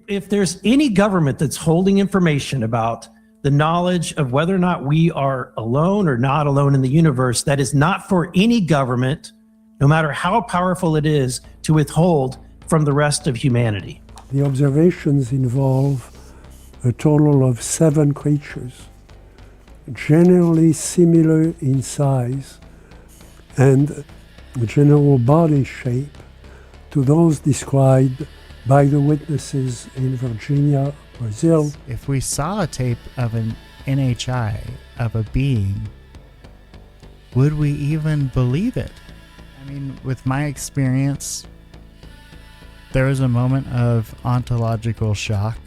If there's any government that's holding information about the knowledge of whether or not we are alone or not alone in the universe, that is not for any government, no matter how powerful it is, to withhold from the rest of humanity. The observations involve a total of 7 creatures, generally similar in size and general body shape to those described by the witnesses in Varginha, Brazil. If we saw a tape of an NHI of a being, would we even believe it? I mean, with my experience, there was a moment of ontological shock.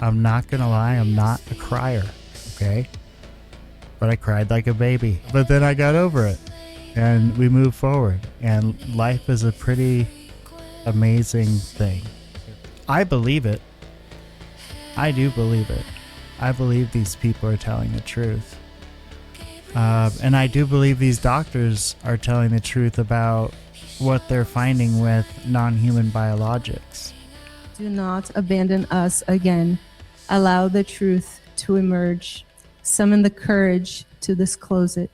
I'm not gonna lie, I'm not a crier, okay? But I cried like a baby. But then I got over it, and we moved forward, and life is a pretty amazing thing. I believe it. I do believe it. I believe these people are telling the truth. And I do believe these doctors are telling the truth about what they're finding with non-human biologics. Do not abandon us again. Allow the truth to emerge. Summon the courage to disclose it.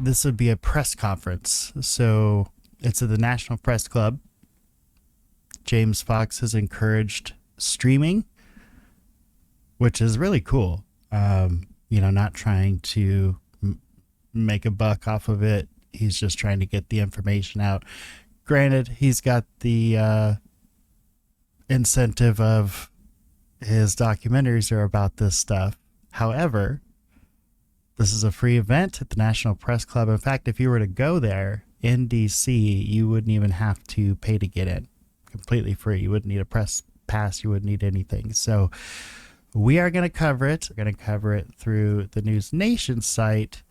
This would be a press conference. So it's at the National Press Club. James Fox has encouraged streaming, which is really cool. Not trying to make a buck off of it. He's just trying to get the information out. Granted, he's got the incentive of his documentaries are about this stuff. However, this is a free event at the National Press Club. In fact, if you were to go there in DC, you wouldn't even have to pay to get in. Completely free. You wouldn't need a press pass. You wouldn't need anything. So we are going to cover it. We're going to cover it through the News Nation site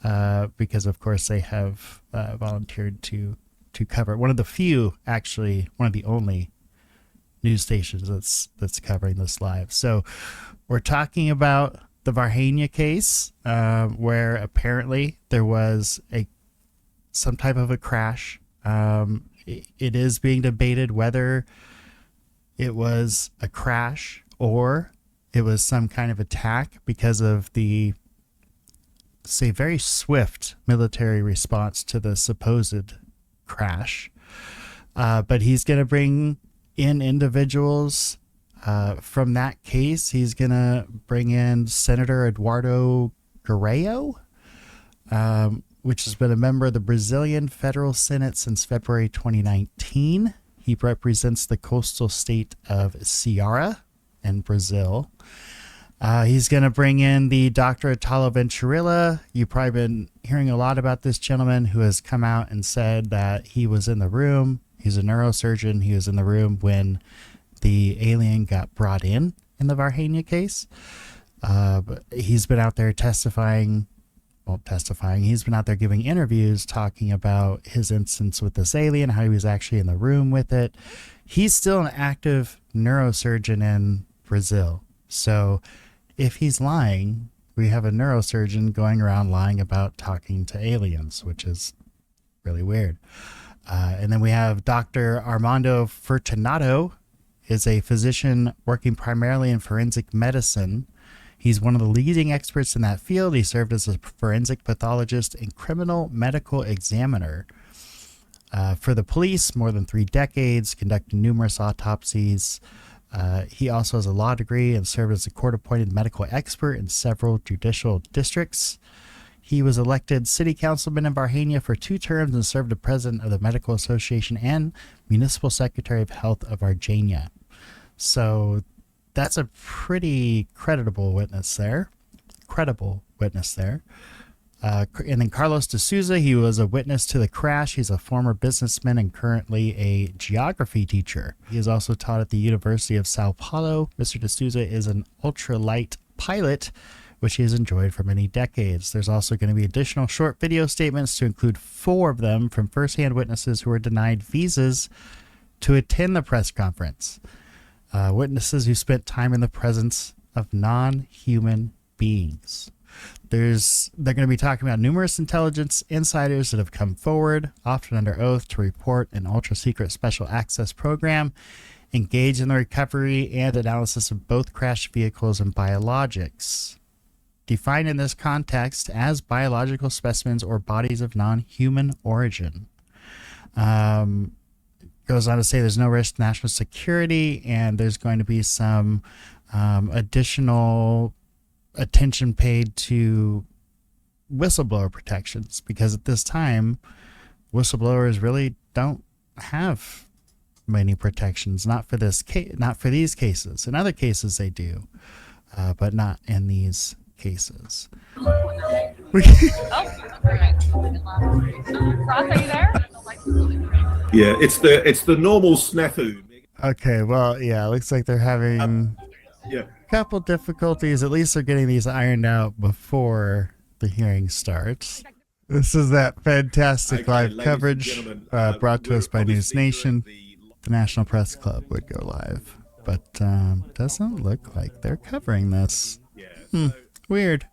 because, of course, they have volunteered to cover it. One of the few, actually, one of the only news stations that's covering this live. So we're talking about the Varginha case, where apparently there was some type of a crash. It is being debated whether it was a crash or it was some kind of attack because of the, say, very swift military response to the supposed crash. But he's going to bring in individuals from that case. He's going to bring in Senator Eduardo Guerreiro, which has been a member of the Brazilian Federal Senate since February 2019. He represents the coastal state of Ceará in Brazil. He's going to bring in the Dr. Italo Venturilla. You've probably been hearing a lot about this gentleman who has come out and said that he was in the room. He's a neurosurgeon. He was in the room when the alien got brought in the Varginha case. But he's been out there he's been out there giving interviews talking about his instance with this alien, how he was actually in the room with it. He's still an active neurosurgeon in Brazil. So if he's lying, we have a neurosurgeon going around lying about talking to aliens, which is really weird. And then we have Dr. Armando Fortunato, is a physician working primarily in forensic medicine. He's one of the leading experts in that field. He served as a forensic pathologist and criminal medical examiner for the police more than 3 decades, conducting numerous autopsies. He also has a law degree and served as a court-appointed medical expert in several judicial districts. He was elected city councilman in Varginha for 2 terms and served as president of the Medical Association and municipal secretary of health of Varginha. So that's a pretty credible witness there. And then Carlos de Souza, he was a witness to the crash. He's a former businessman and currently a geography teacher. He is also taught at the University of Sao Paulo. Mr. de Souza is an ultralight pilot, which he has enjoyed for many decades. There's also going to be additional short video statements to include 4 of them from firsthand witnesses who were denied visas to attend the press conference. Witnesses who spent time in the presence of non-human beings. They're going to be talking about numerous intelligence insiders that have come forward, often under oath, to report an ultra-secret special access program engaged in the recovery and analysis of both crashed vehicles and biologics, defined in this context as biological specimens or bodies of non-human origin. Goes on to say there's no risk to national security, and there's going to be some additional attention paid to whistleblower protections, because at this time, whistleblowers really don't have many protections. Not for this case, not for these cases. In other cases, they do, but not in these cases. Oh, Ross, are you there? Yeah, it's the normal snafu. Okay, well, yeah, looks like they're having Yeah. a couple difficulties. At least they're getting these ironed out before the hearing starts. This is that fantastic Okay, live ladies and coverage gentlemen, brought to us by News obviously Nation. the- The National Press Club would go live, but doesn't look like they're covering this. Yeah. So, Weird.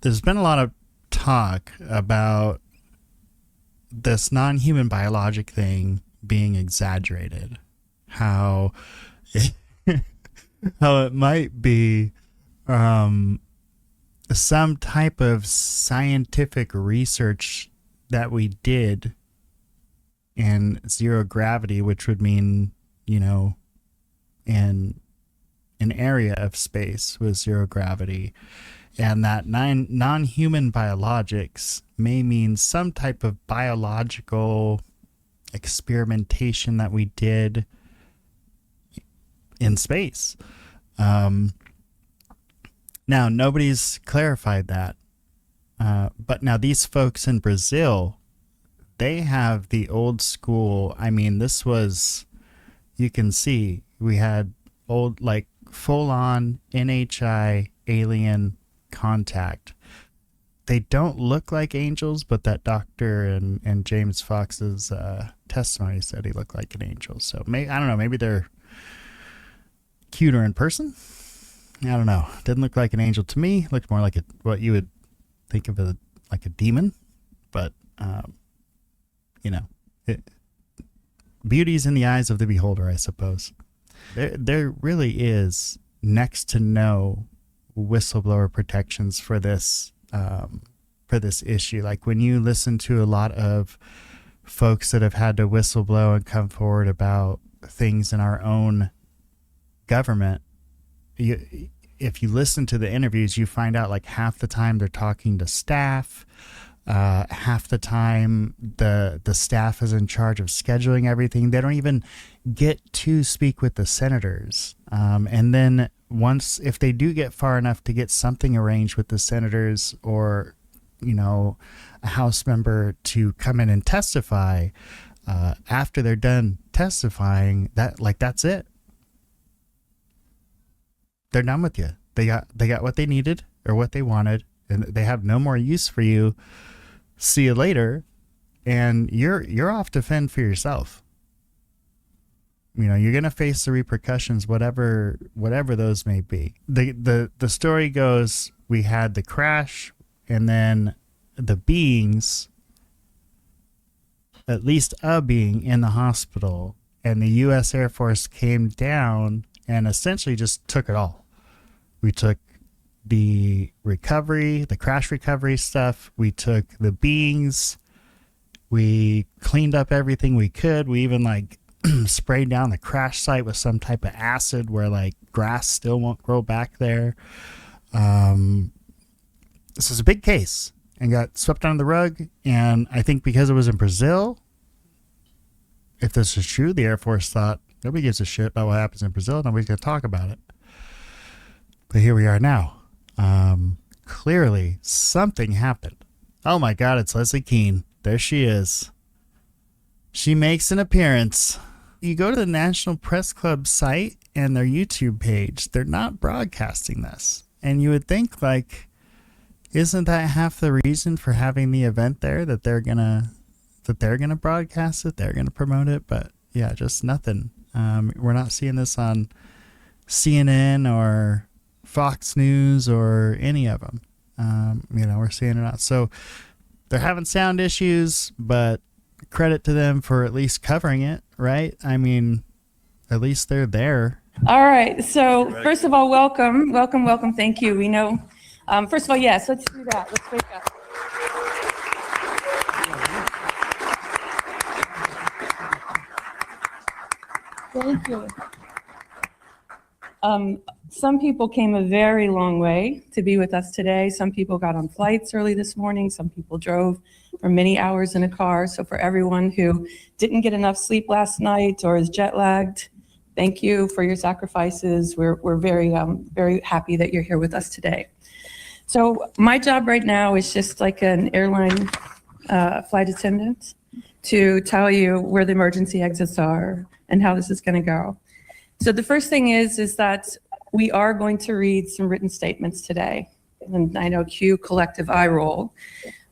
There's been a lot of talk about this non-human biologic thing being exaggerated. How how it might be some type of scientific research that we did in zero gravity, which would mean, you know, in an area of space with zero gravity, and that non-human biologics may mean some type of biological experimentation that we did in space. Now, nobody's clarified that. But now these folks in Brazil, they have the old school. I mean, this was, you can see, we had old, like, full-on NHI alien contact. They don't look like angels, but that doctor and James Fox's testimony said he looked like an angel. So maybe, I don't know, maybe they're cuter in person. I don't know. Didn't look like an angel to me. Looked more like what you would think of as like a demon. But you know, beauty's in the eyes of the beholder, I suppose. There really is next to no whistleblower protections for this issue. Like when you listen to a lot of folks that have had to whistleblow and come forward about things in our own government, if you listen to the interviews, you find out like half the time they're talking to staff. Half the time the staff is in charge of scheduling everything. They don't even get to speak with the senators. And then once, if they do get far enough to get something arranged with the senators, or, you know, a House member to come in and testify, after they're done testifying, that's it. They're done with you. They got what they needed or what they wanted, and they have no more use for you. See you later, and you're off to fend for yourself. You know, you're gonna face the repercussions, whatever those may be. The story goes, we had the crash, and then the beings, at least a being in the hospital, and the U.S. Air Force came down and essentially just took it all. We took the recovery, the crash recovery stuff. We took the beings. We cleaned up everything we could. We even like sprayed down the crash site with some type of acid where like grass still won't grow back there. This is a big case and got swept under the rug. And I think because it was in Brazil, if this is true, the Air Force thought nobody gives a shit about what happens in Brazil. Nobody's going to talk about it. But here we are now. Clearly something happened. Oh my God, it's Leslie Keene. There she is. She makes an appearance. You go to the National Press Club site and their YouTube page, they're not broadcasting this. And you would think, like, isn't that half the reason for having the event there, that they're gonna broadcast it, they're gonna promote it? But yeah, just nothing. We're not seeing this on CNN or Fox News or any of them. We're seeing it out. So they're having sound issues, but credit to them for at least covering it, right? I mean, at least they're there. All right. So first of all, welcome. Thank you. We know, first of all, yes, let's do that. Let's wake up. Thank you. Some people came a very long way to be with us today. Some people got on flights early this morning. Some people drove for many hours in a car. So for everyone who didn't get enough sleep last night or is jet lagged, thank you for your sacrifices. We're very, very happy that you're here with us today. So my job right now is just like an airline flight attendant to tell you where the emergency exits are and how this is going to go. So the first thing is that we are going to read some written statements today. And I know cue collective eye roll,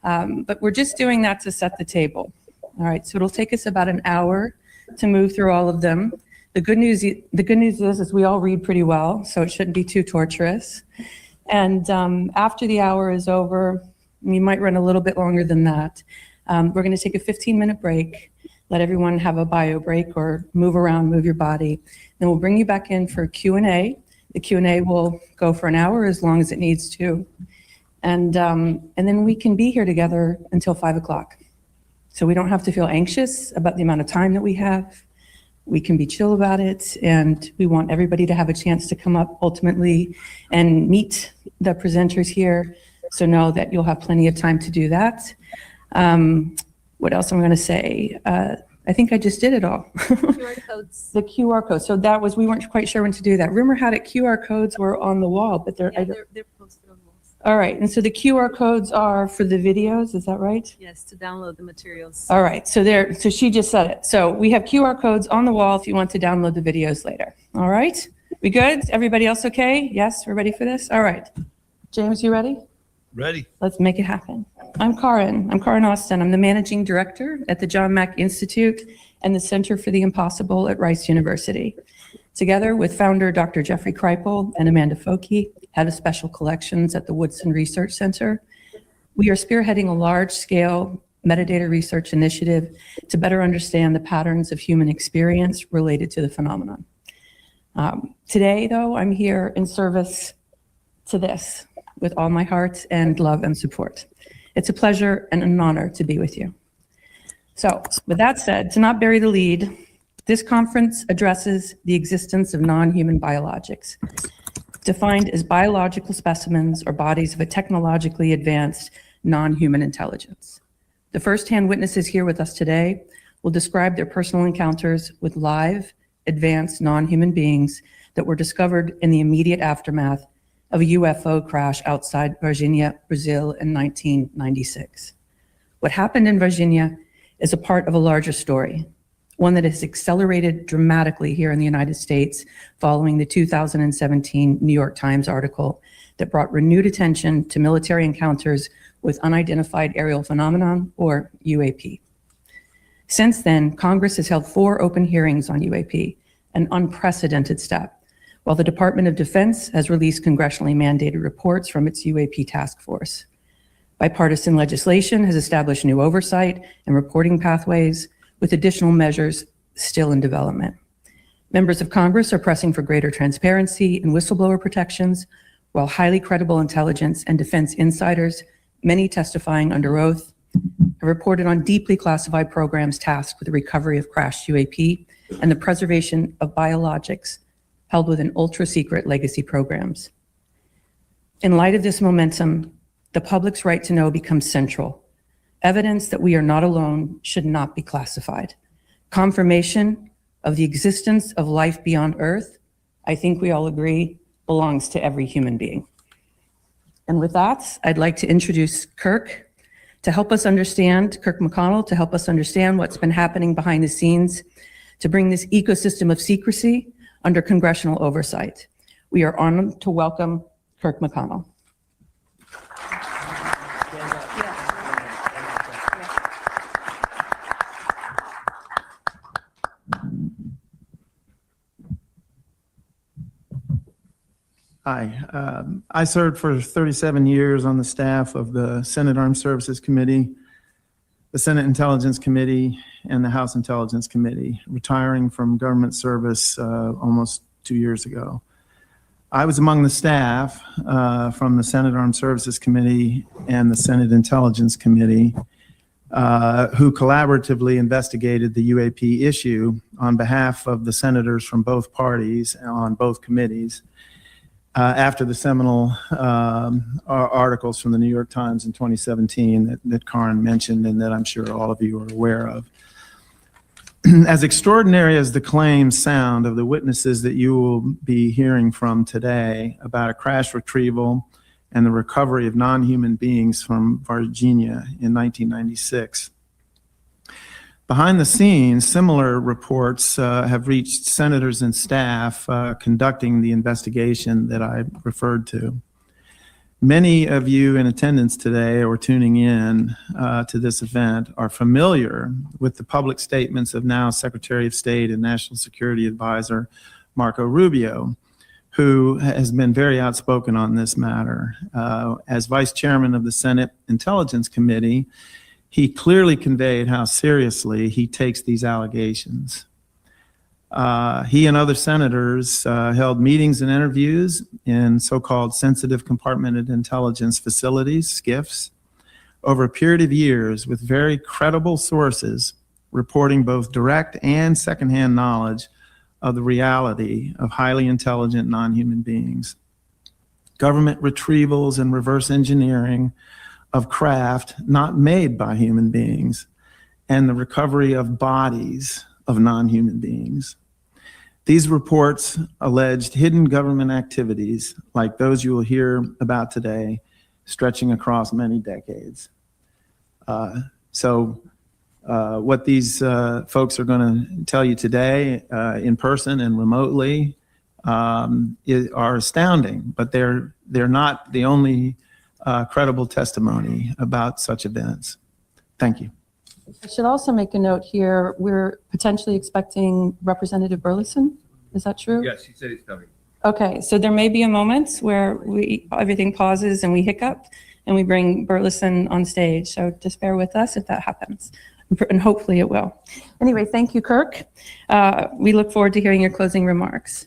but we're just doing that to set the table. All right, so it'll take us about an hour to move through all of them. The good news is we all read pretty well, so it shouldn't be too torturous. And after the hour is over, you might run a little bit longer than that. We're going to take a 15-minute break, let everyone have a bio break or move around, move your body. Then we'll bring you back in for Q&A. The Q&A will go for an hour as long as it needs to. And then we can be here together until 5 o'clock. So we don't have to feel anxious about the amount of time that we have. We can be chill about it, and we want everybody to have a chance to come up ultimately and meet the presenters here. So know that you'll have plenty of time to do that. What else am I going to say? I think I just did it all. QR codes. The QR code. So that was, we weren't quite sure when to do that. Rumor had it QR codes were on the wall, but they're posted on walls. all right. And so the QR codes are for the videos. Is that right? Yes, to download the materials. All right. So she just said it. So we have QR codes on the wall if you want to download the videos later. All right. We good? Everybody else okay? Yes, we're ready for this? All right. James, you ready? Ready? Let's make it happen. I'm Karin Austin. I'm the managing director at the John Mack Institute and the Center for the Impossible at Rice University. Together with founder Dr. Jeffrey Kreipel and Amanda Foke, head of special collections at the Woodson Research Center, we are spearheading a large-scale metadata research initiative to better understand the patterns of human experience related to the phenomenon. Today, though, I'm here in service to this with all my heart and love and support. It's a pleasure and an honor to be with you. So with that said, to not bury the lead, this conference addresses the existence of non-human biologics, defined as biological specimens or bodies of a technologically advanced non-human intelligence. The first-hand witnesses here with us today will describe their personal encounters with live, advanced non-human beings that were discovered in the immediate aftermath of a UFO crash outside Varginha, Brazil in 1996. What happened in Varginha is a part of a larger story, one that has accelerated dramatically here in the United States following the 2017 New York Times article that brought renewed attention to military encounters with unidentified aerial phenomenon, or UAP. Since then, Congress has held 4 open hearings on UAP, an unprecedented step, while the Department of Defense has released congressionally mandated reports from its UAP task force. Bipartisan legislation has established new oversight and reporting pathways, with additional measures still in development. Members of Congress are pressing for greater transparency and whistleblower protections, while highly credible intelligence and defense insiders, many testifying under oath, have reported on deeply classified programs tasked with the recovery of crashed UAP and the preservation of biologics held within ultra-secret legacy programs. In light of this momentum, the public's right to know becomes central. Evidence that we are not alone should not be classified. Confirmation of the existence of life beyond Earth, I think we all agree, belongs to every human being. And with that, I'd like to introduce Kirk McConnell, to help us understand what's been happening behind the scenes to bring this ecosystem of secrecy under congressional oversight. We are honored to welcome Kirk McConnell. Hi. I served for 37 years on the staff of the Senate Armed Services Committee, the Senate Intelligence Committee, and the House Intelligence Committee, retiring from government service almost 2 years ago. I was among the staff from the Senate Armed Services Committee and the Senate Intelligence Committee who collaboratively investigated the UAP issue on behalf of the senators from both parties on both committees after the seminal articles from the New York Times in 2017 that Karin mentioned and that I'm sure all of you are aware of. As extraordinary as the claims sound of the witnesses that you will be hearing from today about a crash retrieval and the recovery of non-human beings from Varginha in 1996, behind the scenes, similar reports have reached senators and staff conducting the investigation that I referred to. Many of you in attendance today or tuning in to this event are familiar with the public statements of now Secretary of State and National Security Advisor Marco Rubio, who has been very outspoken on this matter. As Vice Chairman of the Senate Intelligence Committee, he clearly conveyed how seriously he takes these allegations. He and other senators held meetings and interviews in so-called sensitive compartmented intelligence facilities, SCIFs, over a period of years with very credible sources reporting both direct and secondhand knowledge of the reality of highly intelligent non-human beings. Government retrievals and reverse engineering of craft not made by human beings, and the recovery of bodies of non-human beings. These reports alleged hidden government activities like those you will hear about today, stretching across many decades. What these folks are going to tell you today in person and remotely are astounding, but they're not the only credible testimony about such events. Thank you. I should also make a note here, we're potentially expecting Representative Burleson. Is that true? Yes, she said it's coming. Okay, so there may be a moment where everything pauses and we hiccup and we bring Burleson on stage. So just bear with us if that happens, and hopefully it will. Anyway, thank you, Kirk. We look forward to hearing your closing remarks.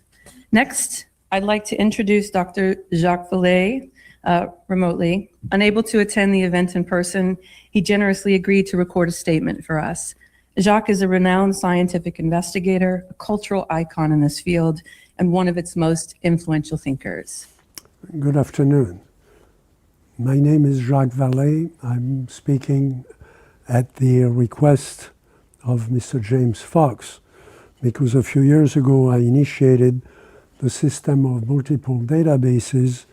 Next, I'd like to introduce Dr. Jacques Vallée, remotely. Unable to attend the event in person, he generously agreed to record a statement for us. Jacques is a renowned scientific investigator, a cultural icon in this field, and one of its most influential thinkers. Good afternoon. My name is Jacques Vallée. I'm speaking at the request of Mr. James Fox, because a few years ago I initiated the system of multiple databases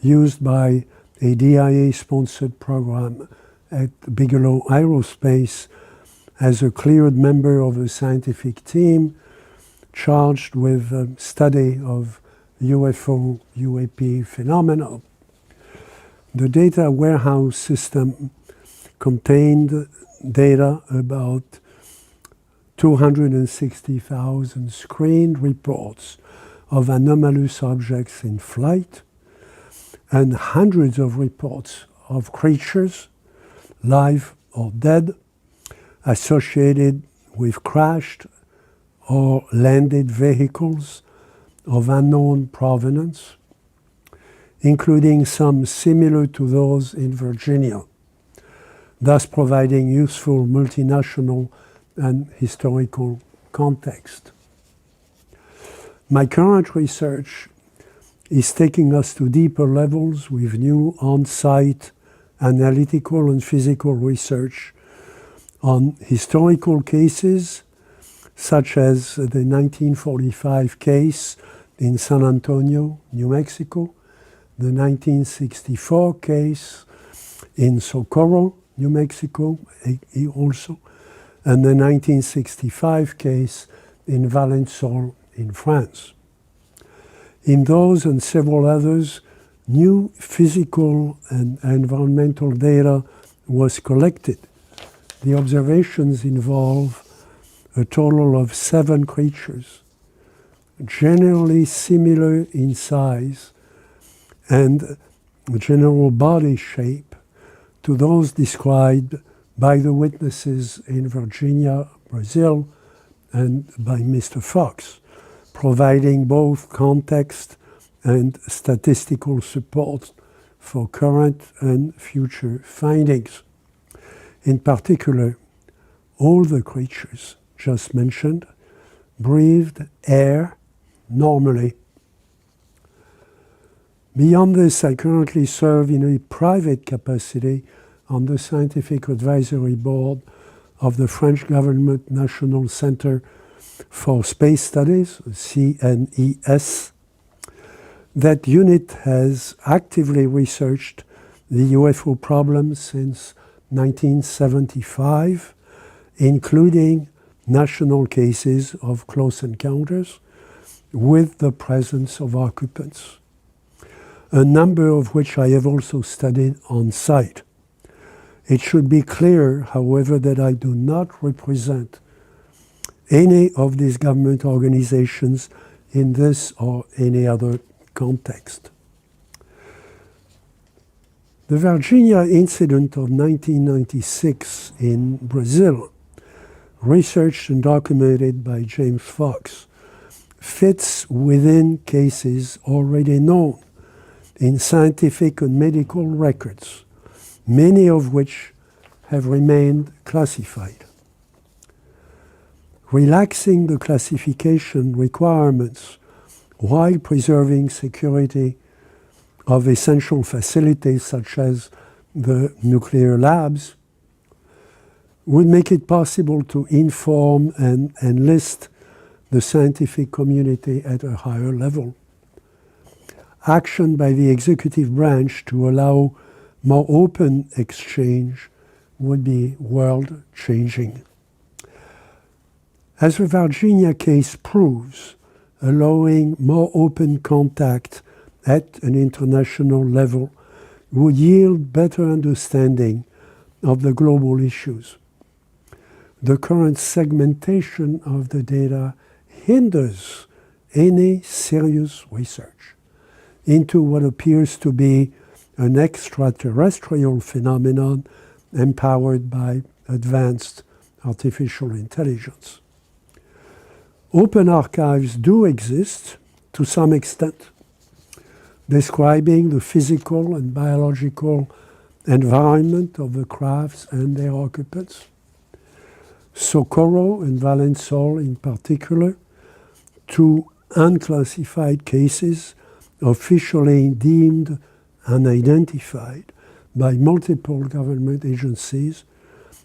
used by a DIA-sponsored program at Bigelow Aerospace as a cleared member of a scientific team charged with study of UFO, UAP phenomena. The data warehouse system contained data about 260,000 screened reports of anomalous objects in flight, and hundreds of reports of creatures, live or dead, associated with crashed or landed vehicles of unknown provenance, including some similar to those in Virginia, thus providing useful multinational and historical context. My current research is taking us to deeper levels with new on-site analytical and physical research on historical cases, such as the 1945 case in San Antonio, New Mexico, the 1964 case in Socorro, New Mexico, also, and the 1965 case in Valençol in France. In those and several others, new physical and environmental data was collected. The observations involve a total of 7 creatures, generally similar in size and general body shape to those described by the witnesses in Virginia, Brazil, and by Mr. Fox, providing both context and statistical support for current and future findings. In particular, all the creatures just mentioned breathed air normally. Beyond this, I currently serve in a private capacity on the Scientific Advisory Board of the French Government National Center for Space Studies, CNES. That unit has actively researched the UFO problem since 1975, including national cases of close encounters with the presence of occupants, a number of which I have also studied on site. It should be clear, however, that I do not represent any of these government organizations in this or any other context. The Varginha incident of 1996 in Brazil, researched and documented by James Fox, fits within cases already known in scientific and medical records, many of which have remained classified. Relaxing the classification requirements while preserving security of essential facilities such as the nuclear labs would make it possible to inform and enlist the scientific community at a higher level. Action by the executive branch to allow more open exchange would be world-changing. As the Varginha case proves, allowing more open contact at an international level would yield better understanding of the global issues. The current segmentation of the data hinders any serious research into what appears to be an extraterrestrial phenomenon empowered by advanced artificial intelligence. Open archives do exist to some extent, describing the physical and biological environment of the crafts and their occupants. Socorro and Valensol in particular, two unclassified cases officially deemed unidentified by multiple government agencies,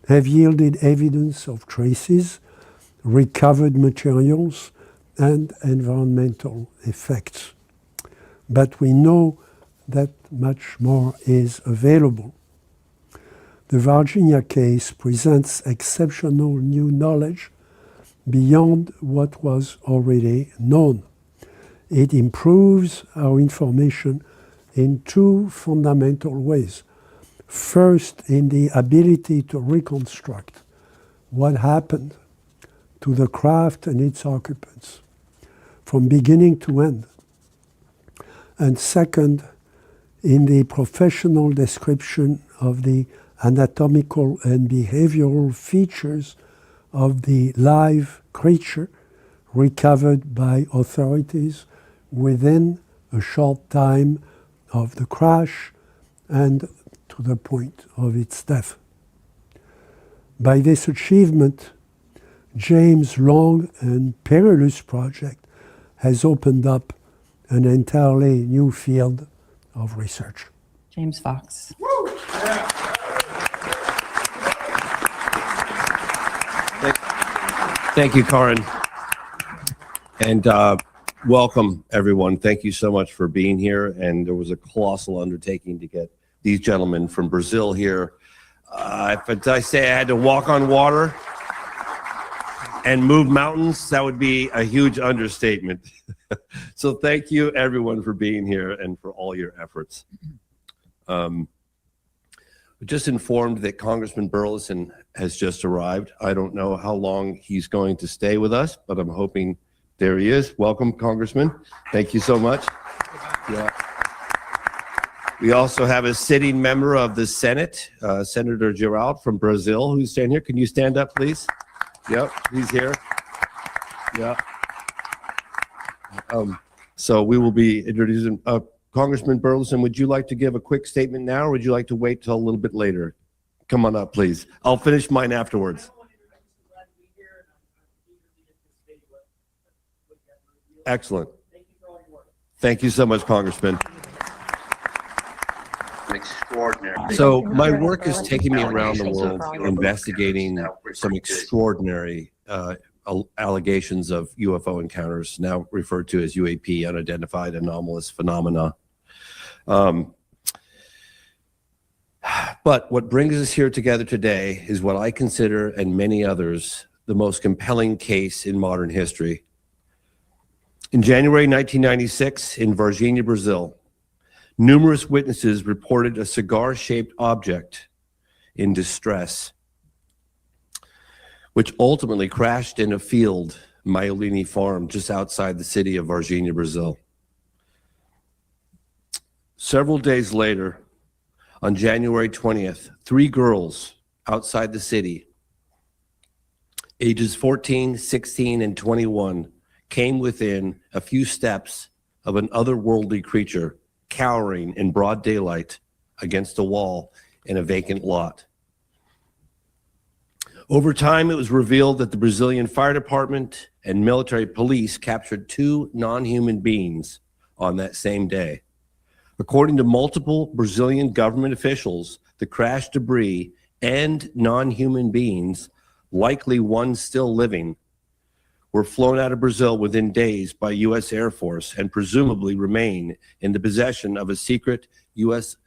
have yielded evidence of traces, recovered materials, and environmental effects. But we know that much more is available. The Varginha case presents exceptional new knowledge beyond what was already known. It improves our information in two fundamental ways. First, in the ability to reconstruct what happened to the craft and its occupants from beginning to end. And second, in the professional description of the anatomical and behavioral features of the live creature recovered by authorities within a short time of the crash and to the point of its death. By this achievement, James' long and perilous project has opened up an entirely new field of research. James Fox. Thank you, Karin. And welcome, everyone. Thank you so much for being here. And there was a colossal undertaking to get these gentlemen from Brazil here. If I say I had to walk on water and move mountains, that would be a huge understatement. So thank you, everyone, for being here and for all your efforts. Just informed that Congressman Burleson has just arrived. I don't know how long he's going to stay with us, but I'm hoping there he is. Welcome, Congressman. Thank you so much. Yeah. We also have a sitting member of the Senate, Senator Gerald from Brazil, who's standing here. Can you stand up, please? Yep, he's here. Yeah. So we will be introducing Congressman Burleson. Would you like to give a quick statement now, or would you like to wait till a little bit later? Come on up, please. I'll finish mine afterwards. Excellent. Thank you so much, Congressman. Extraordinary. So my work is taking me around the world investigating some extraordinary allegations of UFO encounters, now referred to as UAP, unidentified anomalous phenomena. But what brings us here together today is what I consider, and many others, the most compelling case in modern history. In January 1996, in Varginha, Brazil, numerous witnesses reported a cigar-shaped object in distress, which ultimately crashed in a field, Maiolini Farm, just outside the city of Varginha, Brazil. Several days later, on January 20th, 3 girls outside the city, ages 14, 16, and 21, came within a few steps of an otherworldly creature cowering in broad daylight against a wall in a vacant lot. Over time, it was revealed that the Brazilian Fire Department and military police captured 2 non-human beings on that same day. According to multiple Brazilian government officials, the crash debris and non-human beings, likely one still living, were flown out of Brazil within days by U.S. Air Force and presumably remain in the possession of a secret U.S.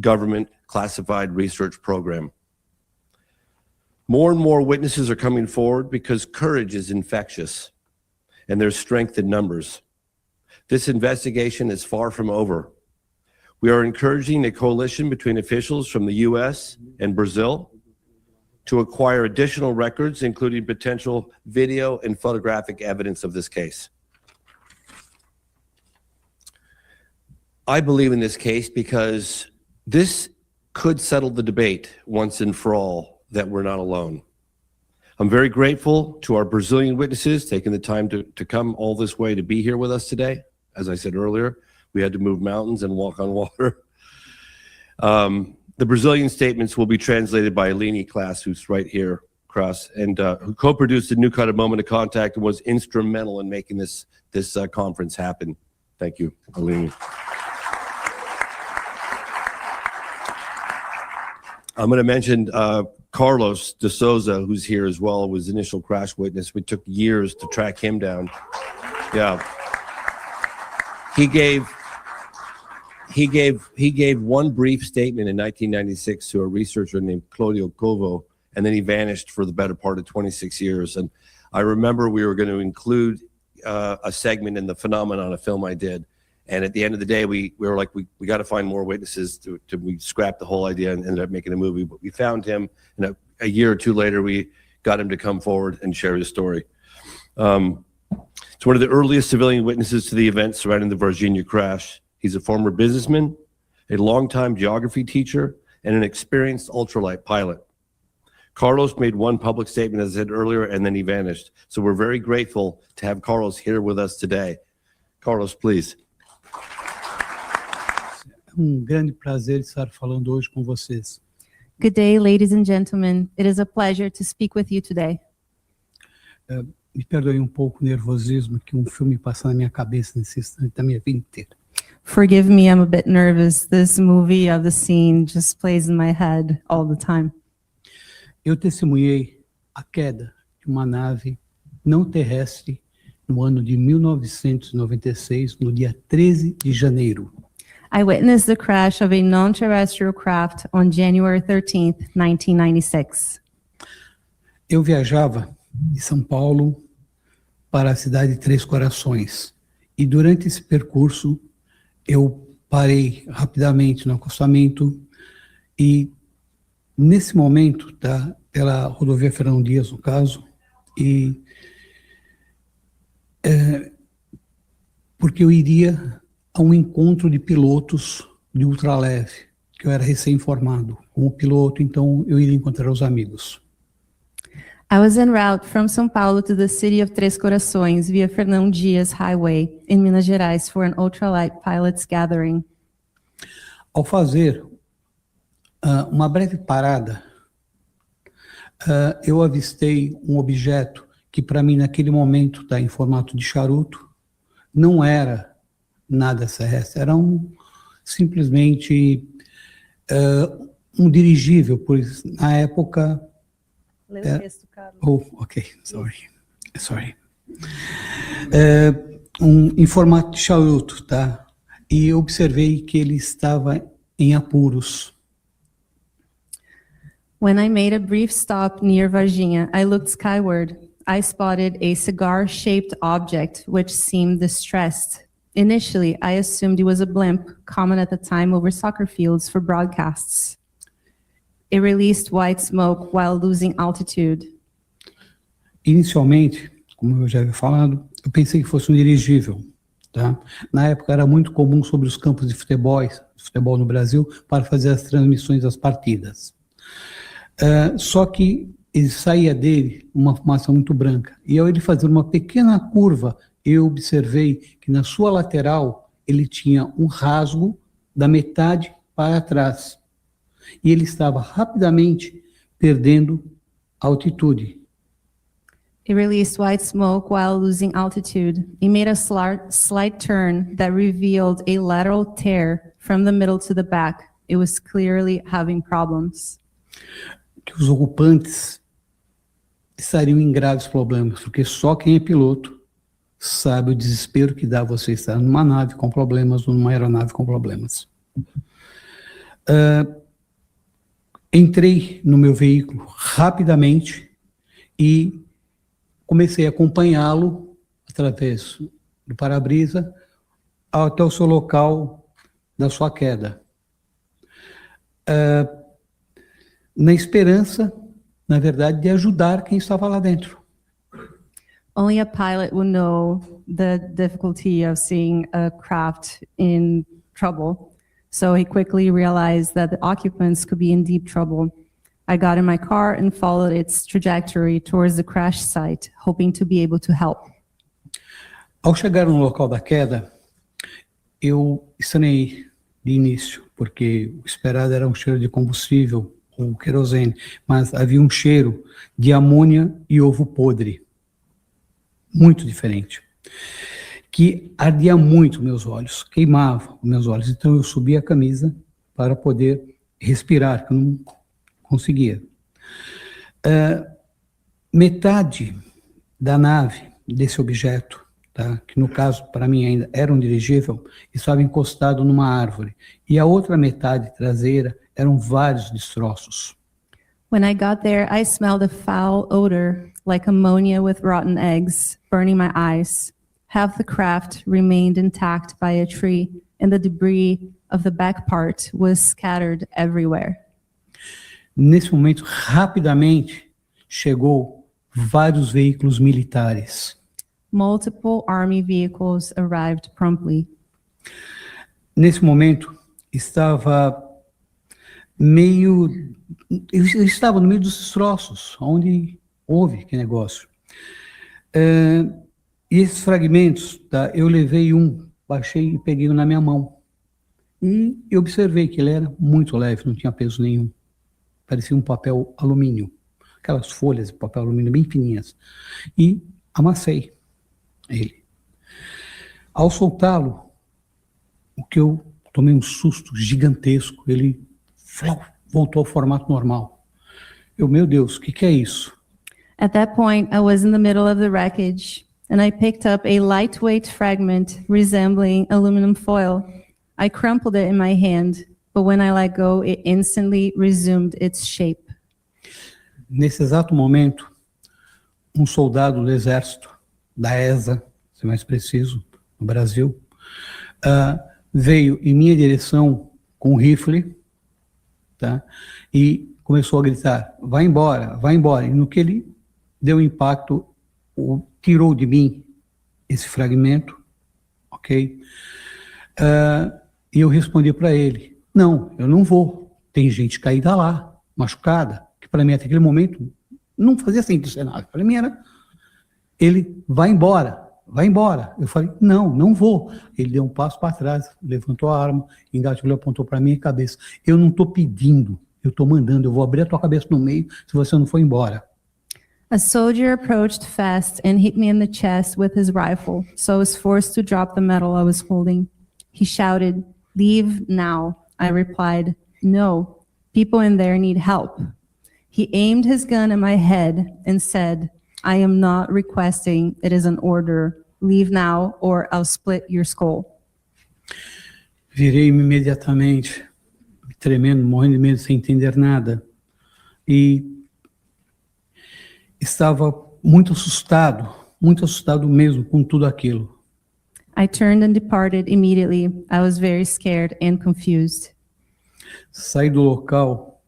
government classified research program. More and more witnesses are coming forward because courage is infectious and there's strength in numbers. This investigation is far from over. We are encouraging a coalition between officials from the U.S. and Brazil to acquire additional records, including potential video and photographic evidence of this case. I believe in this case because this could settle the debate once and for all that we're not alone. I'm very grateful to our Brazilian witnesses taking the time to come all this way to be here with us today. As I said earlier, we had to move mountains and walk on water. The Brazilian statements will be translated by Aline Class, who's right here across, and who co-produced a new cut of Moment of Contact and was instrumental in making this conference happen. Thank you, Aline. I'm going to mention Carlos de Souza, who's here as well, was initial crash witness. We took years to track him down. Yeah. He gave one brief statement in 1996 to a researcher named Claudio Covo, and then he vanished for the better part of 26 years. And I remember we were going to include a segment in the phenomenon, a film I did. And at the end of the day, we were like, we got to find more witnesses we scrapped the whole idea and ended up making a movie. But we found him, and a year or two later, we got him to come forward and share his story. It's one of the earliest civilian witnesses to the event surrounding the Varginha crash. He's a former businessman, a longtime geography teacher, and an experienced ultralight pilot. Carlos made one public statement, as I said earlier, and then he vanished. So we're very grateful to have Carlos here with us today. Carlos, please. Grande prazer estar falando hoje com vocês. Good day, ladies and gentlemen. It is a pleasure to speak with you today. Me perdoe pouco o nervosismo que filme passa na minha cabeça nesse instante da minha vida inteira. Forgive me, I'm a bit nervous. This movie of the scene just plays in my head all the time. Eu testemunhei a queda de uma nave não terrestre no ano de 1996, no dia 13 de janeiro. I witnessed the crash of a non-terrestrial craft on January 13th, 1996. Eu viajava de São Paulo para a cidade de Três Corações. E durante esse percurso, eu parei rapidamente no acostamento e, nesse momento, pela rodovia Fernão Dias, no caso, porque eu iria a um encontro de pilotos de ultraleve, que eu era recém-formado. Como piloto, então eu iria encontrar os amigos. I was en route from São Paulo to the city of Três Corações via Fernão Dias Highway in Minas Gerais for an ultralight pilots gathering. Ao fazer uma breve parada, eu avistei um objeto que para mim naquele momento está em formato de charuto, não era nada terrestre, era simplesmente um dirigível, pois na época... Lê o texto, Carlos. Oh, ok, sorry. Em formato de charuto, tá? E eu observei que ele estava em apuros. When I made a brief stop near Varginha, I looked skyward. I spotted a cigar-shaped object which seemed distressed. Initially, I assumed it was a blimp, common at the time over soccer fields for broadcasts. It released white smoke while losing altitude. Inicialmente, como eu já havia falado, eu pensei que fosse um dirigível. Tá? Na época era muito comum sobre os campos de futebol no Brasil, para fazer as transmissões das partidas. Só que ele saía dele uma fumaça muito branca. E ao ele fazer uma pequena curva, eu observei que na sua lateral ele tinha um rasgo da metade para trás. E ele estava rapidamente perdendo altitude. It released white smoke while losing altitude. It made a slight turn that revealed a lateral tear from the middle to the back. It was clearly having problems. Que os ocupantes estariam em graves problemas, porque só quem é piloto sabe o desespero que dá você estar numa nave com problemas ou numa aeronave com problemas. Entrei no meu veículo rapidamente e comecei a acompanhá-lo através do para-brisa até o seu local da sua queda. Na esperança, na verdade, de ajudar quem estava lá dentro. Only a pilot would know the difficulty of seeing a craft in trouble. So he quickly realized that the occupants could be in deep trouble. I got in my car and followed its trajectory towards the crash site, hoping to be able to help. Ao chegar no local da queda, eu estranhei de início, porque o esperado era um cheiro de combustível, ou querosene, mas havia um cheiro de amônia e ovo podre, muito diferente, que ardia muito meus olhos, queimava meus olhos. Então eu subi a camisa para poder respirar, que eu não conseguia. Metade da nave desse objeto, tá, que no caso para mim ainda era um dirigível, estava encostado numa árvore, e a outra metade traseira eram vários destroços. When I got there, I smelled a foul odor, like ammonia with rotten eggs, burning my eyes. Half the craft remained intact by a tree, and the debris of the back part was scattered everywhere. Nesse momento, rapidamente, chegou vários veículos militares. Multiple army vehicles arrived promptly. Nesse momento, estava eu estava no meio dos destroços, onde houve que negócio. E esses fragmentos, tá, eu levei baixei e peguei na minha mão. E eu observei que ele era muito leve, não tinha peso nenhum. Parecia um papel alumínio, aquelas folhas de papel alumínio bem fininhas. E amassei ele. Ao soltá-lo, o que eu tomei um susto gigantesco, ele voltou ao formato normal. Meu Deus, o que é isso? At that point, I was in the middle of the wreckage, and I picked up a lightweight fragment resembling aluminum foil. I crumpled it in my hand, but when I let go, it instantly resumed its shape. Nesse exato momento, um soldado do exército, da ESA, ser mais preciso, no Brasil, veio em minha direção com um rifle, tá? E começou a gritar, vai embora, vai embora. E no que ele deu impacto, tirou de mim esse fragmento, ok? E eu respondi para ele, não, eu não vou. Tem gente caída lá, machucada, que para mim até aquele momento não fazia sentido o cenário. Para mim era, ele vai embora. Vai embora. Eu falei, não, não vou. Ele deu um passo para trás, levantou a arma, engatilhou, apontou para minha cabeça. Eu não estou pedindo, eu estou mandando, eu vou abrir a tua cabeça no meio se você não for embora. A soldier approached fast and hit me in the chest with his rifle, so I was forced to drop the metal I was holding. He shouted, "Leave now." I replied, "No, people in there need help." He aimed his gun at my head and said, "I am not requesting, it is an order. Leave now or I'll split your skull." Virei-me imediatamente, tremendo, morrendo de medo, sem entender nada. E estava muito assustado mesmo com tudo aquilo. I turned and departed immediately. I was very scared and confused. Saí do local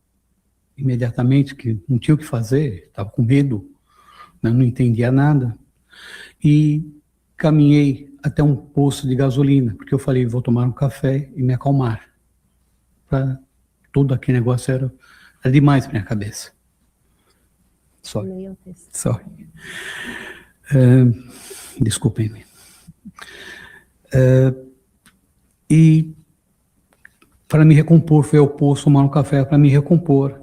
imediatamente, que não tinha o que fazer, estava com medo, né, não entendia nada, e caminhei até um posto de gasolina, porque eu falei, vou tomar um café e me acalmar. Todo aquele negócio era demais para minha cabeça. Sorry. Desculpem-me. E para me recompor, fui ao posto tomar um café para me recompor.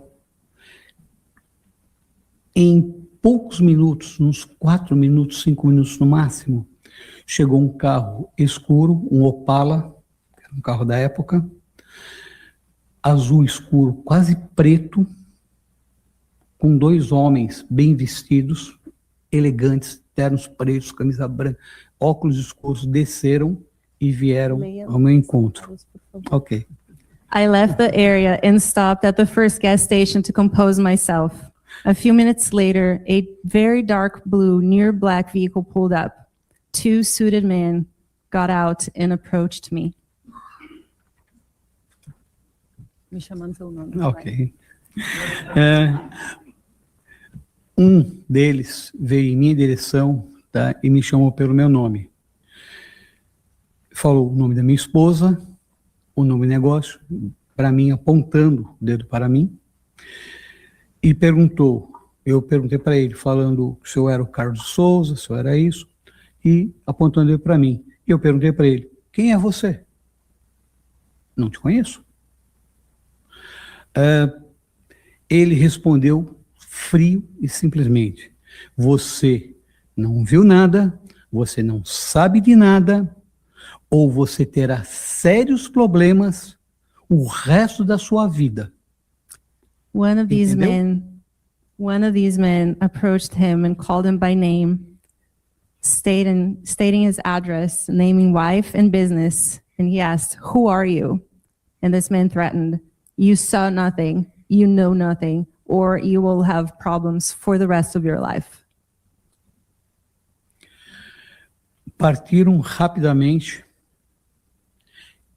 Em poucos minutos, uns 4 minutos, 5 minutos no máximo, chegou um carro escuro, um Opala, que era um carro da época, azul escuro, quase preto, com 2 homens bem vestidos, elegantes, ternos pretos, camisa branca, óculos escuros, desceram e vieram ao meu encontro. Ok. I left the area and stopped at the first gas station to compose myself. A few minutes later, a very dark blue, near black vehicle pulled up. 2 suited men got out and approached me. Me chamando pelo nome. Ok. Deles veio em minha direção, tá, e me chamou pelo meu nome. Falou o nome da minha esposa, o nome do negócio, para mim, apontando o dedo para mim, e perguntou, eu perguntei para ele, falando se eu era o Carlos Souza, se eu era isso, e apontando ele para mim. E eu perguntei para ele, quem é você? Não te conheço. Ele respondeu frio e simplesmente, você não viu nada, você não sabe de nada, ou você terá sérios problemas o resto da sua vida. One of these men approached him and called him by name, stating his address, naming wife and business, and he asked, "Who are you?" And this man threatened, "You saw nothing, you know nothing, or you will have problems for the rest of your life." Partiram rapidamente.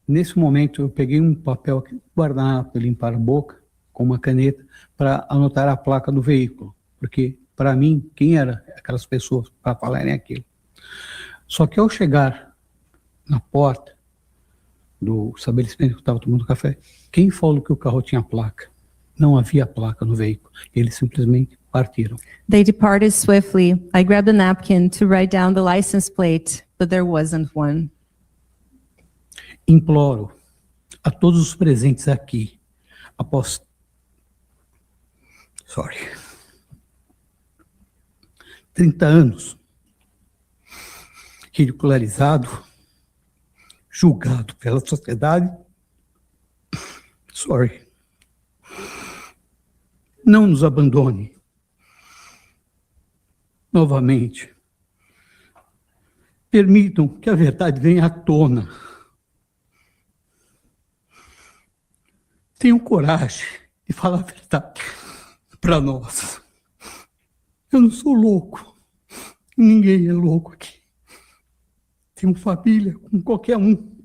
Nesse momento, eu peguei um papel, guardanapo, limpar a boca, com uma caneta, para anotar a placa do veículo. Porque, para mim, quem eram aquelas pessoas para falarem aquilo? Só que ao chegar na porta do estabelecimento que eu estava tomando café, quem falou que o carro tinha placa? Não havia placa no veículo. Eles simplesmente partiram. They departed swiftly. I grabbed a napkin to write down the license plate, but there wasn't one. Imploro a todos os presentes aqui, após 30 anos, ridicularizado, julgado pela sociedade, não nos abandone novamente. Permitam que a verdade venha à tona. Tenham coragem de falar a verdade para nós. Eu não sou louco. Ninguém é louco aqui. Tenho família com qualquer um.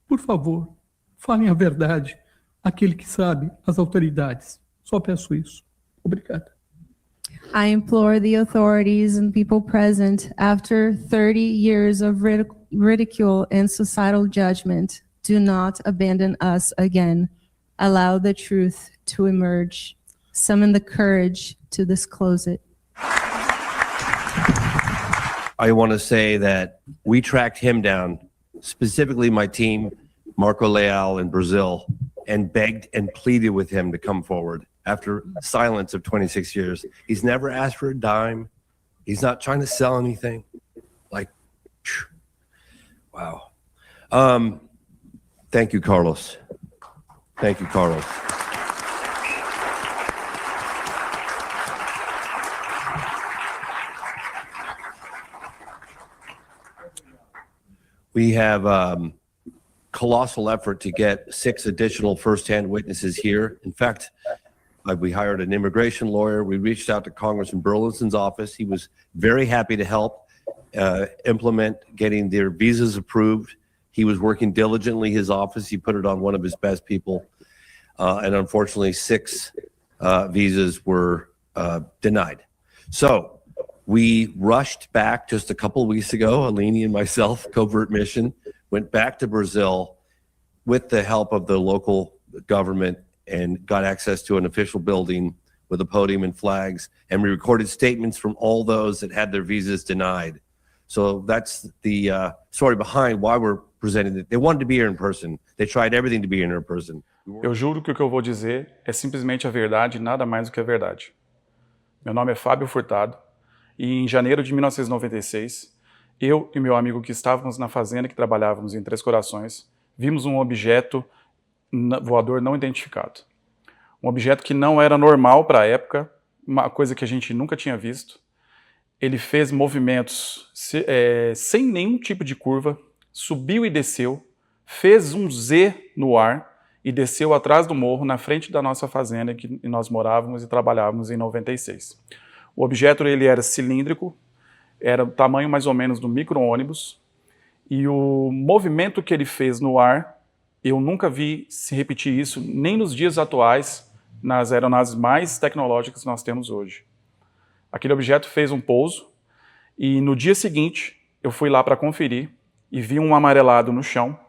Por favor, falem a verdade àquele que sabe, às autoridades. Só peço isso. Obrigado. I implore the authorities and people present, after 30 years of ridicule and societal judgment, Do not abandon us again. Allow the truth to emerge. Summon the courage to disclose it. I want to say that we tracked him down, specifically my team, Marco Leal in Brazil, and begged and pleaded with him to come forward after silence of 26 years. He's never asked for a dime. He's not trying to sell anything. Like, wow. Thank you, Carlos. Thank you, Carlos. We have colossal effort to get 6 additional firsthand witnesses here. In fact, we hired an immigration lawyer. We reached out to Congressman Burleson's office. He was very happy to help implement getting their visas approved. He was working diligently, his office. He put it on one of his best people. And unfortunately, 6 visas were denied. So we rushed back just a couple of weeks ago. Alini and myself, covert mission, went back to Brazil with the help of the local government and got access to an official building with a podium and flags. And we recorded statements from all those that had their visas denied. So that's the story behind why we're presenting it. They wanted to be here in person. They tried everything to be here in person. Eu juro que o que eu vou dizer é simplesmente a verdade e nada mais do que a verdade. Meu nome é Fábio Furtado e em janeiro de 1996, eu e meu amigo que estávamos na fazenda que trabalhávamos em Três Corações, vimos um objeto voador não identificado. Um objeto que não era normal para a época, uma coisa que a gente nunca tinha visto. Ele fez movimentos sem nenhum tipo de curva, subiu e desceu, fez um Z no ar e desceu atrás do morro, na frente da nossa fazenda que nós morávamos e trabalhávamos em 96. O objeto ele era cilíndrico, era o tamanho mais ou menos do micro-ônibus, e o movimento que ele fez no ar, eu nunca vi se repetir isso, nem nos dias atuais, nas aeronaves mais tecnológicas que nós temos hoje. Aquele objeto fez um pouso, e no dia seguinte, eu fui lá para conferir, e vi um amarelado no chão.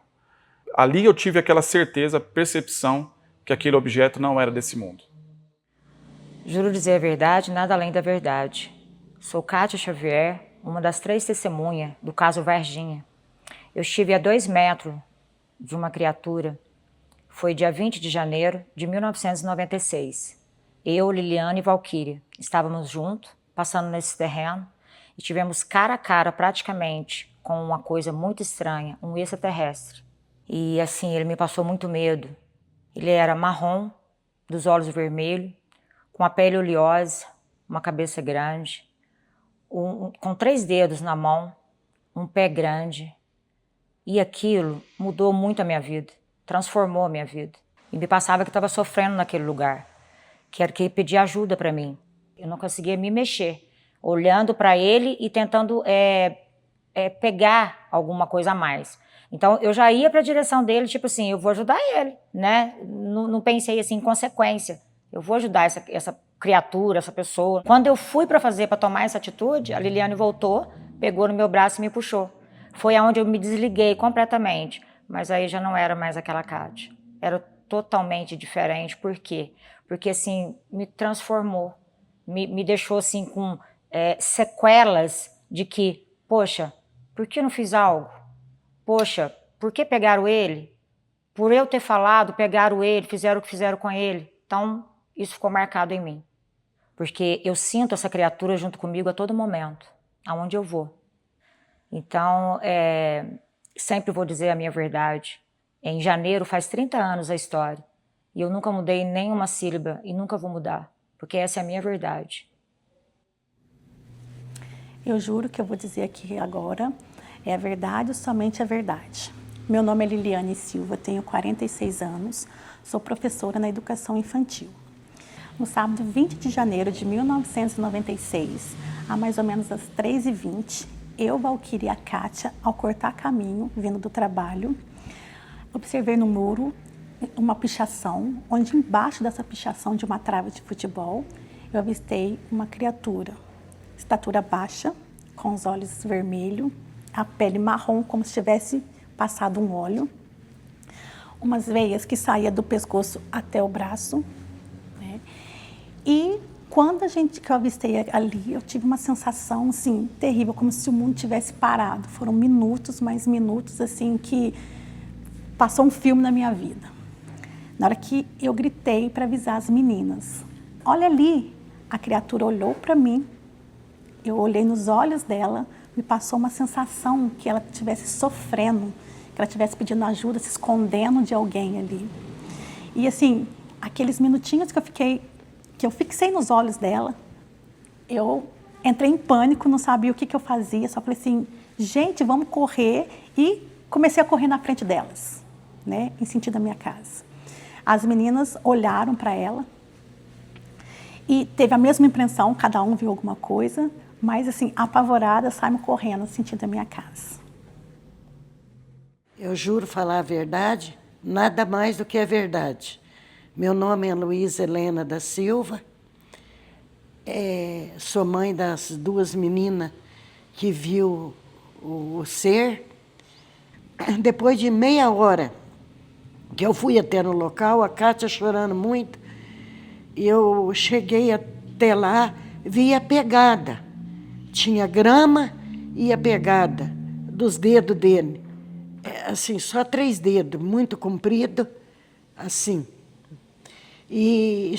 Ali eu tive aquela certeza, percepção, que aquele objeto não era desse mundo. Juro dizer a verdade, nada além da verdade. Sou Kátia Xavier, uma das 3 testemunhas do caso Varginha. Eu estive a 2 metros de uma criatura. Foi dia 20 de janeiro de 1996. Eu, Liliane e Valquíria estávamos juntos, passando nesse terreno, e tivemos cara a cara praticamente com uma coisa muito estranha, um extraterrestre. E assim, ele me passou muito medo. Ele era marrom, dos olhos vermelhos, com a pele oleosa, uma cabeça grande, com 3 dedos na mão, um pé grande. E aquilo mudou muito a minha vida, transformou a minha vida. E me passava que estava sofrendo naquele lugar, que era que ele pedia ajuda para mim. Eu não conseguia me mexer, olhando para ele e tentando pegar alguma coisa a mais. Então, eu já ia para a direção dele, tipo assim, eu vou ajudar ele, né? Não pensei assim em consequência. Eu vou ajudar essa criatura, essa pessoa. Quando eu fui para tomar essa atitude, a Liliane voltou, pegou no meu braço e me puxou. Foi aonde eu me desliguei completamente. Mas aí já não era mais aquela Kátia. Era totalmente diferente. Por quê? Porque, assim, me transformou. Me deixou, assim, com sequelas de que, poxa, por que eu não fiz algo? Poxa, por que pegaram ele? Por eu ter falado, pegaram ele, fizeram o que fizeram com ele. Então, isso ficou marcado em mim. Porque eu sinto essa criatura junto comigo a todo momento, aonde eu vou. Então, sempre vou dizer a minha verdade. Em janeiro faz 30 anos a história. E eu nunca mudei nenhuma sílaba e nunca vou mudar. Porque essa é a minha verdade. Eu juro que eu vou dizer aqui agora é a verdade, somente a verdade. Meu nome é Liliane Silva, tenho 46 anos, sou professora na educação infantil. No sábado 20 de janeiro de 1996, a mais ou menos às 3h20, eu, Valquíria e a Kátia, ao cortar caminho, vindo do trabalho, observei no muro uma pichação, onde embaixo dessa pichação de uma trave de futebol, eu avistei uma criatura, estatura baixa, com os olhos vermelhos, a pele marrom, como se tivesse passado um óleo, umas veias que saíam do pescoço até o braço, né? E quando que eu avistei ali, eu tive uma sensação, assim, terrível, como se o mundo tivesse parado. Foram minutos, mais minutos, assim, que passou um filme na minha vida. Na hora que eu gritei para avisar as meninas. Olha ali, a criatura olhou para mim, eu olhei nos olhos dela, me passou uma sensação que ela estivesse sofrendo, que ela estivesse pedindo ajuda, se escondendo de alguém ali. E assim, aqueles minutinhos que eu fixei nos olhos dela, eu entrei em pânico, não sabia o que eu fazia, só falei assim, gente, vamos correr, e comecei a correr na frente delas, né, em sentido da minha casa. As meninas olharam para ela e teve a mesma impressão, cada um viu alguma coisa, mas assim, apavorada, saímos correndo no sentido da minha casa. Eu juro falar a verdade, nada mais do que a verdade. Meu nome é Luísa Helena da Silva, sou mãe das 2 meninas que viu o ser. Depois de meia hora que eu fui até no local, a Kátia chorando muito, eu cheguei até lá, vi a pegada. Tinha grama e a pegada dos dedos dele. Assim, só 3 dedos, muito comprido, assim. E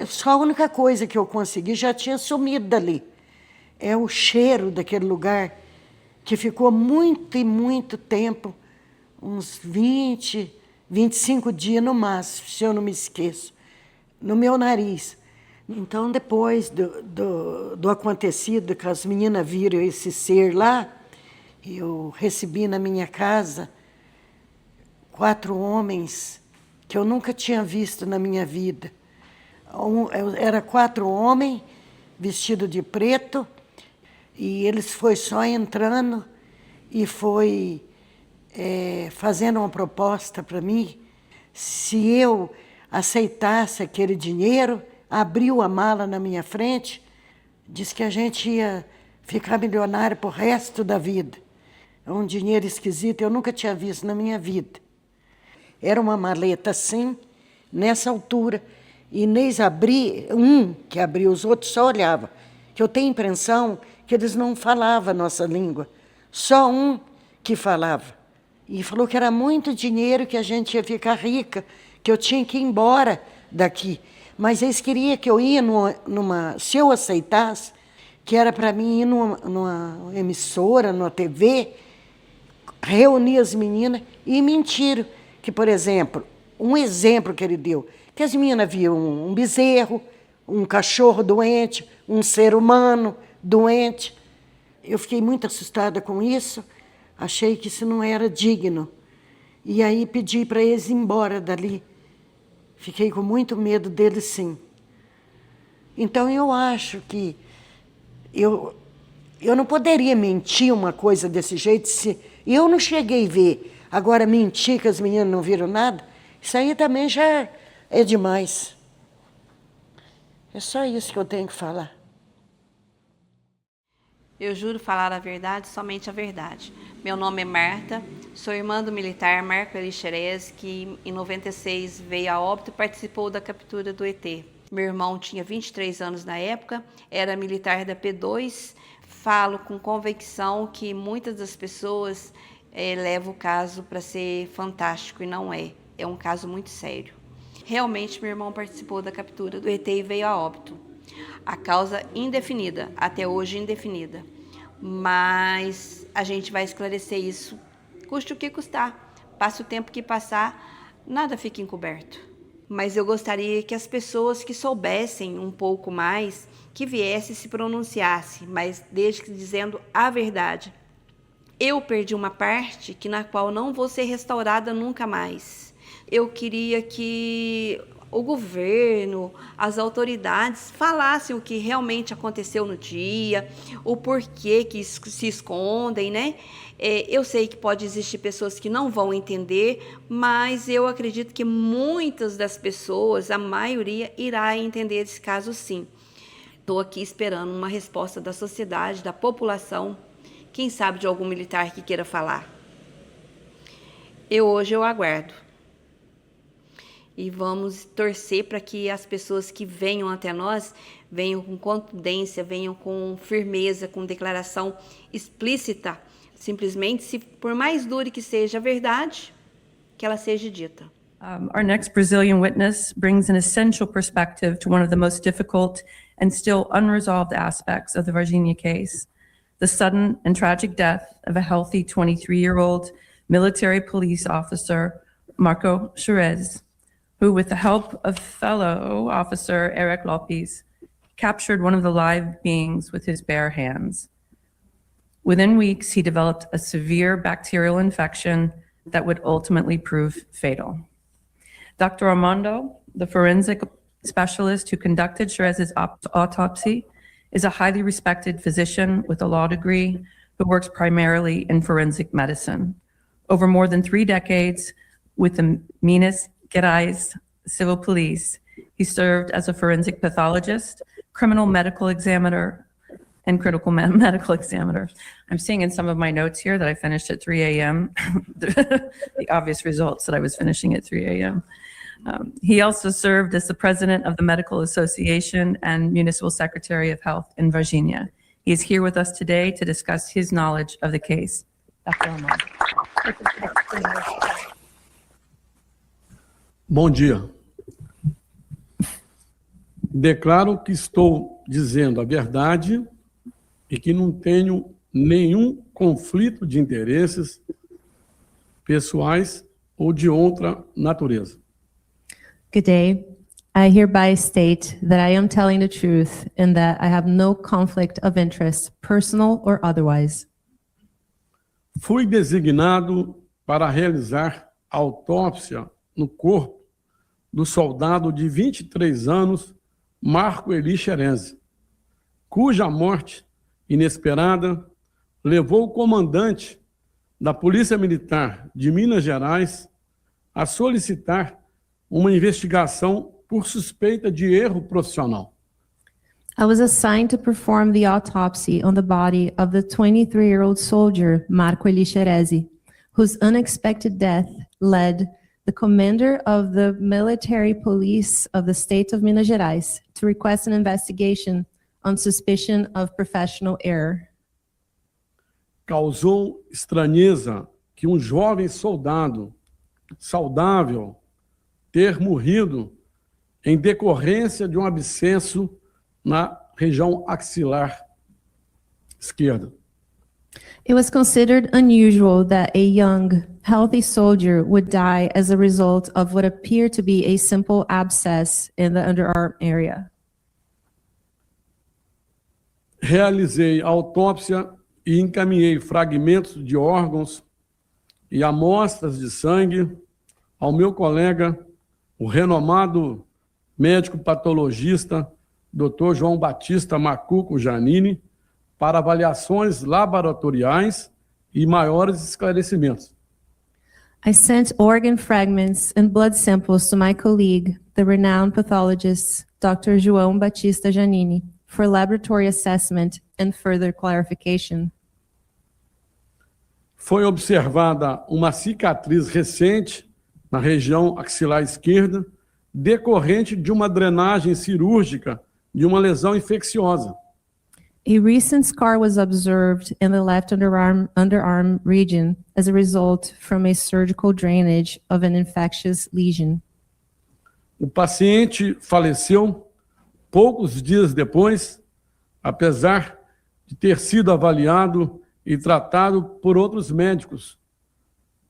só a única coisa que eu consegui já tinha sumido dali. É o cheiro daquele lugar que ficou muito e muito tempo, uns 20, 25 dias no máximo, se eu não me esqueço, no meu nariz. Então, depois do acontecido, que as meninas viram esse ser lá, eu recebi na minha casa 4 homens que eu nunca tinha visto na minha vida. Era 4 homens vestidos de preto, e eles foi só entrando e foi fazendo uma proposta para mim. Se eu aceitasse aquele dinheiro, abriu a mala na minha frente, disse que a gente ia ficar milionário pro resto da vida. É um dinheiro esquisito, eu nunca tinha visto na minha vida. Era uma maleta assim, nessa altura. Inês que abriu, os outros só olhavam. Que eu tenho a impressão que eles não falavam a nossa língua. Só um que falava. E falou que era muito dinheiro, que a gente ia ficar rica, que eu tinha que ir embora daqui. Mas eles queriam que eu ia se eu aceitasse, que era para mim ir numa emissora, numa TV, reunir as meninas, e mentiram. Que, por exemplo, um exemplo que ele deu, que as meninas viam um bezerro, um cachorro doente, um ser humano doente. Eu fiquei muito assustada com isso, achei que isso não era digno. E aí pedi para eles ir embora dali. Fiquei com muito medo deles, sim. Então eu acho que eu não poderia mentir uma coisa desse jeito se eu não cheguei a ver. Agora, mentir que as meninas não viram nada, isso aí também já é demais. É só isso que eu tenho que falar. Eu juro falar a verdade, somente a verdade. Meu nome é Marta, sou irmã do militar Marco Elixerez, que em 96 veio a óbito e participou da captura do ET. Meu irmão tinha 23 anos na época, era militar da P2. Falo com convicção que muitas das pessoas levam o caso para ser fantástico, e não é. É um caso muito sério. Realmente, meu irmão participou da captura do ET e veio a óbito. A causa indefinida, até hoje indefinida. Mas a gente vai esclarecer isso, custe o que custar. Passe o tempo que passar, nada fica encoberto. Mas eu gostaria que as pessoas que soubessem um pouco mais, que viessem e se pronunciassem, mas desde que dizendo a verdade. Eu perdi uma parte na qual não vou ser restaurada nunca mais. Eu queria que o governo, as autoridades falassem o que realmente aconteceu no dia, o porquê que se escondem, né? Eu sei que pode existir pessoas que não vão entender, mas eu acredito que muitas das pessoas, a maioria, irá entender esse caso sim. Estou aqui esperando uma resposta da sociedade, da população, quem sabe de algum militar que queira falar. Hoje eu aguardo. e vamos torcer para que as pessoas que venham até nós venham com contundência, venham com firmeza, com declaração explícita, simplesmente, se por mais dura que seja a verdade, que ela seja dita. Our next Brazilian witness brings an essential perspective to one of the most difficult and still unresolved aspects of the Varginha case, the sudden and tragic death of a healthy 23-year-old military police officer, Marco Cherez, who, with the help of fellow officer Eric Lopes, captured one of the live beings with his bare hands. Within weeks, he developed a severe bacterial infection that would ultimately prove fatal. Dr. Armando, the forensic specialist who conducted Cherez's autopsy, is a highly respected physician with a law degree who works primarily in forensic medicine. Over more than 3 decades with the Minas Gerais Civil Police, he served as a forensic pathologist, criminal medical examiner, and critical medical examiner. I'm seeing in some of my notes here that I finished at 3 a.m. The obvious results that I was finishing at 3 a.m. He also served as the president of the Medical Association and Municipal Secretary of Health in Varginha. He is here with us today to discuss his knowledge of the case. Dr. Armando. Bom dia. Declaro que estou dizendo a verdade e que não tenho nenhum conflito de interesses pessoais ou de outra natureza. Good day. I hereby state that I am telling the truth and that I have no conflict of interest, personal or otherwise. Fui designado para realizar autópsia no corpo do soldado de 23 anos, Marco Eli Cherez, cuja morte inesperada levou o comandante da Polícia Militar de Minas Gerais a solicitar uma investigação por suspeita de erro profissional. I was assigned to perform the autopsy on the body of the 23-year-old soldier, Marco Eli Cherez, whose unexpected death led the commander of the military police of the state of Minas Gerais to request an investigation on suspicion of professional error. Causou estranheza que um jovem soldado saudável ter morrido em decorrência de um abscesso na região axilar esquerda. It was considered unusual that a young, healthy soldier would die as a result of what appeared to be a simple abscess in the underarm area. Realizei a autópsia e encaminhei fragmentos de órgãos e amostras de sangue ao meu colega, o renomado médico patologista, Dr. João Batista Macuco Janini, para avaliações laboratoriais e maiores esclarecimentos. I sent organ fragments and blood samples to my colleague, the renowned pathologist, Dr. João Batista Janini, for laboratory assessment and further clarification. Foi observada uma cicatriz recente na região axilar esquerda, decorrente de uma drenagem cirúrgica de uma lesão infecciosa. A recent scar was observed in the left underarm region as a result from a surgical drainage of an infectious lesion. O paciente faleceu poucos dias depois, apesar de ter sido avaliado e tratado por outros médicos,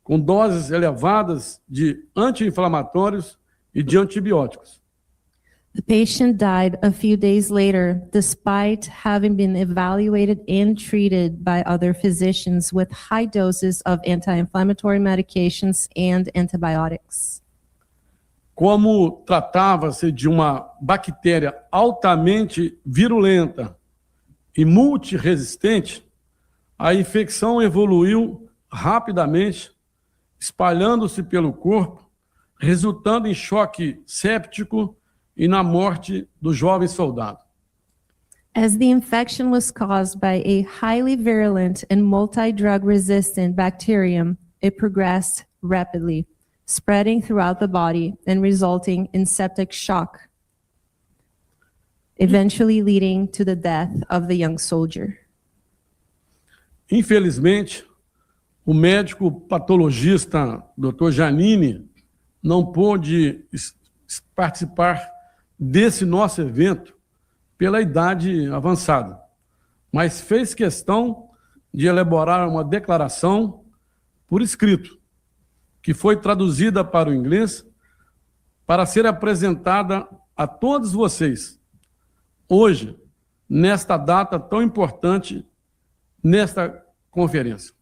com doses elevadas de anti-inflamatórios e de antibióticos. The patient died a few days later, despite having been evaluated and treated by other physicians with high doses of anti-inflammatory medications and antibiotics. Como tratava-se de uma bactéria altamente virulenta e multiresistente, a infecção evoluiu rapidamente, espalhando-se pelo corpo, resultando em choque séptico e na morte do jovem soldado. As the infection was caused by a highly virulent and multi-drug resistant bacterium, it progressed rapidly, spreading throughout the body and resulting in septic shock, eventually leading to the death of the young soldier. Infelizmente, o médico patologista Dr. Janine não pôde participar desse nosso evento pela idade avançada, mas fez questão de elaborar uma declaração por escrito, que foi traduzida para o inglês para ser apresentada a todos vocês, hoje, nesta data tão importante, nesta conferência.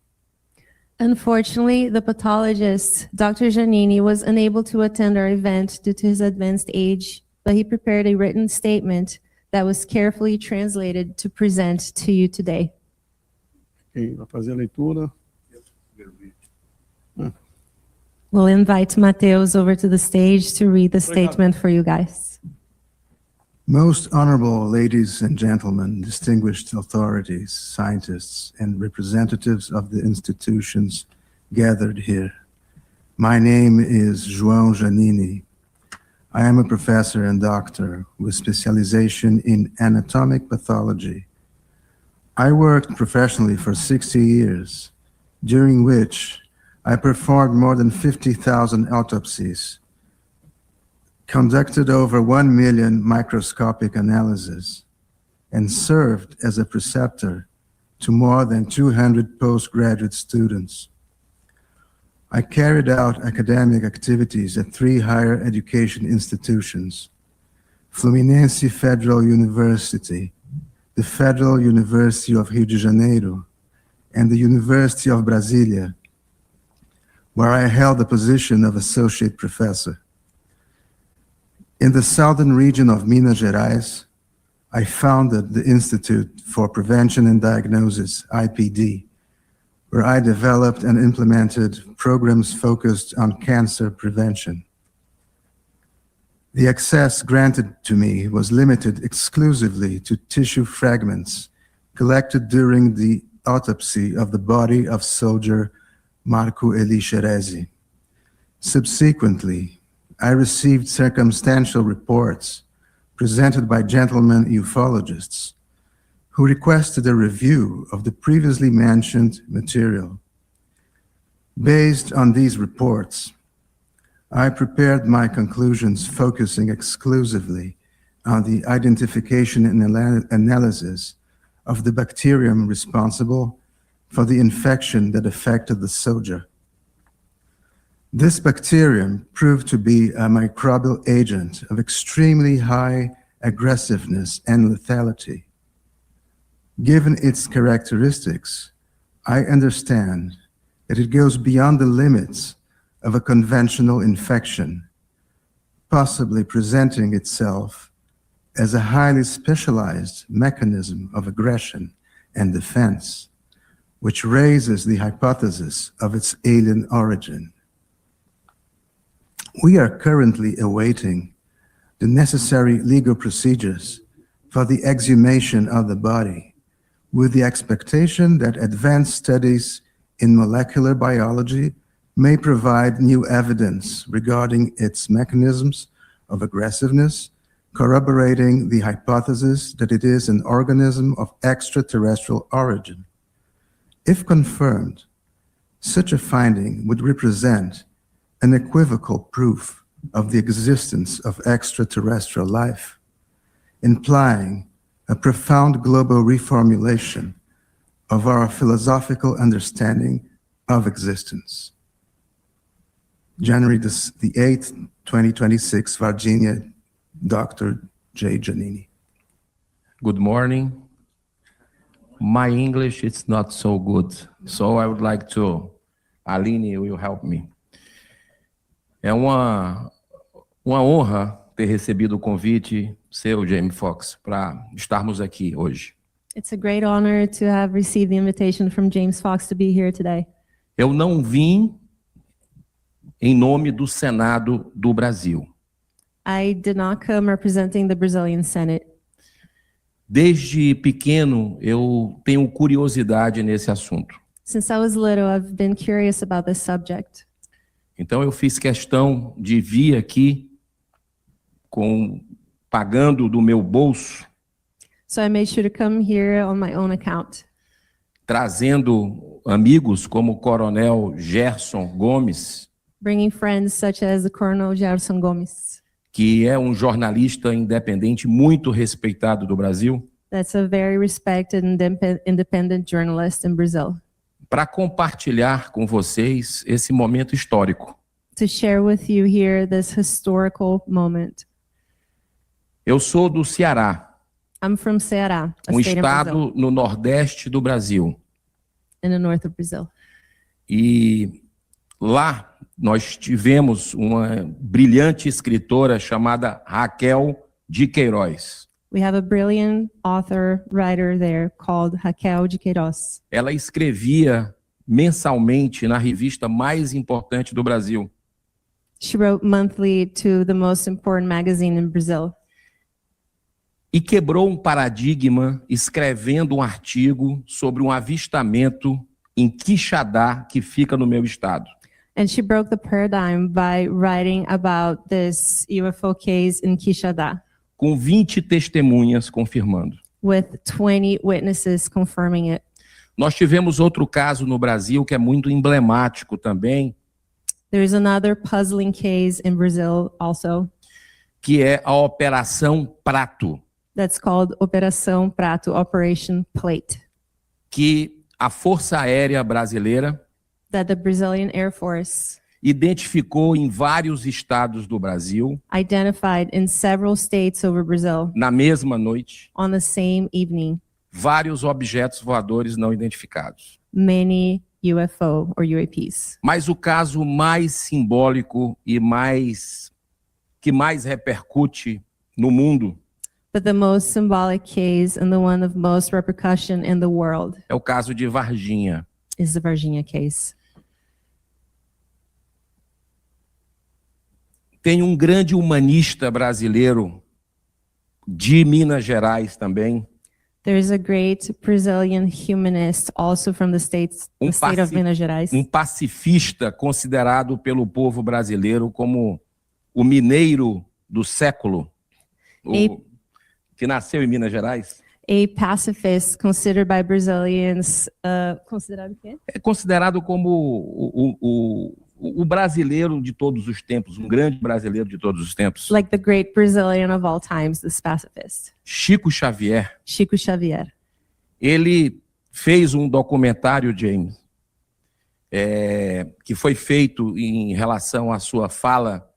Unfortunately, the pathologist, Dr. Giannini, was unable to attend our event due to his advanced age, but he prepared a written statement that was carefully translated to present to you today. Quem vai fazer a leitura? We'll invite Mateus over to the stage to read the statement for you guys. Most honorable ladies and gentlemen, distinguished authorities, scientists, and representatives of the institutions gathered here. My name is João Janini. I am a professor and doctor with specialization in anatomic pathology. I worked professionally for 60 years, during which I performed more than 50,000 autopsies, conducted over 1 million microscopic analyses, and served as a preceptor to more than 200 postgraduate students. I carried out academic activities at 3 higher education institutions: Fluminense Federal University, the Federal University of Rio de Janeiro, and the University of Brasilia, where I held the position of associate professor. In the southern region of Minas Gerais, I founded the Institute for Prevention and Diagnosis, IPD, where I developed and implemented programs focused on cancer prevention. The access granted to me was limited exclusively to tissue fragments collected during the autopsy of the body of soldier Marco Eli Sherezi. Subsequently, I received circumstantial reports presented by gentlemen ufologists who requested a review of the previously mentioned material. Based on these reports, I prepared my conclusions focusing exclusively on the identification and analysis of the bacterium responsible for the infection that affected the soldier. This bacterium proved to be a microbial agent of extremely high aggressiveness and lethality. Given its characteristics, I understand that it goes beyond the limits of a conventional infection, possibly presenting itself as a highly specialized mechanism of aggression and defense, which raises the hypothesis of its alien origin. We are currently awaiting the necessary legal procedures for the exhumation of the body, with the expectation that advanced studies in molecular biology may provide new evidence regarding its mechanisms of aggressiveness, corroborating the hypothesis that it is an organism of extraterrestrial origin. If confirmed, such a finding would represent unequivocal proof of the existence of extraterrestrial life, implying a profound global reformulation of our philosophical understanding of existence. January the 8th, 2026, Varginha, Dr. J. Giannini. Good morning. My English is not so good, so I would like to, Aline will help me. É uma honra ter recebido o convite seu, James Fox, para estarmos aqui hoje. It's a great honor to have received the invitation from James Fox to be here today. Eu não vim em nome do Senado do Brasil. I did not come representing the Brazilian Senate. Desde pequeno, eu tenho curiosidade nesse assunto. Since I was little, I've been curious about this subject. Então eu fiz questão de vir aqui pagando do meu bolso, So I made sure to come here on my own account, trazendo amigos como o Coronel Gerson Gomes, bringing friends such as the Colonel Gerson Gomes. que é um jornalista independente muito respeitado do Brasil, That's a very respected independent journalist in Brazil, para compartilhar com vocês esse momento histórico. to share with you here this historical moment. Eu sou do Ceará, I'm from Ceará, a um state in Brazil, estado no nordeste do Brasil. in the north of Brazil. E lá nós tivemos uma brilhante escritora chamada Raquel de Queiroz. We have a brilliant writer there called Raquel de Queiroz. Ela escrevia mensalmente na revista mais importante do Brasil. She wrote monthly to the most important magazine in Brazil. E quebrou um paradigma escrevendo um artigo sobre um avistamento em Quixadá, que fica no meu estado. And she broke the paradigm by writing about this UFO case in Quixadá, Com 20 testemunhas confirmando. with 20 witnesses confirming it. Nós tivemos outro caso no Brasil que é muito emblemático também, There's another puzzling case in Brazil also que é a Operação Prato, that's called Operação Prato, Operation Plate, que a Força Aérea Brasileira that the Brazilian Air Force identificou em vários estados do Brasil, identified in several states over Brazil na mesma noite, on the same evening, vários objetos voadores não identificados. many UFO or UAPs. Mas o caso mais simbólico e que mais repercute no mundo But the most symbolic case and the one of most repercussion in the world é o caso de Varginha. is the Varginha case. Tem um grande humanista brasileiro de Minas Gerais também, There's a great Brazilian humanist also from the state of Minas Gerais, um pacifista considerado pelo povo brasileiro como o mineiro do século, que nasceu em Minas Gerais. a pacifist considered by Brazilians, considerado o quê? É considerado como o brasileiro de todos os tempos, um grande brasileiro de todos os tempos. Like the great Brazilian of all times, this pacifist, Chico Xavier. Chico Xavier. Ele fez um documentário, James, que foi feito em relação à sua fala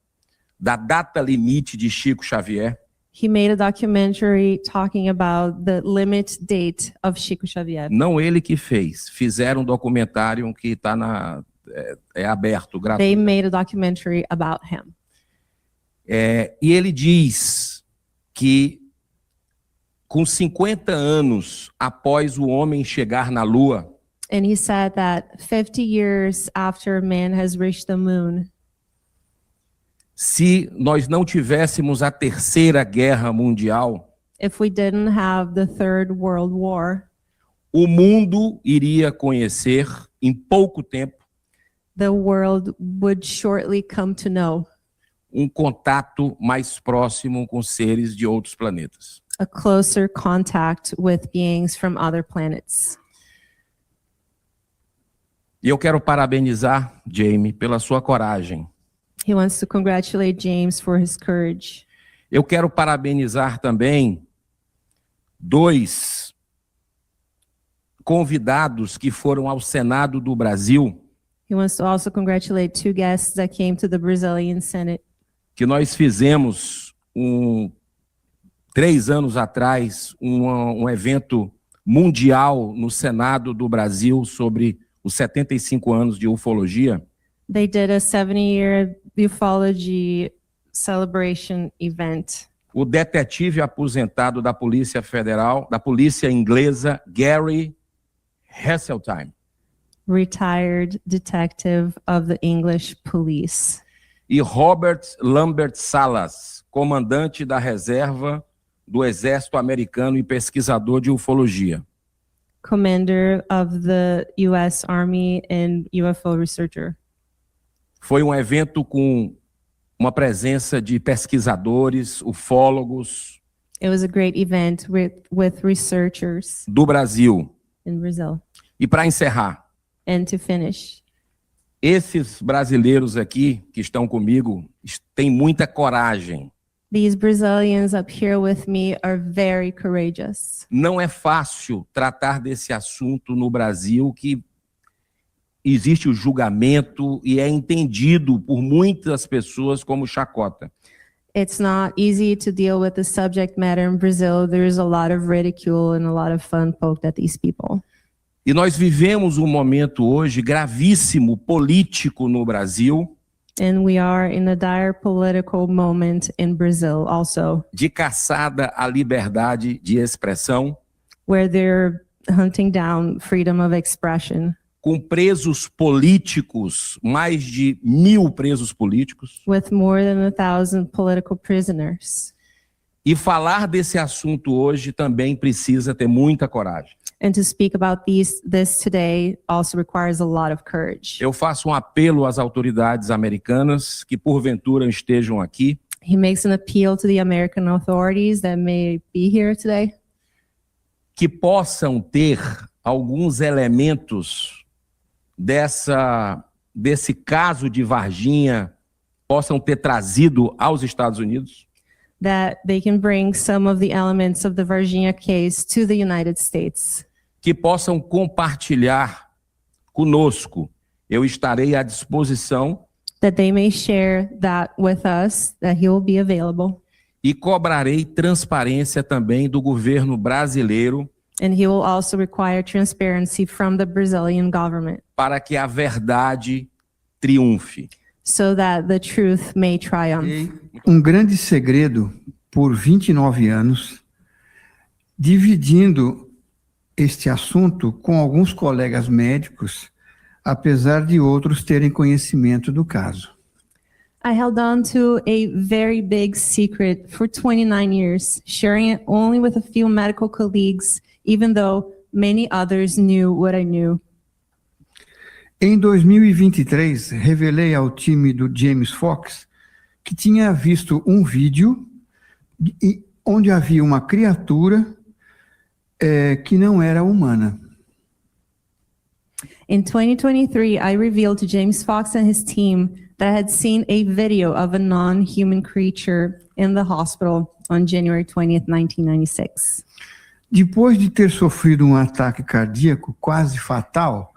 da data limite de Chico Xavier. He made a documentary talking about the limit date of Chico Xavier. Não ele que fez, fizeram um documentário que está aberto, gratuito. They made a documentary about him. E ele diz que com 50 anos após o homem chegar na Lua, And he said that 50 years after man has reached the moon, se nós não tivéssemos a Terceira Guerra Mundial, if we didn't have the Third World War, o mundo iria conhecer em pouco tempo the world would shortly come to know um contato mais próximo com seres de outros planetas. a closer contact with beings from other planets. E eu quero parabenizar Jamie pela sua coragem. He wants to congratulate James for his courage. Eu quero parabenizar também 2 convidados que foram ao Senado do Brasil, He wants to also congratulate 2 guests that came to the Brazilian Senate. que nós fizemos 3 anos atrás um evento mundial no Senado do Brasil sobre os 75 anos de ufologia. They did a 70-year ufology celebration event. O detetive aposentado da Polícia Federal, da Polícia Inglesa, Gary Heseltine, Retired detective of the English police. e Robert Lambert Salas, comandante da reserva do Exército Americano e pesquisador de ufologia. Commander of the U.S. Army and UFO researcher. Foi um evento com uma presença de pesquisadores, ufólogos It was a great event with researchers do Brasil. in Brazil. E para encerrar, And to finish, esses brasileiros aqui que estão comigo têm muita coragem. these Brazilians up here with me are very courageous. Não é fácil tratar desse assunto no Brasil, que existe o julgamento e é entendido por muitas pessoas como chacota. It's not easy to deal with the subject matter in Brazil. There's a lot of ridicule and a lot of fun poked at these people. E nós vivemos um momento hoje gravíssimo político no Brasil, And we are in a dire political moment in Brazil also, de caçada à liberdade de expressão, where they're hunting down freedom of expression, com presos políticos, mais de 1.000 presos políticos. with more than 1,000 political prisoners. E falar desse assunto hoje também precisa ter muita coragem. And to speak about this today also requires a lot of courage. Eu faço um apelo às autoridades americanas que porventura estejam aqui, He makes an appeal to the American authorities that may be here today, que possam ter alguns elementos desse caso de Varginha, possam ter trazido aos Estados Unidos, that they can bring some of the elements of the Varginha case to the United States, que possam compartilhar conosco. Eu estarei à disposição that they may share that with us, that he will be available. e cobrarei transparência também do governo brasileiro And he will also require transparency from the Brazilian government para que a verdade triunfe. so that the truth may triumph. Um grande segredo por 29 anos, dividindo este assunto com alguns colegas médicos, apesar de outros terem conhecimento do caso. I held on to a very big secret for 29 years, sharing it only with a few medical colleagues, even though many others knew what I knew. Em 2023, revelei ao time do James Fox que tinha visto um vídeo onde havia uma criatura que não era humana. In 2023, I revealed to James Fox and his team that I had seen a video of a non-human creature in the hospital on January 20th, 1996. Depois de ter sofrido um ataque cardíaco quase fatal,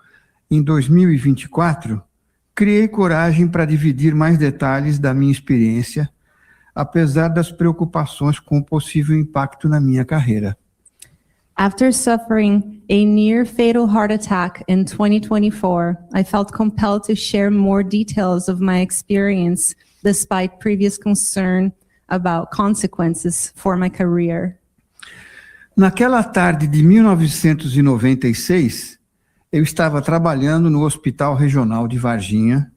em 2024, criei coragem para dividir mais detalhes da minha experiência, apesar das preocupações com o possível impacto na minha carreira. After suffering a near-fatal heart attack in 2024, I felt compelled to share more details of my experience, despite previous concern about consequences for my career. Naquela tarde de 1996, eu estava trabalhando no Hospital Regional de Varginha,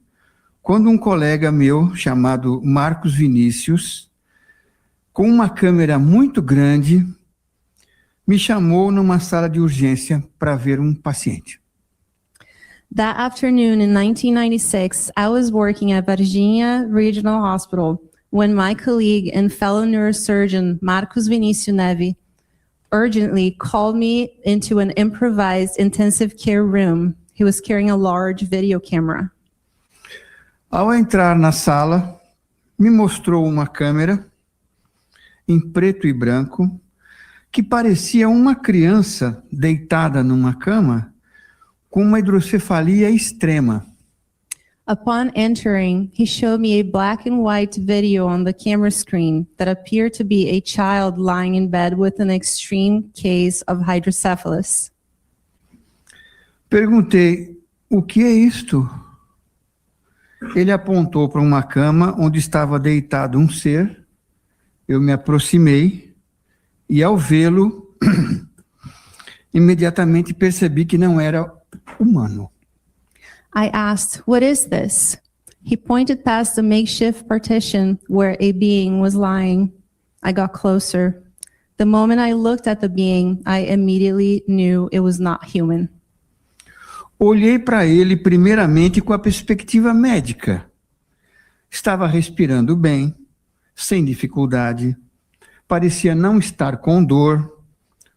quando um colega meu, chamado Marcos Vinícius, com uma câmera muito grande, me chamou numa sala de urgência para ver um paciente. That afternoon in 1996, I was working at Varginha Regional Hospital when my colleague and fellow neurosurgeon Marcos Vinícius Neve urgently called me into an improvised intensive care room. He was carrying a large video camera. Ao entrar na sala, me mostrou uma câmera em preto e branco que parecia uma criança deitada numa cama com uma hidrocefalia extrema. Upon entering, he showed me a black and white video on the camera screen that appeared to be a child lying in bed with an extreme case of hydrocephalus. Perguntei, o que é isto? Ele apontou para uma cama onde estava deitado um ser. Eu me aproximei e, ao vê-lo, imediatamente percebi que não era humano. I asked, "What is this?" He pointed past the makeshift partition where a being was lying. I got closer. The moment I looked at the being, I immediately knew it was not human. Olhei para ele primeiramente com a perspectiva médica. estava respirando bem, sem dificuldade, parecia não estar com dor,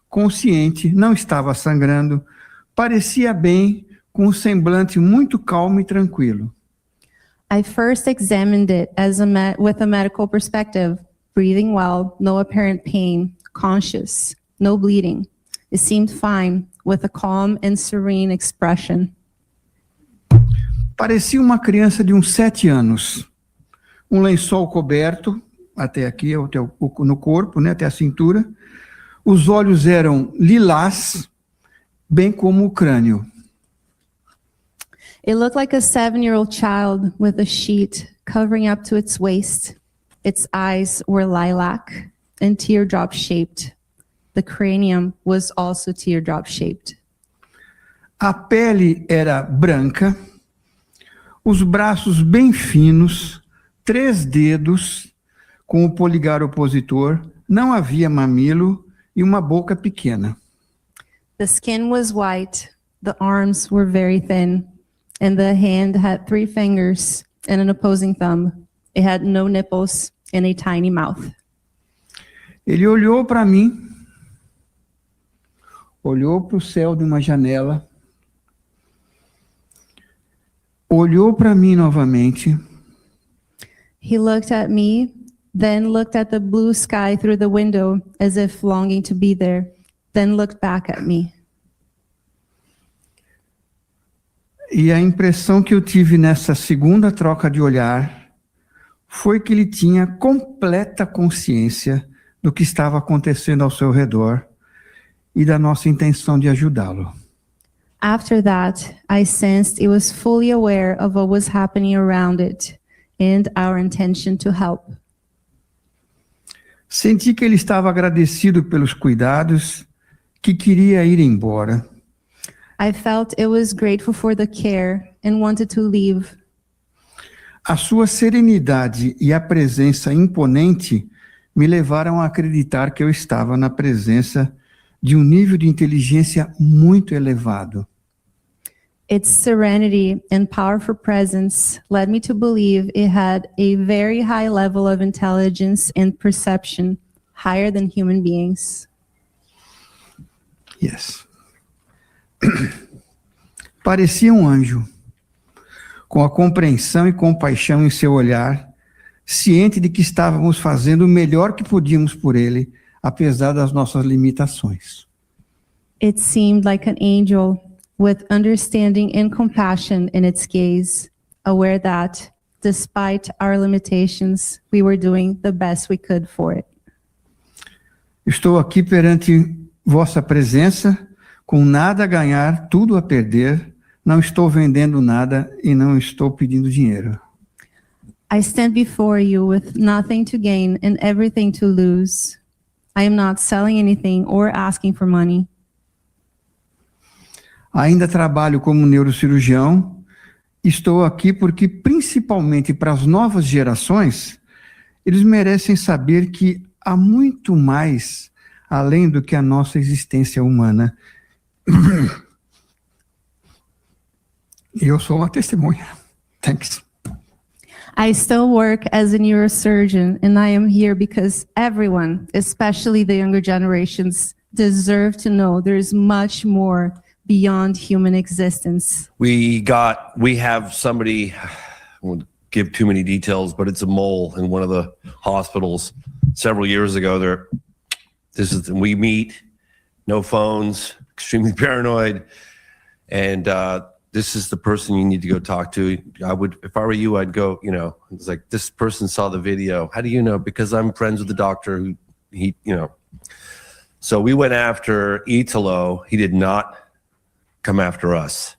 consciente, não estava sangrando, parecia bem, com um semblante muito calmo e tranquilo. I first examined it with a medical perspective, breathing well, no apparent pain, conscious, no bleeding. It seemed fine, with a calm and serene expression. Parecia uma criança de uns 7 anos. Um lençol coberto, até aqui, no corpo, né, até a cintura. Os olhos eram lilás, bem como o crânio. It looked like a 7-year-old child with a sheet covering up to its waist. Its eyes were lilac and teardrop-shaped. The cranium was also teardrop-shaped. A pele era branca, os braços bem finos, 3 dedos, com o polegar opositor, não havia mamilo e uma boca pequena. The skin was white, the arms were very thin, and the hand had 3 fingers and an opposing thumb. It had no nipples and a tiny mouth. Ele olhou para mim, olhou para o céu de uma janela, olhou para mim novamente. He looked at me, then looked at the blue sky through the window as if longing to be there, then looked back at me. E a impressão que eu tive nessa segunda troca de olhar foi que ele tinha completa consciência do que estava acontecendo ao seu redor e da nossa intenção de ajudá-lo. After that, I sensed it was fully aware of what was happening around it and our intention to help. Senti que ele estava agradecido pelos cuidados, que queria ir embora. I felt it was grateful for the care and wanted to leave. A sua serenidade e a presença imponente me levaram a acreditar que eu estava na presença de um nível de inteligência muito elevado. Its serenity and powerful presence led me to believe it had a very high level of intelligence and perception, higher than human beings. Yes. Parecia um anjo, com a compreensão e compaixão em seu olhar, ciente de que estávamos fazendo o melhor que podíamos por ele, apesar das nossas limitações. It seemed like an angel with understanding and compassion in its gaze, aware that, despite our limitations, we were doing the best we could for it. Estou aqui perante vossa presença, com nada a ganhar, tudo a perder, não estou vendendo nada e não estou pedindo dinheiro. I stand before you with nothing to gain and everything to lose. I am not selling anything or asking for money. Ainda trabalho como neurocirurgião. Estou aqui porque, principalmente para as novas gerações, eles merecem saber que há muito mais além do que a nossa existência humana. E eu sou uma testemunha. Thanks. I still work as a neurosurgeon, and I am here because everyone, especially the younger generations, deserve to know there is much more beyond human existence. We have somebody, I won't give too many details, but it's a mole in one of the hospitals several years ago. We meet, no phones, extremely paranoid, and this is the person you need to go talk to. If I were you, I'd go, it's like, this person saw the video. How do you know? Because I'm friends with the doctor So we went after Italo. He did not come after us.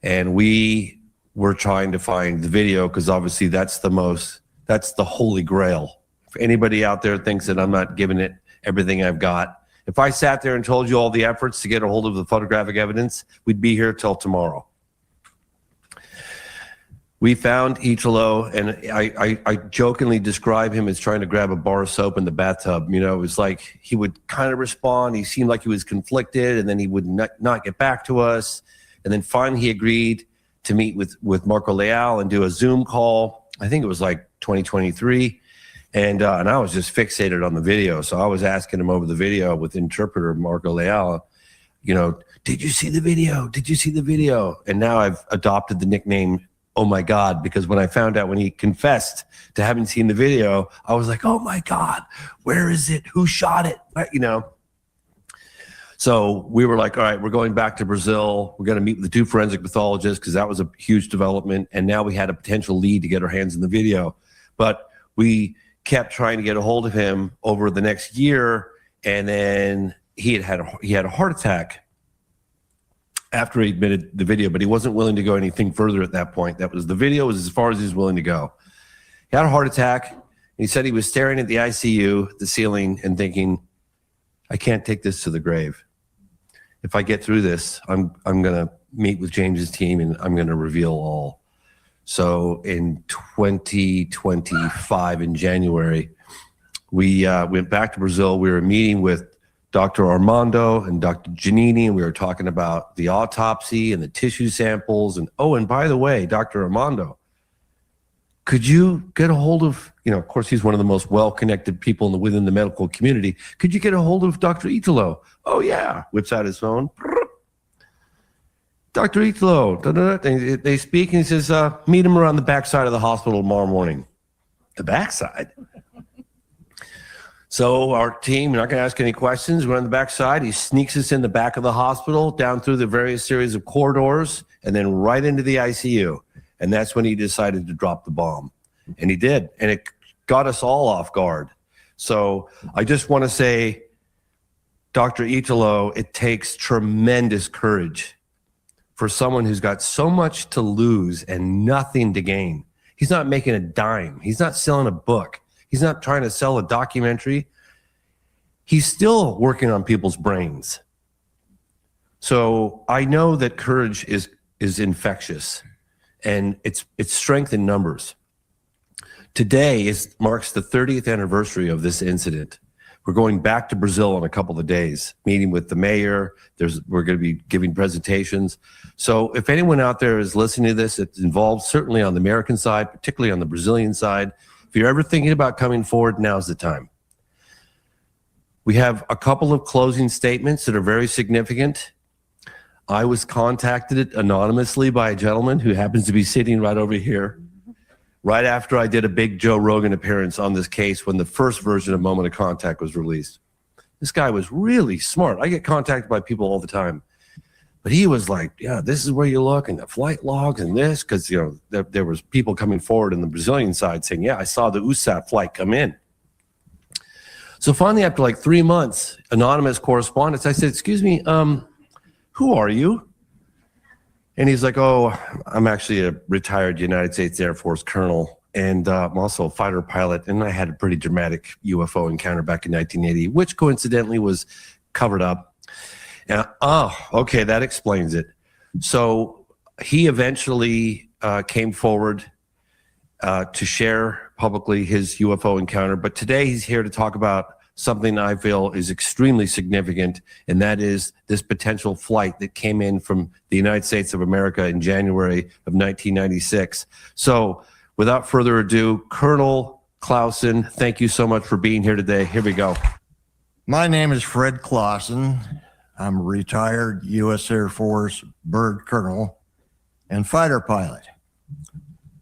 And we were trying to find the video because obviously that's the holy grail. If anybody out there thinks that I'm not giving it everything I've got, if I sat there and told you all the efforts to get a hold of the photographic evidence, we'd be here till tomorrow. We found Italo, and I jokingly describe him as trying to grab a bar of soap in the bathtub. It was like he would kind of respond. He seemed like he was conflicted, and then he would not get back to us. And then finally he agreed to meet with Marco Leal and do a Zoom call. I think it was like 2023. And I was just fixated on the video. So I was asking him over the video with interpreter Marco Leal, you know, did you see the video? Did you see the video? And now I've adopted the nickname, oh my God, because when I found out when he confessed to having seen the video, I was like, oh my God, where is it? Who shot it? You know? So we were like, all right, we're going back to Brazil. We're going to meet with the 2 forensic pathologists because that was a huge development. And now we had a potential lead to get our hands in the video. But we kept trying to get a hold of him over the next year. And then he had a heart attack after he admitted the video, but he wasn't willing to go anything further at that point. That was the video was as far as he was willing to go. He had a heart attack. He said he was staring at the ICU, the ceiling, and thinking, I can't take this to the grave. If I get through this, I'm going to meet with James's team and I'm going to reveal all. So in 2025, in January, we went back to Brazil. We were meeting with Dr. Armando and Dr. Giannini, and we were talking about the autopsy and the tissue samples. And oh, and by the way, Dr. Armando, could you get a hold of, you know, of course, he's one of the most well-connected people within the medical community. Could you get a hold of Dr. Italo? Oh, yeah. Whips out his phone. Dr. Italo. They speak, and he says, meet him around the backside of the hospital tomorrow morning. The backside? So our team, we're not going to ask any questions. We're on the backside. He sneaks us in the back of the hospital, down through the various series of corridors, and then right into the ICU. And that's when he decided to drop the bomb. And he did. And it got us all off guard. So I just want to say, Dr. Italo, it takes tremendous courage for someone who's got so much to lose and nothing to gain. He's not making a dime. He's not selling a book. He's not trying to sell a documentary. He's still working on people's brains. So I know that courage is infectious, and it's strength in numbers. Today marks the 30th anniversary of this incident. We're going back to Brazil in a couple of days, meeting with the mayor. We're going to be giving presentations. So if anyone out there is listening to this, it's involved certainly on the American side, particularly on the Brazilian side. If you're ever thinking about coming forward, now's the time. We have a couple of closing statements that are very significant. I was contacted anonymously by a gentleman who happens to be sitting right over here, right after I did a big Joe Rogan appearance on this case when the first version of Moment of Contact was released. This guy was really smart. I get contacted by people all the time. But he was like, yeah, this is where you look, and the flight logs and this, because, you know, there was people coming forward in the Brazilian side saying, yeah, I saw the USAP flight come in. So finally, after like 3 months, anonymous correspondence, I said, excuse me, who are you? And he's like, oh, I'm actually a retired United States Air Force colonel, and I'm also a fighter pilot, and I had a pretty dramatic UFO encounter back in 1980, which coincidentally was covered up. And, oh, okay, that explains it. So he eventually came forward to share publicly his UFO encounter, but today he's here to talk about something I feel is extremely significant, and that is this potential flight that came in from the United States of America in January of 1996. So without further ado, Colonel Clausen, thank you so much for being here today. Here we go. My name is Fred Clausen. I'm a retired U.S. Air Force bird colonel and fighter pilot.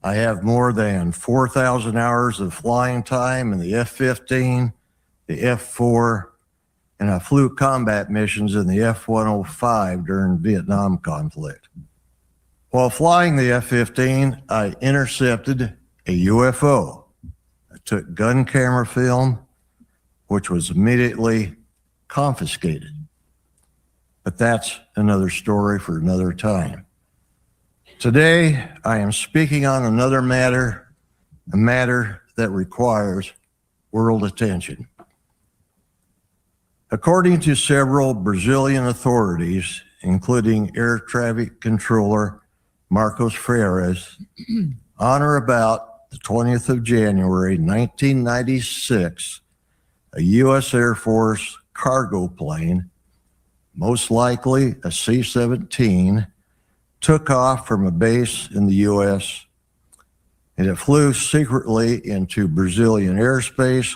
I have more than 4,000 hours of flying time in the F-15, the F-4, and I flew combat missions in the F-105 during the Vietnam conflict. While flying the F-15, I intercepted a UFO. I took gun camera film, which was immediately confiscated. But that's another story for another time. Today, I am speaking on another matter, a matter that requires world attention. According to several Brazilian authorities, including air traffic controller Marcos Freires, on or about the 20th of January, 1996, a U.S. Air Force cargo plane, most likely a C-17, took off from a base in the U.S. and it flew secretly into Brazilian airspace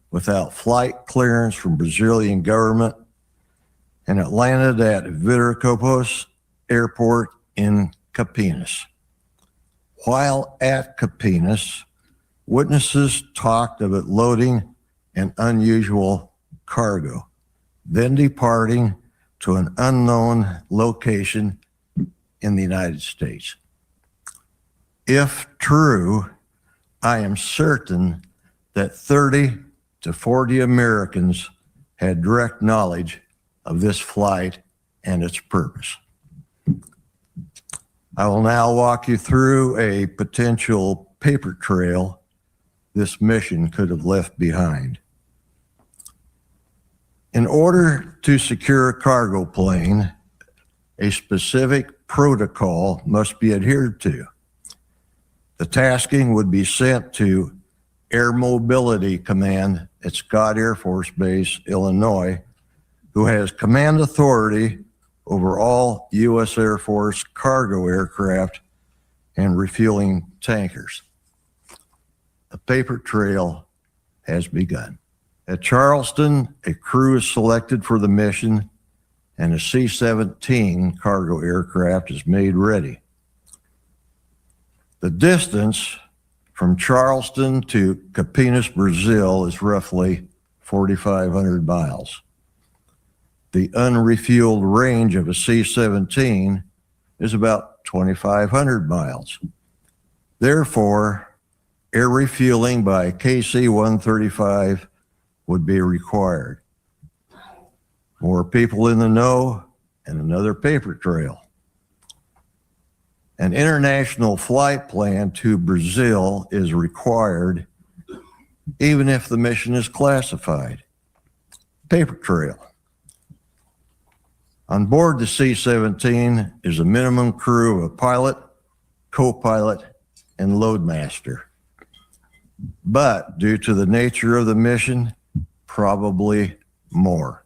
without flight clearance from Brazilian government, and it landed at Viracopos Airport in Campinas. While at Campinas, witnesses talked of it loading an unusual cargo, then departing to an unknown location in the United States. If true, I am certain that 30 to 40 Americans had direct knowledge of this flight and its purpose. I will now walk you through a potential paper trail this mission could have left behind. In order to secure a cargo plane, a specific protocol must be adhered to. The tasking would be sent to Air Mobility Command at Scott Air Force Base, Illinois, who has command authority over all U.S. Air Force cargo aircraft and refueling tankers. The paper trail has begun. At Charleston, a crew is selected for the mission, and a C-17 cargo aircraft is made ready. The distance from Charleston to Campinas, Brazil is roughly 4,500 miles. The unrefueled range of a C-17 is about 2,500 miles. Therefore, air refueling by KC-135 would be required. More people in the know and another paper trail. An international flight plan to Brazil is required even if the mission is classified. Paper trail. On board the C-17 is a minimum crew of a pilot, co-pilot, and loadmaster. But due to the nature of the mission, probably more.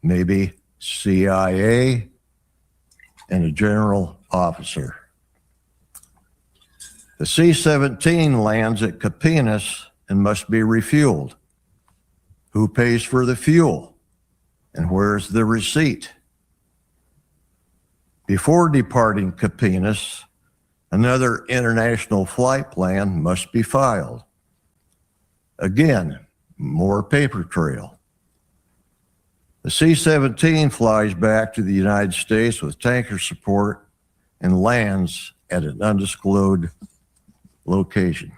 Maybe CIA and a general officer. The C-17 lands at Campinas and must be refueled. Who pays for the fuel? And where's the receipt? Before departing Campinas, another international flight plan must be filed. Again, more paper trail. The C-17 flies back to the United States with tanker support and lands at an undisclosed location.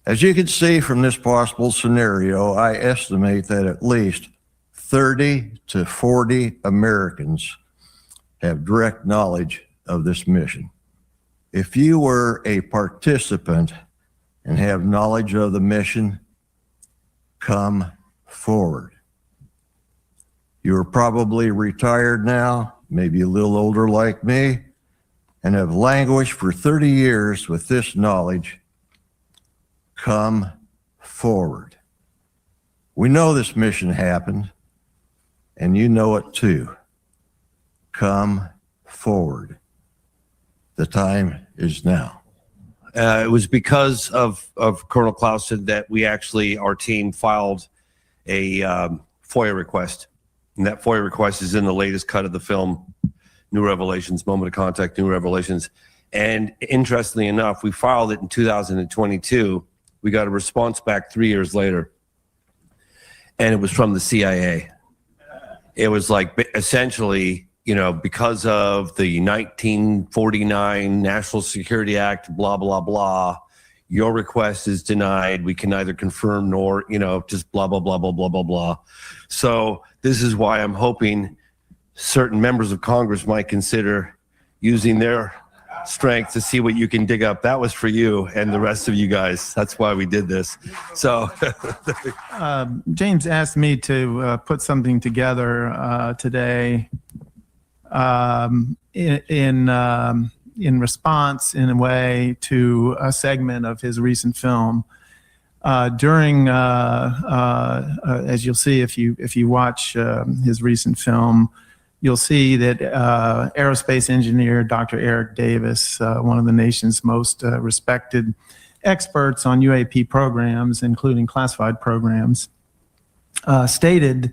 As you can see from this possible scenario, I estimate that at least 30 to 40 Americans have direct knowledge of this mission. If you were a participant and have knowledge of the mission, come forward. You're probably retired now, maybe a little older like me, and have languished for 30 years with this knowledge. Come forward. We know this mission happened, and you know it too. Come forward. The time is now. It was because of Colonel Clausen that we actually, our team filed a FOIA request. And that FOIA request is in the latest cut of the film, New Revelations, Moment of Contact, New Revelations. And interestingly enough, we filed it in 2022. We got a response back 3 years later. And it was from the CIA. It was like essentially, you know, because of the 1949 National Security Act, blah, blah, blah, your request is denied. We can neither confirm nor, you know, just blah, blah, blah, blah, blah, blah, blah. So this is why I'm hoping certain members of Congress might consider using their strength to see what you can dig up. That was for you and the rest of you guys. That's why we did this. So James asked me to put something together today in response, in a way, to a segment of his recent film. During, as you'll see if you watch his recent film, you'll see that aerospace engineer Dr. Eric Davis, one of the nation's most respected experts on UAP programs, including classified programs, stated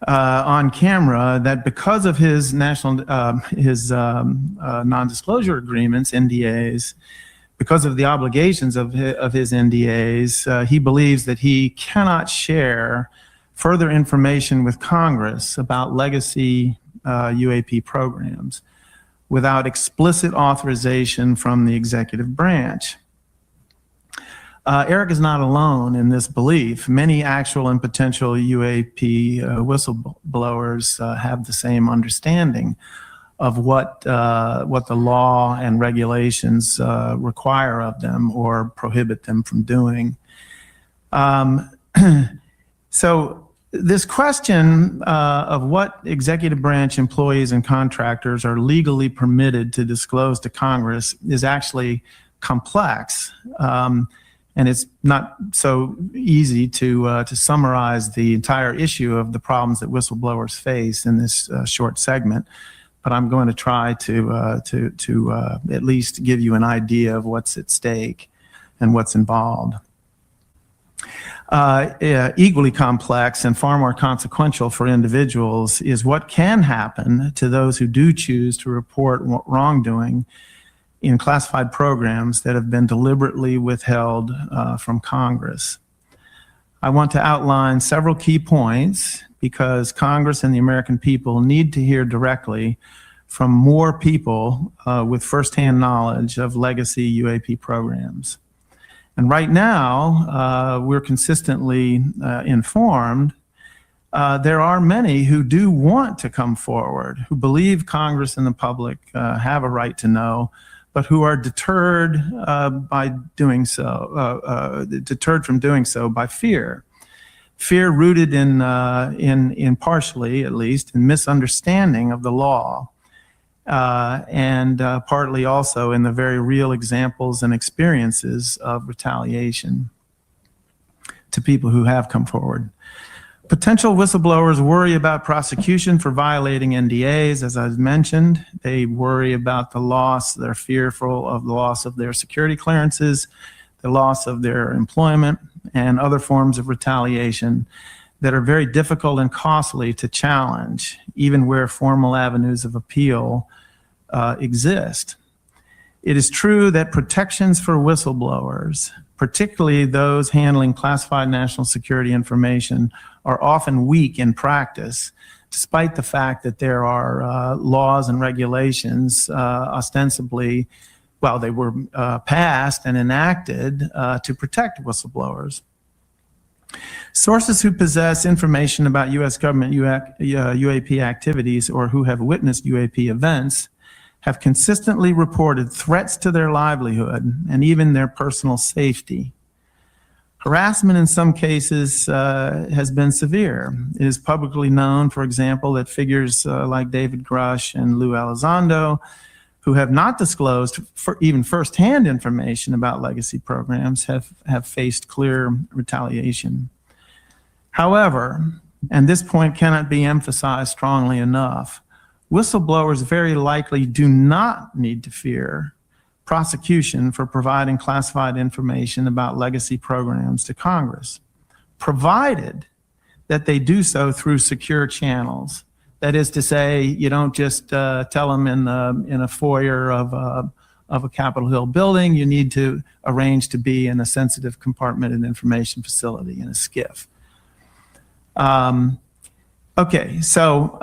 on camera that because of his non-disclosure agreements, NDAs, because of the obligations of his NDAs, he believes that he cannot share further information with Congress about legacy UAP programs without explicit authorization from the executive branch. Eric is not alone in this belief. Many actual and potential UAP whistleblowers have the same understanding of what the law and regulations require of them or prohibit them from doing. So this question of what executive branch employees and contractors are legally permitted to disclose to Congress is actually complex. And it's not so easy to summarize the entire issue of the problems that whistleblowers face in this short segment. But I'm going to try to at least give you an idea of what's at stake and what's involved. Equally complex and far more consequential for individuals is what can happen to those who do choose to report wrongdoing in classified programs that have been deliberately withheld from Congress. I want to outline several key points because Congress and the American people need to hear directly from more people with firsthand knowledge of legacy UAP programs. And right now, we're consistently informed there are many who do want to come forward, who believe Congress and the public have a right to know, but who are deterred by doing so, deterred from doing so by fear. Fear rooted in partially, at least, in misunderstanding of the law, and partly also in the very real examples and experiences of retaliation to people who have come forward. Potential whistleblowers worry about prosecution for violating NDAs, as I've mentioned. They worry about the loss, they're fearful of the loss of their security clearances, the loss of their employment, and other forms of retaliation that are very difficult and costly to challenge, even where formal avenues of appeal exist. It is true that protections for whistleblowers, particularly those handling classified national security information, are often weak in practice, despite the fact that there are laws and regulations ostensibly, well, they were passed and enacted to protect whistleblowers. Sources who possess information about U.S. government UAP activities or who have witnessed UAP events have consistently reported threats to their livelihood and even their personal safety. Harassment in some cases has been severe. It is publicly known, for example, that figures like David Grush and Lou Elizondo, who have not disclosed even firsthand information about legacy programs, have faced clear retaliation. However, and this point cannot be emphasized strongly enough, whistleblowers very likely do not need to fear prosecution for providing classified information about legacy programs to Congress, provided that they do so through secure channels. That is to say, you don't just tell them in a foyer of a Capitol Hill building. You need to arrange to be in a sensitive compartmented information facility in a SCIF. Okay, so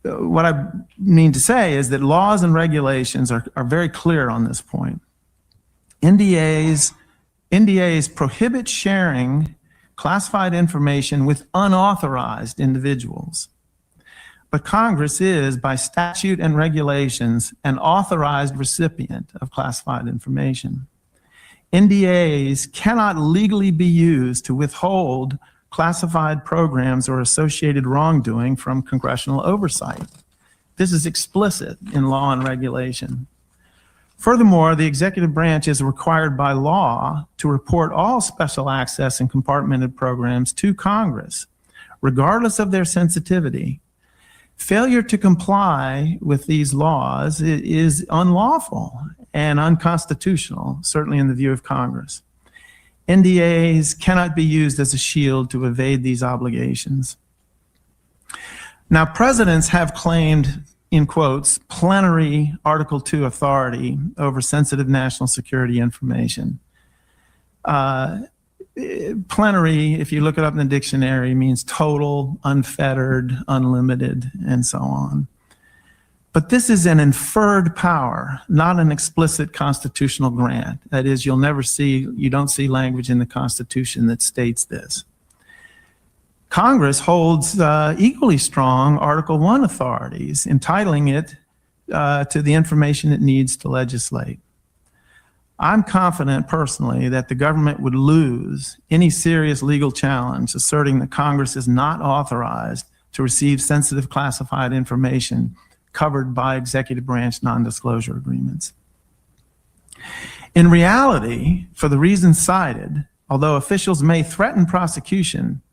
what I mean to say is that laws and regulations are very clear on this point. NDAs prohibit sharing classified information with unauthorized individuals. But Congress is, by statute and regulations, an authorized recipient of classified information. NDAs cannot legally be used to withhold classified programs or associated wrongdoing from congressional oversight. This is explicit in law and regulation. Furthermore, the executive branch is required by law to report all special access and compartmented programs to Congress, regardless of their sensitivity. Failure to comply with these laws is unlawful and unconstitutional, certainly in the view of Congress. NDAs cannot be used as a shield to evade these obligations. Now, presidents have claimed, in quotes, plenary Article II authority over sensitive national security information. Plenary, if you look it up in the dictionary, means total, unfettered, unlimited, and so on. But this is an inferred power, not an explicit constitutional grant. That is, you don't see language in the Constitution that states this. Congress holds equally strong Article I authorities, entitling it to the information it needs to legislate. I'm confident personally that the government would lose any serious legal challenge asserting that Congress is not authorized to receive sensitive classified information covered by executive branch non-disclosure agreements. In reality, for the reasons cited, although officials may threaten prosecution,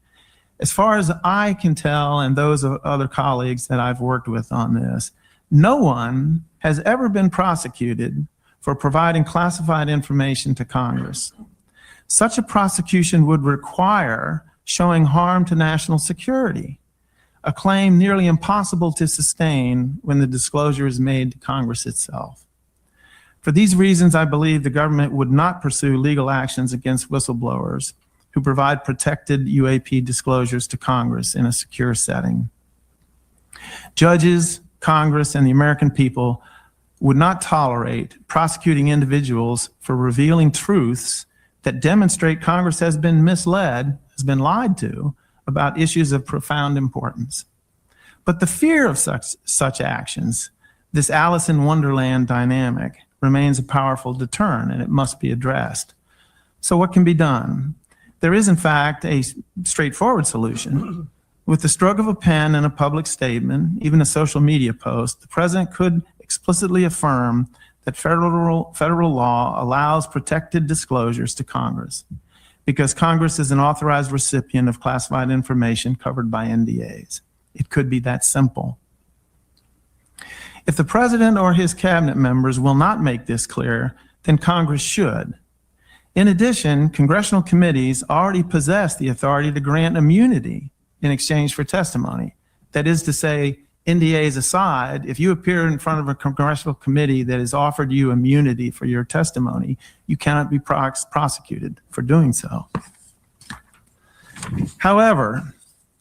as far as I can tell, and those of other colleagues that I've worked with on this, no one has ever been prosecuted for providing classified information to Congress. Such a prosecution would require showing harm to national security, a claim nearly impossible to sustain when the disclosure is made to Congress itself. For these reasons, I believe the government would not pursue legal actions against whistleblowers who provide protected UAP disclosures to Congress in a secure setting. Judges, Congress, and the American people would not tolerate prosecuting individuals for revealing truths that demonstrate Congress has been misled, has been lied to about issues of profound importance. But the fear of such actions, this Alice in Wonderland dynamic, remains a powerful deterrent, and it must be addressed. So what can be done? There is, in fact, a straightforward solution. With the stroke of a pen and a public statement, even a social media post, the president could explicitly affirm that federal law allows protected disclosures to Congress because Congress is an authorized recipient of classified information covered by NDAs. It could be that simple. If the president or his cabinet members will not make this clear, then Congress should. In addition, congressional committees already possess the authority to grant immunity in exchange for testimony. That is to say, NDAs aside, if you appear in front of a congressional committee that has offered you immunity for your testimony, you cannot be prosecuted for doing so. However,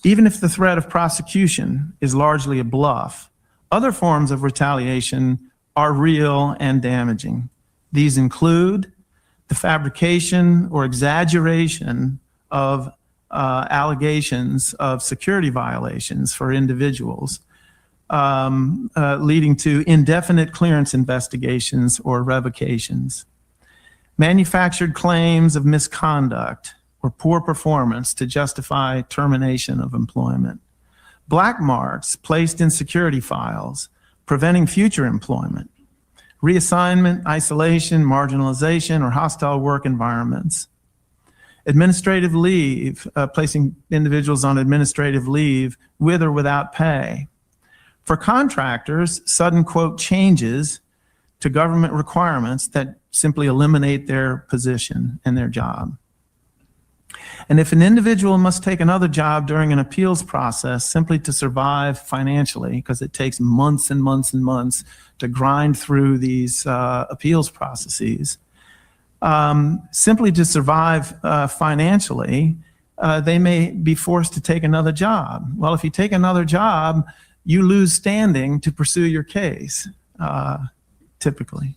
even if the threat of prosecution is largely a bluff, other forms of retaliation are real and damaging. These include the fabrication or exaggeration of allegations of security violations for individuals, leading to indefinite clearance investigations or revocations, manufactured claims of misconduct or poor performance to justify termination of employment, black marks placed in security files, preventing future employment, reassignment, isolation, marginalization, or hostile work environments, administrative leave, placing individuals on administrative leave with or without pay. For contractors, sudden, quote, changes to government requirements that simply eliminate their position and their job. And if an individual must take another job during an appeals process simply to survive financially, because it takes months and months and months to grind through these appeals processes, simply to survive financially, they may be forced to take another job. Well, if you take another job, you lose standing to pursue your case, typically.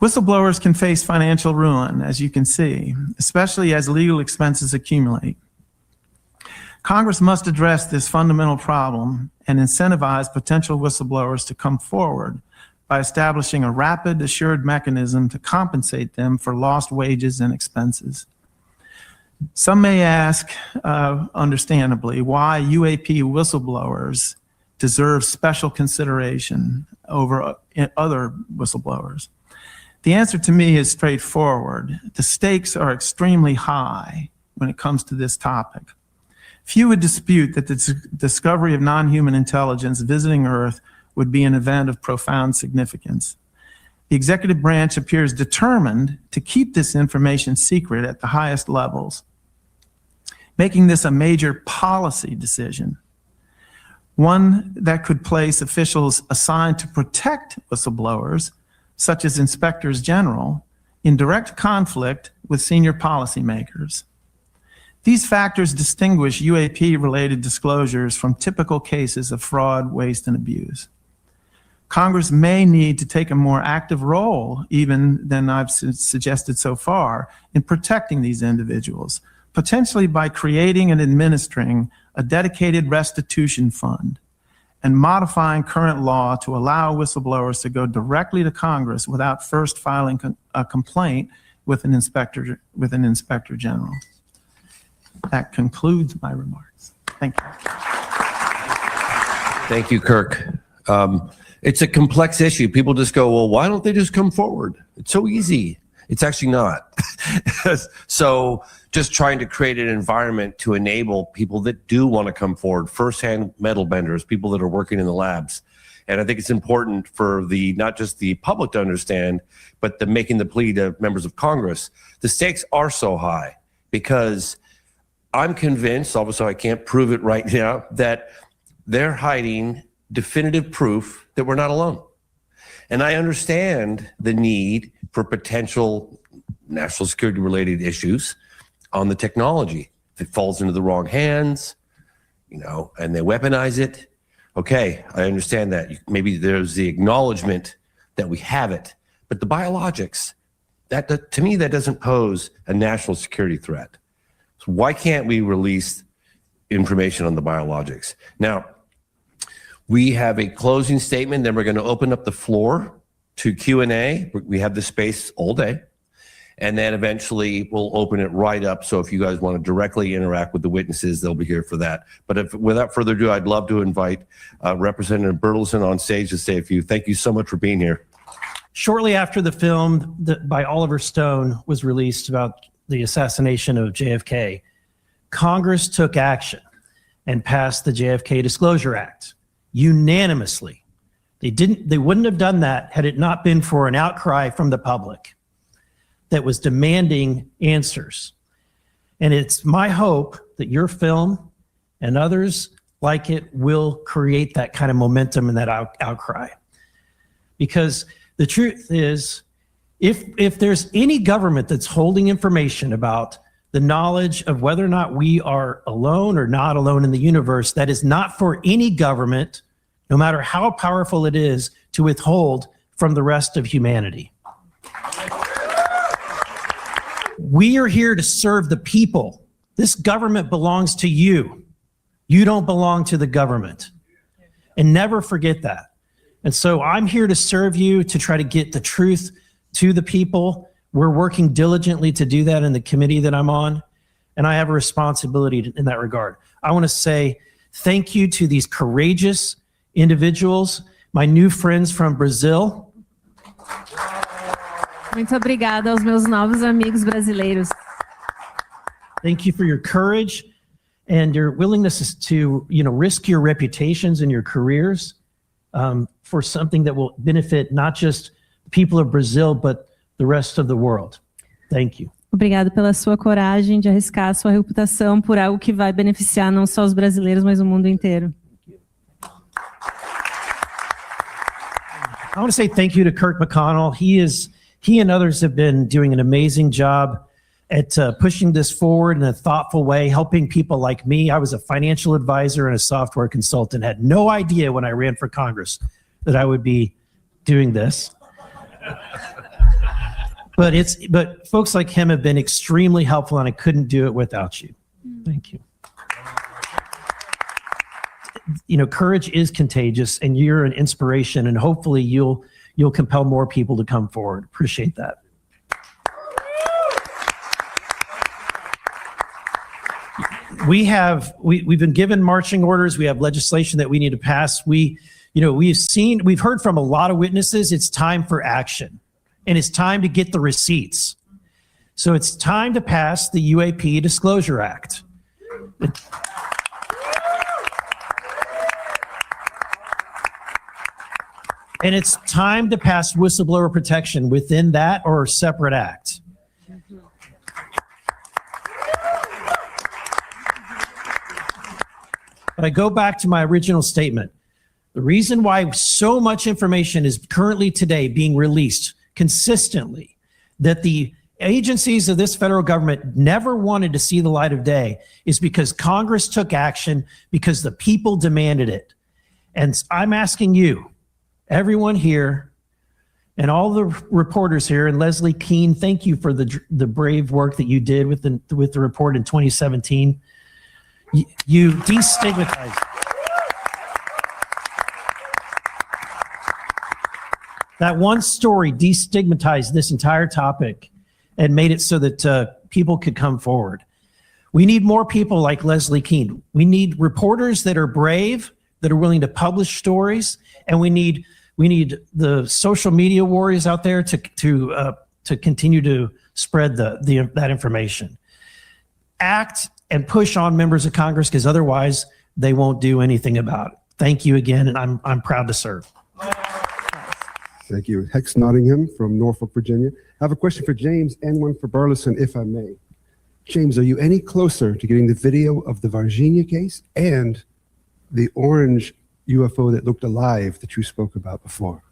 Whistleblowers can face financial ruin, as you can see, especially as legal expenses accumulate. Congress must address this fundamental problem and incentivize potential whistleblowers to come forward by establishing a rapid, assured mechanism to compensate them for lost wages and expenses. Some may ask, understandably, why UAP whistleblowers deserve special consideration over other whistleblowers. The answer to me is straightforward. The stakes are extremely high when it comes to this topic. Few would dispute that the discovery of non-human intelligence visiting Earth would be an event of profound significance. The executive branch appears determined to keep this information secret at the highest levels, making this a major policy decision, one that could place officials assigned to protect whistleblowers, such as inspectors general, in direct conflict with senior policymakers. These factors distinguish UAP-related disclosures from typical cases of fraud, waste, and abuse. Congress may need to take a more active role, even than I've suggested so far, in protecting these individuals, potentially by creating and administering a dedicated restitution fund and modifying current law to allow whistleblowers to go directly to Congress without first filing a complaint with an inspector general. That concludes my remarks. Thank you. Thank you, Kirk. It's a complex issue. People just go, well, why don't they just come forward? It's so easy. It's actually not. So just trying to create an environment to enable people that do want to come forward, firsthand metal benders, people that are working in the labs. And I think it's important for not just the public to understand, but making the plea to members of Congress. The stakes are so high because I'm convinced, although I can't prove it right now, that they're hiding definitive proof that we're not alone. And I understand the need for potential national security related issues on the technology. If it falls into the wrong hands, and they weaponize it, okay, I understand that. Maybe there's the acknowledgement that we have it, but the biologics, that to me, that doesn't pose a national security threat. So why can't we release information on the biologics? Now, we have a closing statement, then we're going to open up the floor to Q&A. We have the space all day. And then eventually we'll open it right up. So if you guys want to directly interact with the witnesses, they'll be here for that. But without further ado, I'd love to invite Representative Bertelsen on stage to say a few. Thank you so much for being here. Shortly after the film by Oliver Stone was released about the assassination of JFK, Congress took action and passed the JFK Disclosure Act unanimously. They wouldn't have done that had it not been for an outcry from the public that was demanding answers. And it's my hope that your film and others like it will create that kind of momentum and that outcry. Because the truth is, if there's any government that's holding information about the knowledge of whether or not we are alone or not alone in the universe, that is not for any government, no matter how powerful it is, to withhold from the rest of humanity. We are here to serve the people. This government belongs to you. You don't belong to the government. And never forget that. And so I'm here to serve you, to try to get the truth to the people. We're working diligently to do that in the committee that I'm on, and I have a responsibility in that regard. I want to say thank you to these courageous individuals, my new friends from Brazil. Muito obrigada aos meus novos amigos brasileiros. Thank you for your courage and your willingness to, risk your reputations and your careers for something that will benefit not just the people of Brazil, but the rest of the world. Thank you. Obrigado pela sua coragem de arriscar a sua reputação por algo que vai beneficiar não só os brasileiros, mas o mundo inteiro. I want to say thank you to Kirk McConnell. He and others have been doing an amazing job at pushing this forward in a thoughtful way, helping people like me. I was a financial advisor and a software consultant, had no idea when I ran for Congress that I would be doing this. But folks like him have been extremely helpful, and I couldn't do it without you. Thank you. Courage is contagious, and you're an inspiration, and hopefully you'll compel more people to come forward. Appreciate that. We've been given marching orders. We have legislation that we need to pass. We've heard from a lot of witnesses. It's time for action, and it's time to get the receipts. So it's time to pass the UAP Disclosure Act. And it's time to pass whistleblower protection within that or a separate act. But I go back to my original statement. The reason why so much information is currently today being released consistently, that the agencies of this federal government never wanted to see the light of day, is because Congress took action, because the people demanded it. And I'm asking you, everyone here, and all the reporters here, and Leslie Keene, thank you for the brave work that you did with the report in 2017. You destigmatized. That one story destigmatized this entire topic and made it so that people could come forward. We need more people like Leslie Keene. We need reporters that are brave, that are willing to publish stories, and we need the social media warriors out there to continue to spread that information. Act and push on members of Congress, because otherwise they won't do anything about it. Thank you again, and I'm proud to serve. Thank you. Hex Nottingham from Norfolk, Virginia. I have a question for James and one for Burleson, if I may. James, are you any closer to getting the video of the Varginha case and the orange UFO that looked alive that you spoke about before?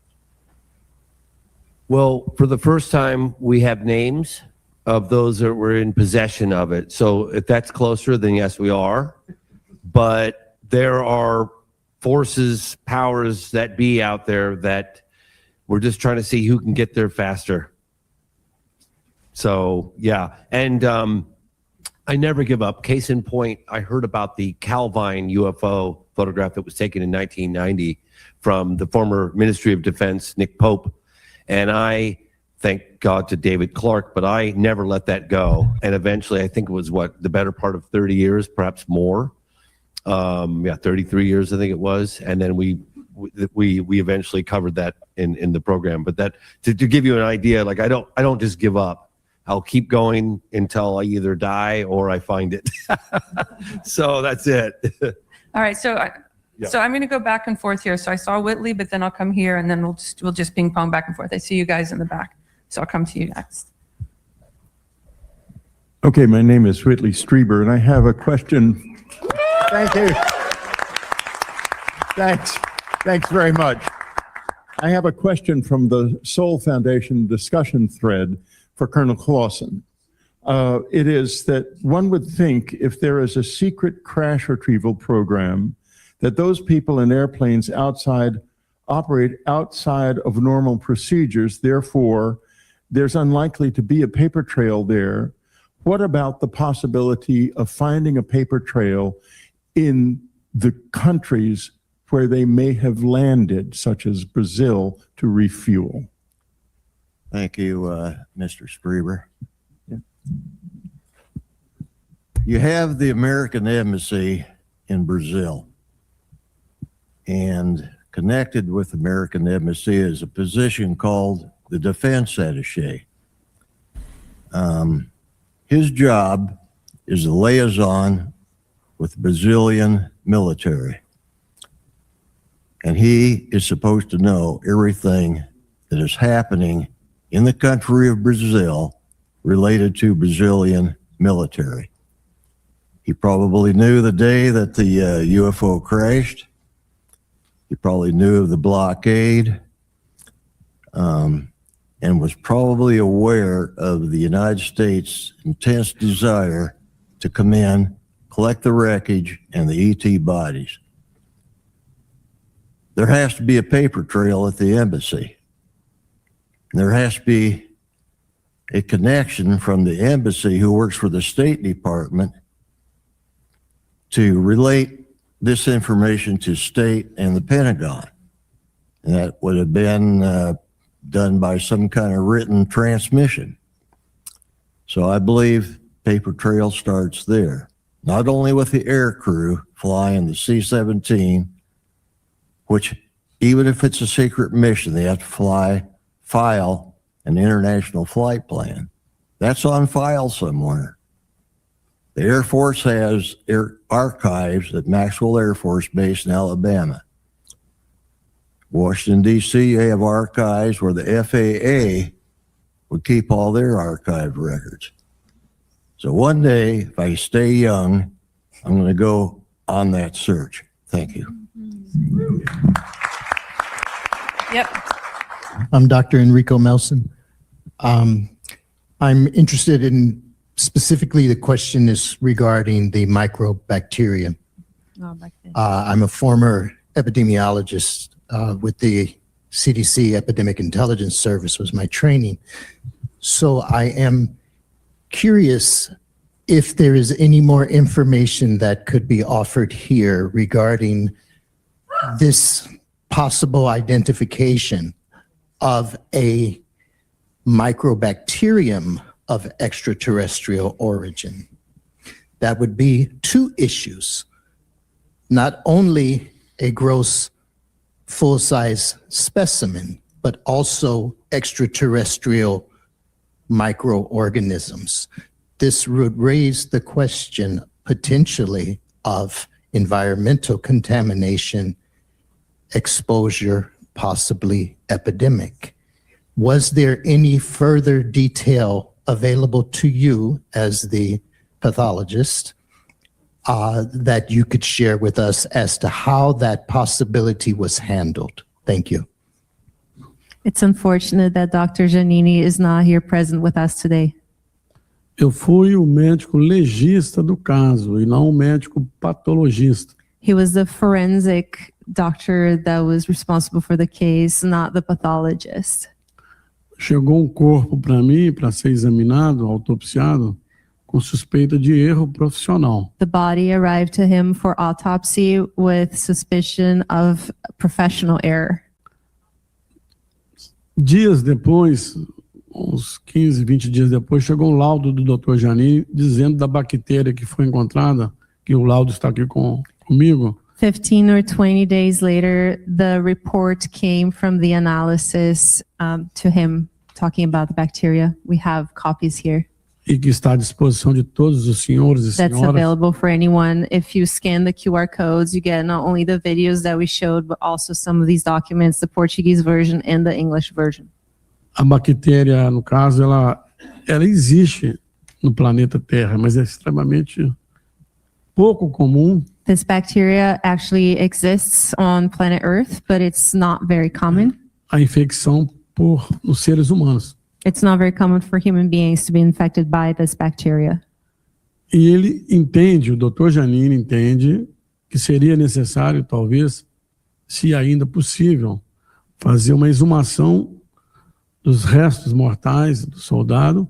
Well, for the first time, we have names of those that were in possession of it. So if that's closer, then yes, we are. But there are forces, powers that be out there that we're just trying to see who can get there faster. So, yeah. And I never give up. Case in point, I heard about the Calvine UFO photograph that was taken in 1990 from the former Ministry of Defense, Nick Pope. And I thank God to David Clark, but I never let that go. And eventually, I think it was the better part of 30 years, perhaps more. 33 years, I think it was. And then we eventually covered that in the program. But that to give you an idea, like I don't just give up. I'll keep going until I either die or I find it. So that's it. All right, so I'm going to go back and forth here. So I saw Whitley, but then I'll come here, and then we'll just ping pong back and forth. I see you guys in the back, so I'll come to you next. Okay, my name is Whitley Strieber, and I have a question. Thank you. Thanks very much. I have a question from the Soul Foundation discussion thread for Colonel Clausen. It is that one would think if there is a secret crash retrieval program, that those people in airplanes operate outside of normal procedures. Therefore, there's unlikely to be a paper trail there. What about the possibility of finding a paper trail in the countries where they may have landed, such as Brazil, to refuel? Thank you, Mr. Strieber. Yeah. You have the American Embassy in Brazil, and connected with the American Embassy is a position called the Defense Attaché. His job is the liaison with the Brazilian military, and he is supposed to know everything that is happening in the country of Brazil related to Brazilian military. He probably knew the day that the UFO crashed. He probably knew of the blockade, and was probably aware of the United States' intense desire to come in, collect the wreckage and the ET bodies. There has to be a paper trail at the embassy. There has to be a connection from the embassy who works for the State Department to relate this information to state and the Pentagon. And that would have been done by some kind of written transmission. So I believe paper trail starts there, not only with the air crew flying the C-17, which even if it's a secret mission, they have to file an international flight plan. That's on file somewhere. The Air Force has archives at Maxwell Air Force Base in Alabama. Washington, D.C., they have archives where the FAA would keep all their archived records. So one day, if I stay young, I'm going to go on that search. Thank you. Yep. I'm Dr. Enrico Melson. I'm interested in, specifically the question is regarding the microbacteria. I'm a former epidemiologist with the CDC Epidemic Intelligence Service was my training. So I am curious if there is any more information that could be offered here regarding this possible identification of a microbacterium of extraterrestrial origin. That would be two issues, not only a gross full-size specimen, but also extraterrestrial microorganisms. This would raise the question potentially of environmental contamination, exposure, possibly epidemic. Was there any further detail available to you as the pathologist that you could share with us as to how that possibility was handled? Thank you. It's unfortunate that Dr. Giannini is not here present with us today. Eu fui o médico legista do caso e não o médico patologista. He was the forensic doctor that was responsible for the case, not the pathologist. Chegou corpo para mim para ser examinado, autopsiado, com suspeita de erro profissional. The body arrived to him for autopsy with suspicion of professional error. Dias depois, uns 15, 20 dias depois, chegou um laudo do Dr. Giannini dizendo da bactéria que foi encontrada, que o laudo está aqui comigo. 15 or 20 days later, the report came from the analysis to him talking about the bacteria. We have copies here. E que está à disposição de todos os senhores e That's senhoras. available for anyone. If you scan the QR codes, you get not only the videos that we showed, but also some of these documents, the Portuguese version and the English version. A bactéria, no caso, ela existe no planeta Terra, mas é extremamente pouco comum. This bacteria actually exists on planet Earth, but it's not very common. A infecção nos seres humanos. It's not very common for human beings to be infected by this bacteria. E ele entende, o Dr. Giannini entende, que seria necessário, talvez, se ainda possível, fazer uma exumação dos restos mortais do soldado.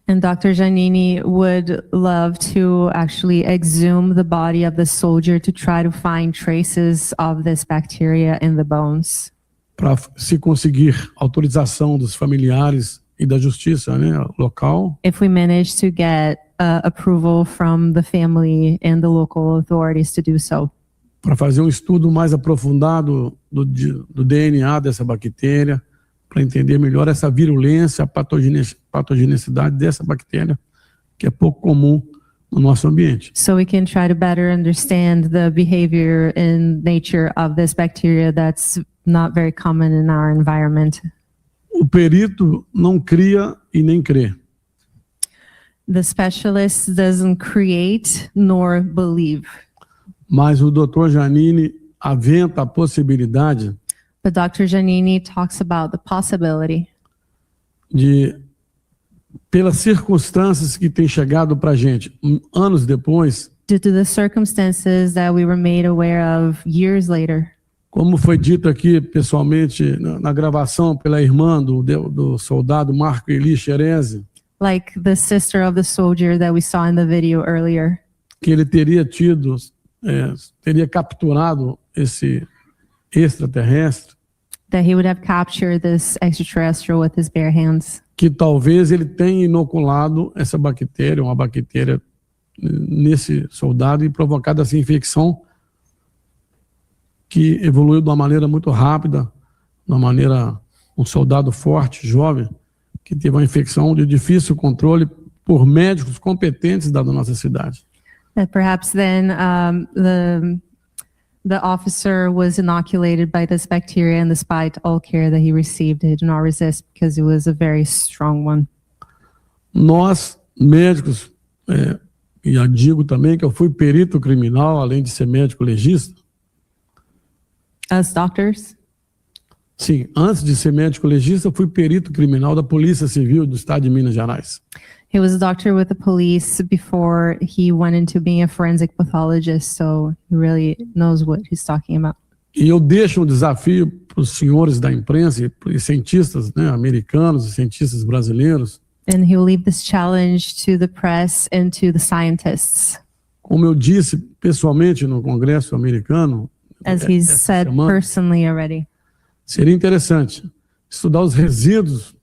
And Dr. Giannini would love to actually exhume the body of the soldier to try to find traces of this bacteria in the bones. Para se conseguir autorização dos familiares e da justiça, né, local. If we manage to get approval from the family and the local authorities to do so. Para fazer um estudo mais aprofundado do DNA dessa bactéria, para entender melhor essa virulência, a patogenicidade dessa bactéria, que é pouco comum no nosso ambiente. So we can try to better understand the behavior and nature of this bacteria that's not very common in our environment. O perito não cria e nem crê. The specialist doesn't create nor believe. Mas o Dr. Giannini aventa a possibilidade But Dr. Giannini talks about the possibility de, pelas circunstâncias que têm chegado para a gente, anos depois, due to the circumstances that we were made aware of years later. Como foi dito aqui pessoalmente na gravação pela irmã do soldado Marco Eli Xerezi, Like the sister of the soldier that we saw in the video earlier, que ele teria capturado esse extraterrestre, that he would have captured this extraterrestrial with his bare hands. Que talvez ele tenha inoculado essa bactéria, uma bactéria nesse soldado e provocado essa infecção que evoluiu de uma maneira muito rápida, um soldado forte, jovem, que teve uma infecção de difícil controle por médicos competentes da nossa cidade. That perhaps then The officer was inoculated by this bacteria, and despite all care that he received, he did not resist because it was a very strong one. Nós, médicos, e eu digo também que eu fui perito criminal, além de ser médico legista. As doctors, Sim, antes de ser médico legista, eu fui perito criminal da Polícia Civil do Estado de Minas Gerais. he was a doctor with the police before he went into being a forensic pathologist, so he really knows what he's talking about. E eu deixo um desafio para os senhores da imprensa e cientistas, né, americanos e cientistas brasileiros. And he will leave this challenge to the press and to the scientists. Como eu disse pessoalmente no Congresso americano, As he's said personally already. seria interessante estudar os resíduos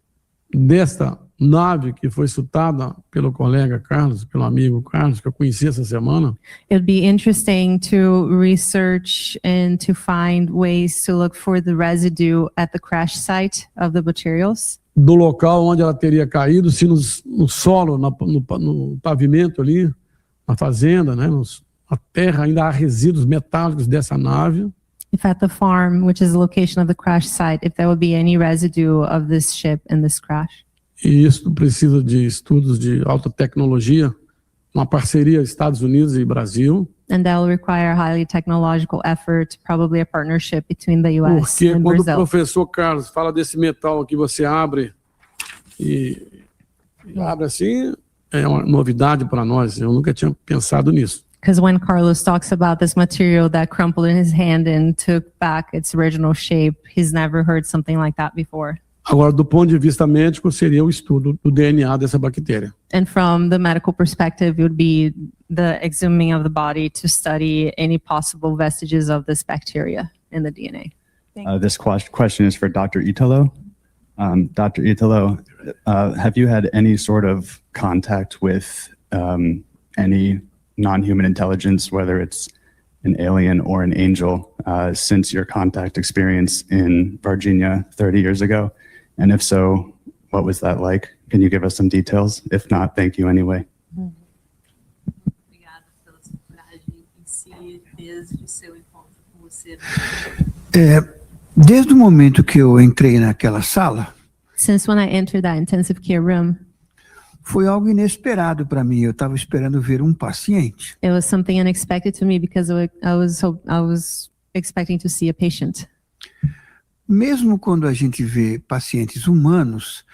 desta nave que foi citada pelo colega Carlos, pelo amigo Carlos, que eu conheci essa semana. It'd be interesting to research and to find ways to look for the residue at the crash site of the materials. Do local onde ela teria caído, se no solo, no pavimento ali, na fazenda, né, na terra, ainda há resíduos metálicos dessa nave. If at the farm, which is the location of the crash site, if there would be any residue of this ship in this crash. E isso precisa de estudos de alta tecnologia, uma parceria Estados Unidos e Brasil. And that will require highly technological effort, probably a partnership between the US Porque and quando o Brazil. professor Carlos fala desse metal que você abre e abre assim, é uma novidade para nós. Eu nunca tinha pensado nisso. Because when Carlos talks about this material that crumpled in his hand and took back its original shape, he's never heard something like that before. Agora, do ponto de vista médico, seria o estudo do DNA dessa bactéria. And from the medical perspective, it would be the exhuming of the body to study any possible vestiges of this bacteria in the DNA. This question is for Dr. Italo. Dr. Italo, have you had any sort of contact with any non-human intelligence, whether it's an alien or an angel, since your contact experience in Varginha 30 years ago? And if so, what was that like? Can you give us some details? If not, thank you anyway. Desde o momento que eu entrei naquela sala, Since when I entered that intensive care room, foi algo inesperado para mim. Eu estava esperando ver um paciente. it was something unexpected to me because I was expecting to see a patient. Mesmo quando a gente vê pacientes humanos,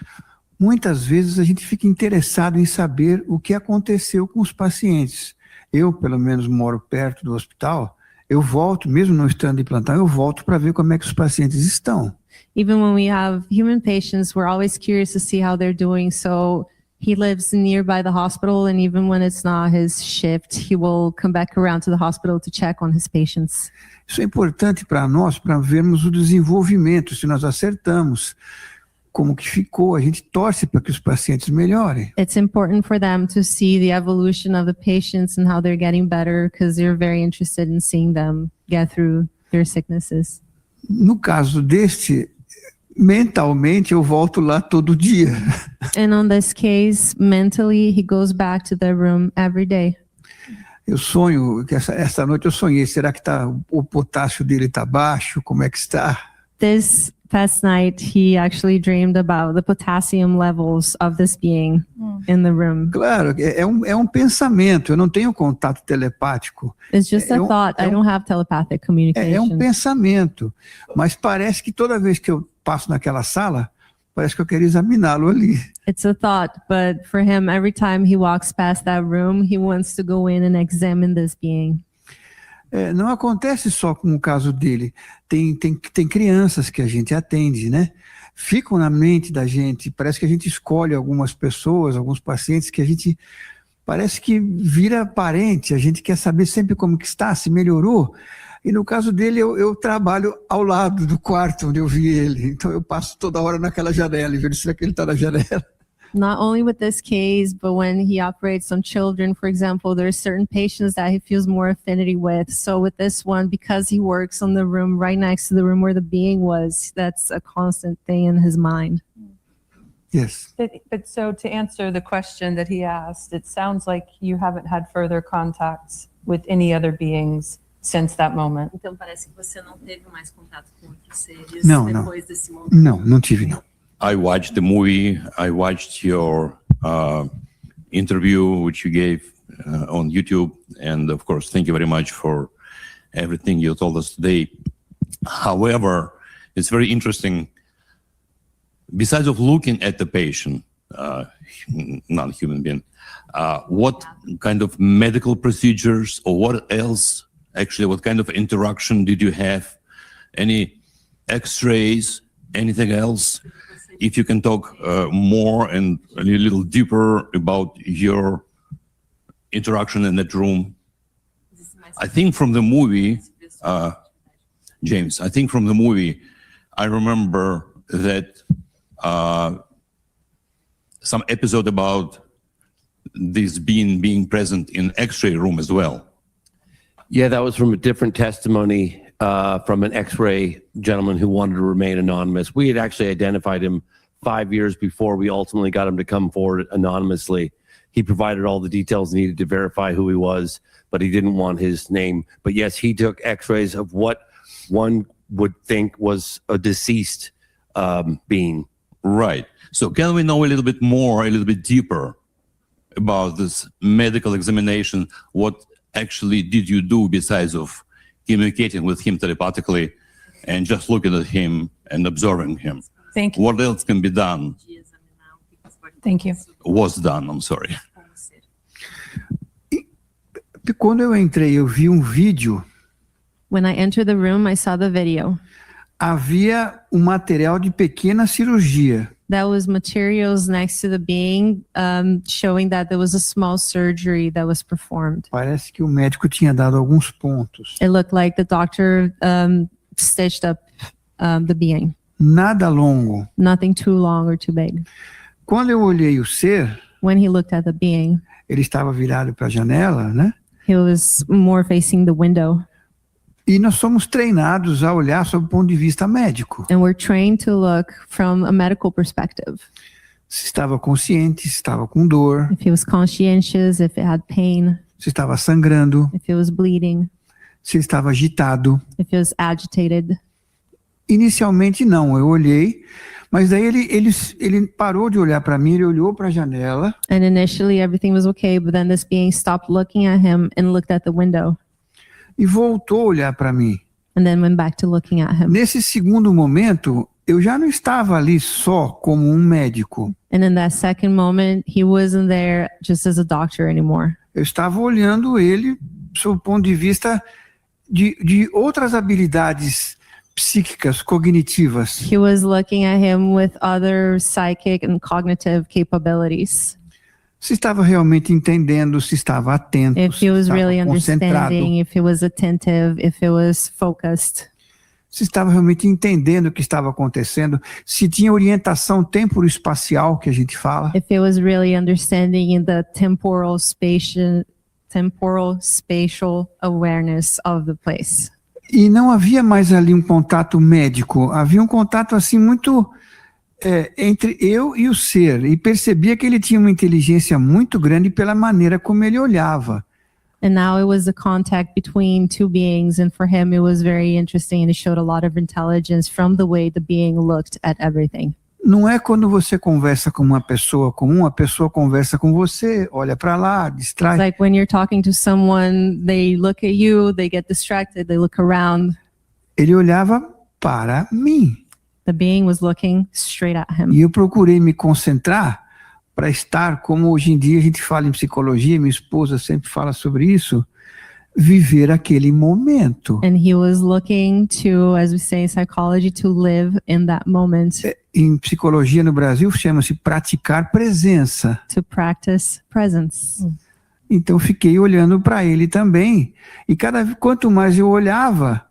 muitas vezes a gente fica interessado em saber o que aconteceu com os pacientes. Eu, pelo menos, moro perto do hospital. Eu volto, mesmo não estando em plantão, eu volto para ver como é que os pacientes estão. Even when we have human patients, we're always curious to see how they're doing. So he lives nearby the hospital, and even when it's not his shift, he will come back around to the hospital to check on his patients. Isso é importante para nós, para vermos o desenvolvimento, se nós acertamos, como que ficou. A gente torce para que os pacientes melhorem. It's important for them to see the evolution of the patients and how they're getting better, because they're very interested in seeing them get through their sicknesses. No caso deste, mentalmente eu volto lá todo dia. And on this case, mentally, he goes back to the room every day. Eu sonho, que essa noite eu sonhei, será que o potássio dele está baixo? Como é que está? This past night, he actually dreamed about the potassium levels of this being in the room. Claro, é um pensamento, eu não tenho contato telepático. It's just a thought. I don't have telepathic communication. É um pensamento, mas parece que toda vez que eu passo naquela sala, parece que eu quero examiná-lo ali. It's a thought, but for him, every time he walks past that room, he wants to go in and examine this being. Não acontece só com o caso dele. Tem crianças que a gente atende, né? Ficam na mente da gente. Parece que a gente escolhe algumas pessoas, alguns pacientes que a gente parece que vira parente. A gente quer saber sempre como que está, se melhorou. E no caso dele, eu trabalho ao lado do quarto onde eu vi ele. Então eu passo toda hora naquela janela e vejo se ele está na janela. Not only with this case, but when he operates on children, for example, there are certain patients that he feels more affinity with. So with this one, because he works on the room right next to the room where the being was, that's a constant thing in his mind. Yes. But so to answer the question that he asked, it sounds like you haven't had further contacts with any other beings since that moment. Então parece que você não teve mais contato com outros seres Não, depois desse momento. Não tive não. I watched the movie. I watched your interview, which you gave on YouTube. And of course, thank you very much for everything you told us today. However, it's very interesting. Besides of looking at the patient, non-human being, what kind of medical procedures or what else, actually, what kind of interaction did you have? Any x-rays, anything else? If you can talk more and a little deeper about your interaction in that room. I think from the movie, James, I think from the movie, I remember that some episode about this being present in x-ray room as well. Yeah, that was from a different testimony from an x-ray gentleman who wanted to remain anonymous. We had actually identified him 5 years before we ultimately got him to come forward anonymously. He provided all the details needed to verify who he was, but he didn't want his name. But yes, he took x-rays of what one would think was a deceased being. Right. So can we know a little bit more, a little bit deeper about this medical examination? What actually did you do besides of communicating with him telepathically and just looking at him and observing him? Thank you. What else can be done? Thank you. Was done, I'm sorry. Quando eu entrei, eu vi vídeo. When I entered the room, I saw the video. Havia material de pequena cirurgia. That was materials next to the being, showing that there was a small surgery that was performed. Parece que o médico tinha dado alguns pontos. It looked like the doctor stitched up the being. Nada longo. Nothing too long or too big. Quando eu olhei o ser, when he looked at the being, ele estava virado para a janela, né? He was more facing the window. E nós somos treinados a olhar sob o ponto de vista médico. And we're trained to look from a medical perspective. Se estava consciente, se estava com dor. If he was conscientious, if it had pain. Se estava sangrando. If it was bleeding. Se estava agitado. If it was agitated. Inicialmente não, eu olhei, mas daí ele parou de olhar para mim, ele olhou para a janela. And initially everything was okay, but then this being stopped looking at him and looked at the window. E voltou a olhar para mim. And then went back to looking at him. Nesse segundo momento, eu já não estava ali só como médico. And in that second moment, he wasn't there just as a doctor anymore. Eu estava olhando ele sob o ponto de vista de outras habilidades psíquicas, cognitivas. He was looking at him with other psychic and cognitive capabilities. Se estava realmente entendendo, se estava atento, if he was really understanding, if he was attentive, if he was focused. Se estava realmente entendendo o que estava acontecendo, se tinha orientação temporoespacial que a gente fala. If he was really understanding in the temporal spatial awareness of the place. E não havia mais ali um contato médico, havia um contato assim muito entre eu e o ser, e percebia que ele tinha uma inteligência muito grande pela maneira como ele olhava. And now it was a contact between two beings, and for him it was very interesting, and it showed a lot of intelligence from the way the being looked at everything. Não é quando você conversa com uma pessoa comum, a pessoa conversa com você, olha para lá, distrai. It's like when you're talking to someone, they look at you, they get distracted, they look around. Ele olhava para mim. The being was looking straight at him. E eu procurei me concentrar para estar, como hoje em dia a gente fala em psicologia, minha esposa sempre fala sobre isso, viver aquele momento. And he was looking to, as we say in psychology, to live in that moment. Em psicologia no Brasil chama-se praticar presença. To practice presence. Então fiquei olhando para ele também. E quanto mais eu olhava,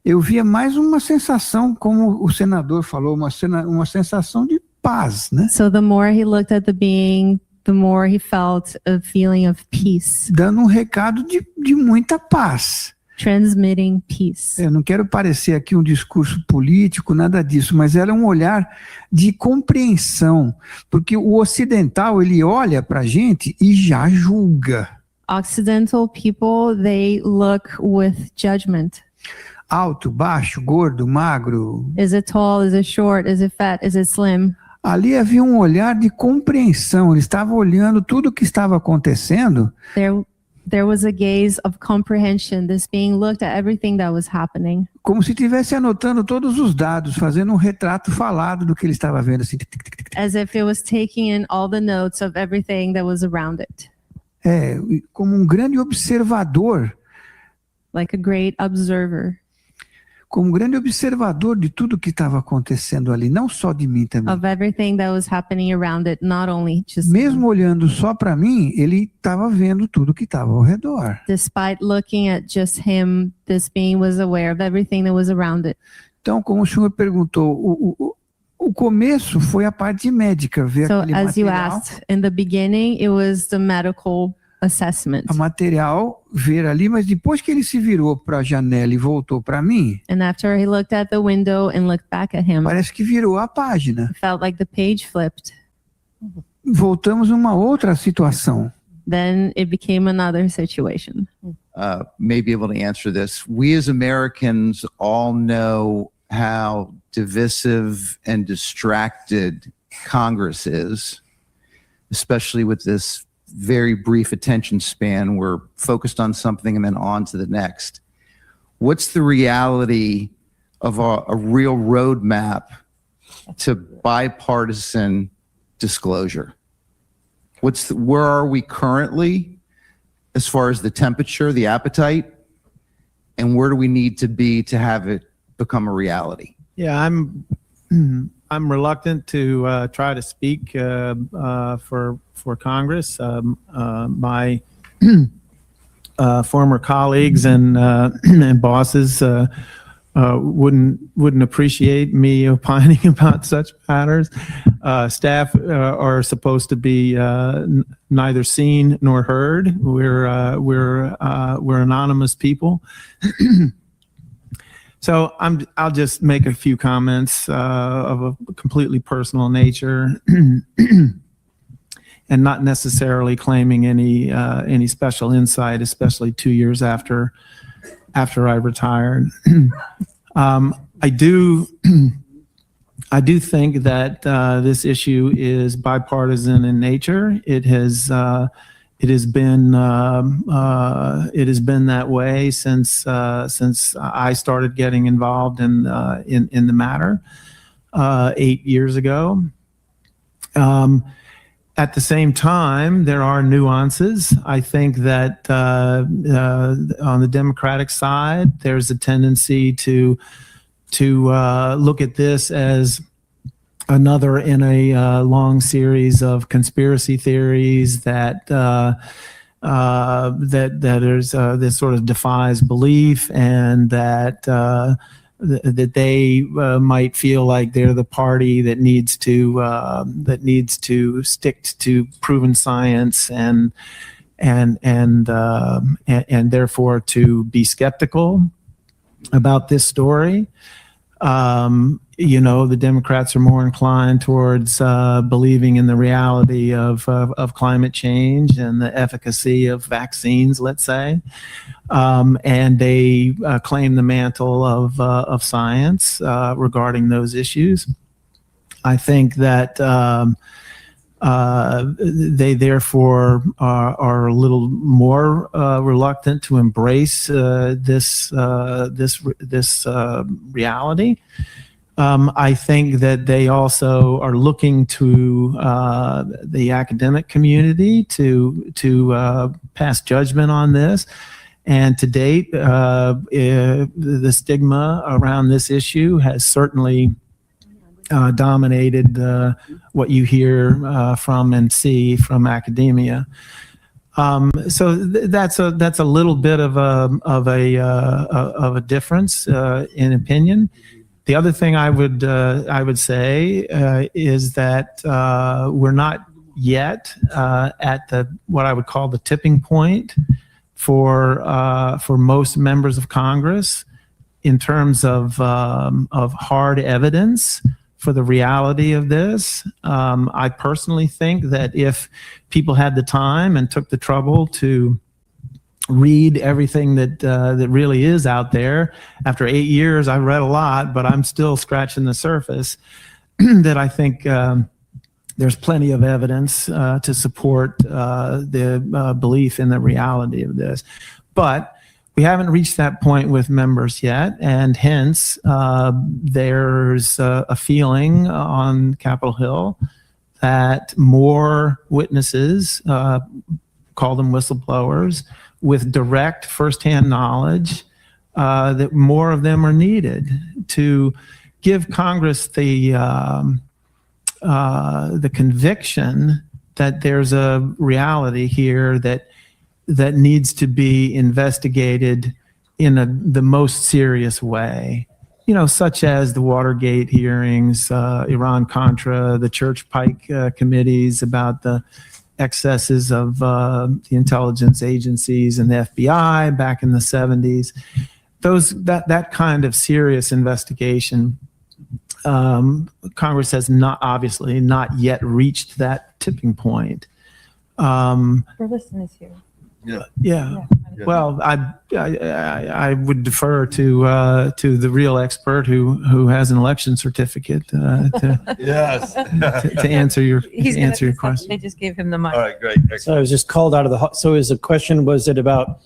eu via mais uma sensação, como o senador falou, uma sensação de paz, né? So the more he looked at the being, the more he felt a feeling of peace. Dando um recado de muita paz. Transmitting peace. Eu não quero parecer aqui um discurso político, nada disso, mas era um olhar de compreensão, porque o ocidental, ele olha para a gente e já julga. Occidental people, they look with judgment. Alto, baixo, gordo, magro. Is it tall? Is it short? Is it fat? Is it slim? Ali havia um olhar de compreensão. Ele estava olhando tudo o que estava acontecendo. There was a gaze of comprehension, this being looked at everything that was happening. Como se estivesse anotando todos os dados, fazendo um retrato falado do que ele estava vendo. Assim, As if it was taking in all the notes of everything that was around it. Como um grande observador. Like a great observer. Como um grande observador de tudo que estava acontecendo ali, não só de mim também. Of everything that was happening around it, not only just Mesmo olhando só para mim, ele estava vendo tudo que estava ao redor. Despite looking at just him, this being was aware of everything that was around it. Então, como o senhor perguntou, o começo foi a parte médica, ver So aquele as you material. asked, in the beginning, it was the medical assessment. A material, ver ali, mas depois que ele se virou para a janela e voltou para mim, And after he looked at the window and looked back at him, parece que virou a página. it felt like the page flipped. Voltamos a uma outra situação. Then it became another situation. May be able to answer this. We as Americans all know how divisive and distracted Congress is, especially with this very brief attention span. We're focused on something and then on to the next. What's the reality of a real roadmap to bipartisan disclosure? Where are we currently as far as the temperature, the appetite, and where do we need to be to have it become a reality? Yeah, I'm reluctant to try to speak for Congress. My former colleagues and bosses wouldn't appreciate me opining about such matters. Staff are supposed to be neither seen nor heard. We're anonymous people. So I'll just make a few comments of a completely personal nature, and not necessarily claiming any special insight, especially 2 years after I retired. I do think that this issue is bipartisan in nature. It has been that way since I started getting involved in the matter 8 years ago. At the same time, there are nuances. I think that on the Democratic side, there's a tendency to look at this as another in a long series of conspiracy theories that there's this sort of defies belief, and that they might feel like they're the party that needs to stick to proven science and therefore to be skeptical about this story. The Democrats are more inclined towards believing in the reality of climate change and the efficacy of vaccines, let's say, and they claim the mantle of science regarding those issues. I think that they therefore are a little more reluctant to embrace this reality. I think that they also are looking to the academic community to pass judgment on this. And to date, the stigma around this issue has certainly dominated what you hear from and see from academia. So that's a little bit of a difference in opinion. The other thing I would say is that we're not yet at what I would call the tipping point for most members of Congress in terms of hard evidence for the reality of this. I personally think that if people had the time and took the trouble to read everything that really is out there. After 8 years, I've read a lot, but I'm still scratching the surface. That I think there's plenty of evidence to support the belief in the reality of this. But we haven't reached that point with members yet, and hence there's a feeling on Capitol Hill that more witnesses, call them whistleblowers, with direct firsthand knowledge, that more of them are needed to give Congress the conviction that there's a reality here that needs to be investigated in the most serious way. You know, such as the Watergate hearings, Iran-Contra, the Church Pike committees about the excesses of the intelligence agencies and the FBI back in the 70s. That kind of serious investigation, Congress has obviously not yet reached that tipping point. Burleson is here. Yeah. Well, I would defer to the real expert who has an election certificate Yes. to answer your question. They just gave him the mic. All right, great. So I was just called out of the. So is the question, was it about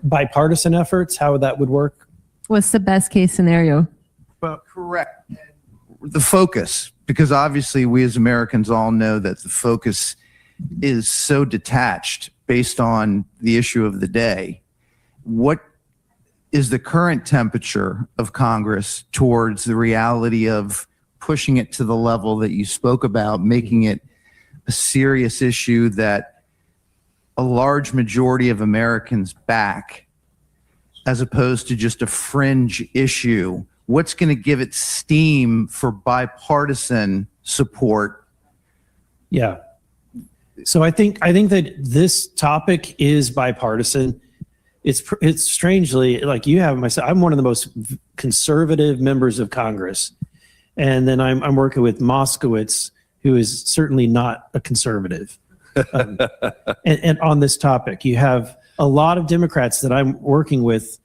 bipartisan efforts? How that would work? What's the best case scenario? Well, correct. The focus, because obviously we as Americans all know that the focus is so detached based on the issue of the day. What is the current temperature of Congress towards the reality of pushing it to the level that you spoke about, making it a serious issue that a large majority of Americans back, as opposed to just a fringe issue? What's going to give it steam for bipartisan support? Yeah. So I think that this topic is bipartisan. It's strangely, like you have myself, I'm one of the most conservative members of Congress. And then I'm working with Moskowitz, who is certainly not a conservative. And on this topic, you have a lot of Democrats that I'm working with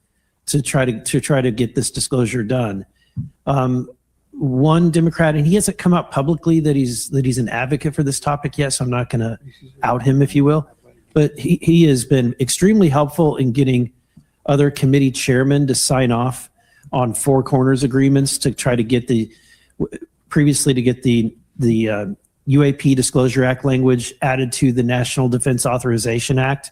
to try to get this disclosure done. One Democrat, and he hasn't come out publicly that he's an advocate for this topic yet, so I'm not going to out him, if you will. But he has been extremely helpful in getting other committee chairmen to sign off on four corners agreements to try to get the UAP Disclosure Act language added to the National Defense Authorization Act.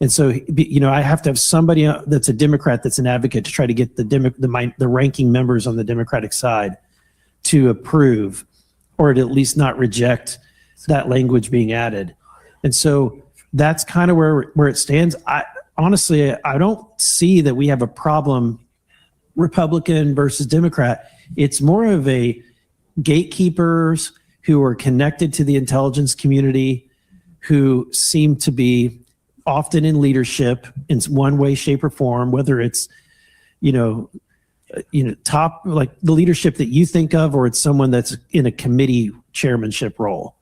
And so, you know, I have to have somebody that's a Democrat that's an advocate to try to get the ranking members on the Democratic side to approve, or to at least not reject that language being added. And so that's kind of where it stands. Honestly, I don't see that we have a problem, Republican versus Democrat. It's more of a gatekeepers who are connected to the intelligence community, who seem to be often in leadership in one way, shape, or form, whether it's, top, like the leadership that you think of, or it's someone that's in a committee chairmanship role,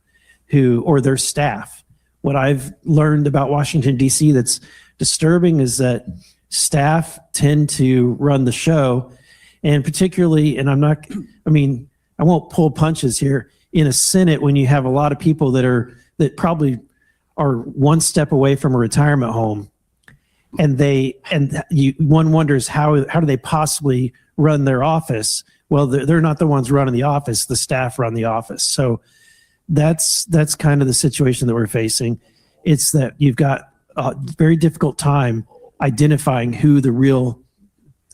or their staff. What I've learned about Washington, D.C. that's disturbing is that staff tend to run the show, and particularly, and I won't pull punches here, in a Senate when you have a lot of people that probably are one step away from a retirement home, and one wonders how do they possibly run their office? Well, they're not the ones running the office; the staff run the office. So that's kind of the situation that we're facing. It's that you've got a very difficult time identifying who the real,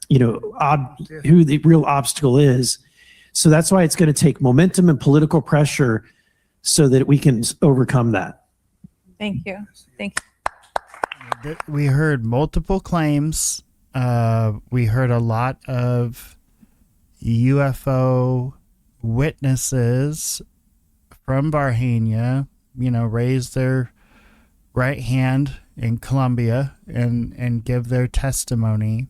who the real obstacle is. So that's why it's going to take momentum and political pressure so that we can overcome that. Thank you. Thank you. We heard multiple claims. We heard a lot of UFO witnesses from Varginha, raise their right hand in Colombia and give their testimony.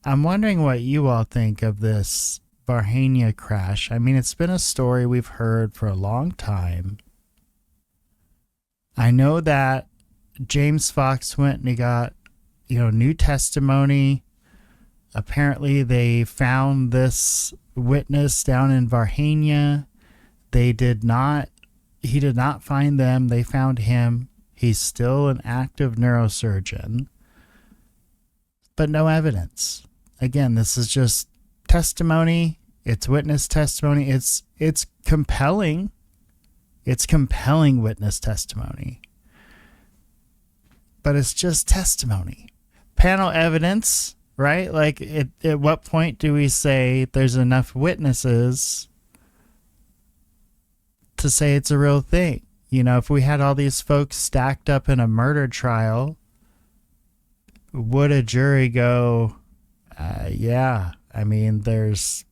I'm wondering what you all think of this Varginha crash. I mean, it's been a story we've heard for a long time. I know that James Fox went and he got new testimony. Apparently, they found this witness down in Varginha. He did not find them. They found him. He's still an active neurosurgeon, but no evidence. Again, this is just testimony. It's witness testimony. It's compelling. It's compelling witness testimony, but it's just testimony. Panel evidence, right? Like, at what point do we say there's enough witnesses to say it's a real thing? If we had all these folks stacked up in a murder trial, would a jury go, yeah, I mean, there's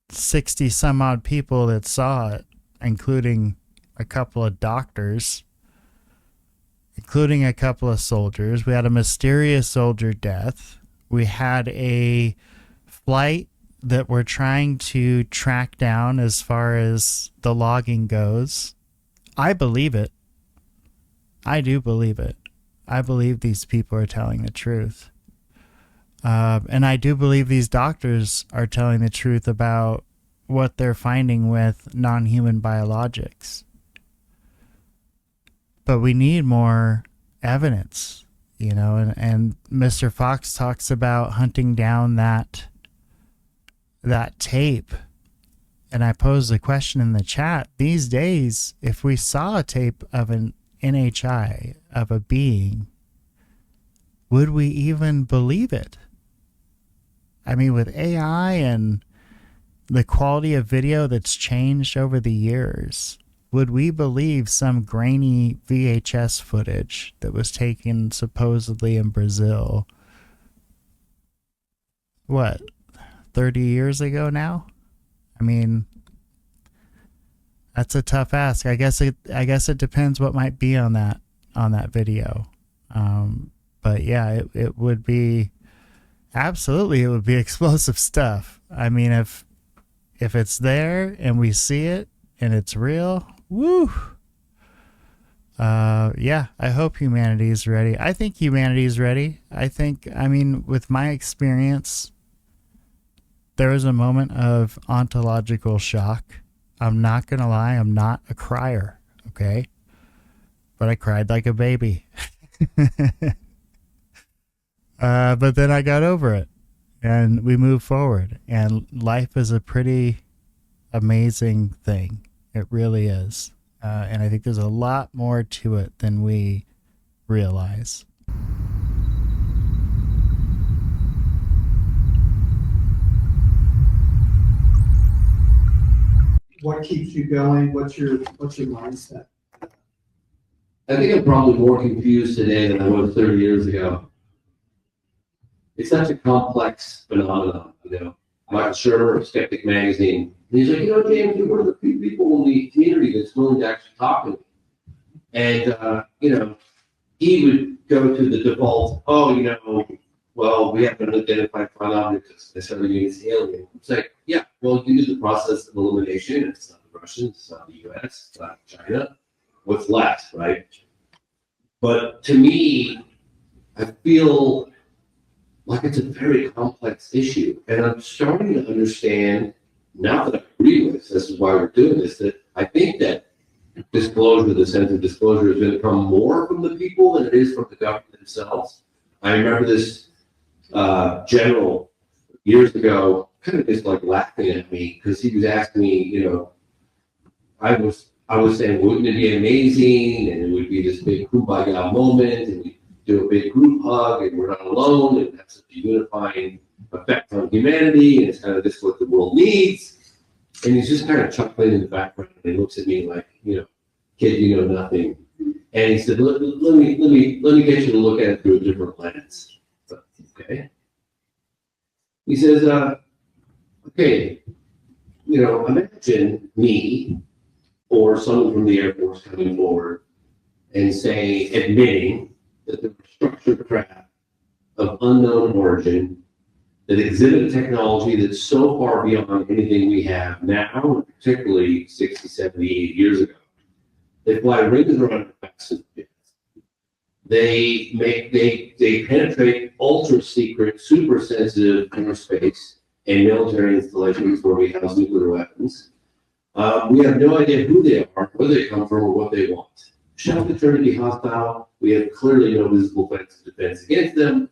60 some odd people that saw it, including a couple of doctors, including a couple of soldiers. We had a mysterious soldier death. We had a flight that we're trying to track down as far as the logging goes. I believe it. I do believe it. I believe these people are telling the truth. And I do believe these doctors are telling the truth about what they're finding with non-human biologics. But we need more evidence, and Mr. Fox talks about hunting down that tape. And I posed the question in the chat, these days, if we saw a tape of an NHI, of a being, would we even believe it? I mean, with AI and the quality of video that's changed over the years, would we believe some grainy VHS footage that was taken supposedly in Brazil? What, 30 years ago now? I mean, that's a tough ask. I guess it depends what might be on that video. But yeah, it would be, absolutely, it would be explosive stuff. I mean, if it's there and we see it and it's real, woo. Yeah, I hope humanity is ready. I think humanity is ready. I mean, with my experience, there was a moment of ontological shock. I'm not going to lie, I'm not a crier, okay? But I cried like a baby. But then I got over it, and we moved forward. And life is a pretty amazing thing. It really is. And I think there's a lot more to it than we realize. What keeps you going? What's your mindset? I think I'm probably more confused today than I was 30 years ago. It's such a complex phenomenon, Michael Shermer of Skeptic Magazine, he's like, James, you're one of the few people in the community that's willing to actually talk to me. And, he would go to the default, well, we have an unidentified flying object that's necessarily means alien. It's like, yeah, well, you do the process of elimination. It's not the Russians, it's not the US, it's not China. What's left, right? But to me, I feel like it's a very complex issue. And I'm starting to understand, now that I agree with this is why we're doing this, that I think that disclosure, the sense of disclosure, is going to come more from the people than it is from the government themselves. I remember this general years ago kind of just like laughing at me because he was asking me, I was saying, wouldn't it be amazing? And it would be this big kumbaya moment, and we do a big group hug, and we're not alone, and that's such a unifying effect on humanity, and it's kind of this what the world needs. And he's just kind of chuckling in the background, and he looks at me like, kid, you know nothing. And he said, let me get you to look at it through a different lens. But, okay. He says, okay, imagine me or someone from the Air Force coming forward and admitting that there were structured craft of unknown origin that exhibit a technology that's so far beyond anything we have now, particularly 60, 70, 80 years ago. They fly rings around faster than jets. They penetrate ultra secret, super sensitive airspace and military installations where we house nuclear weapons. We have no idea who they are, where they come from, or what they want. Shall we turn to be hostile? We have clearly no visible defense against them.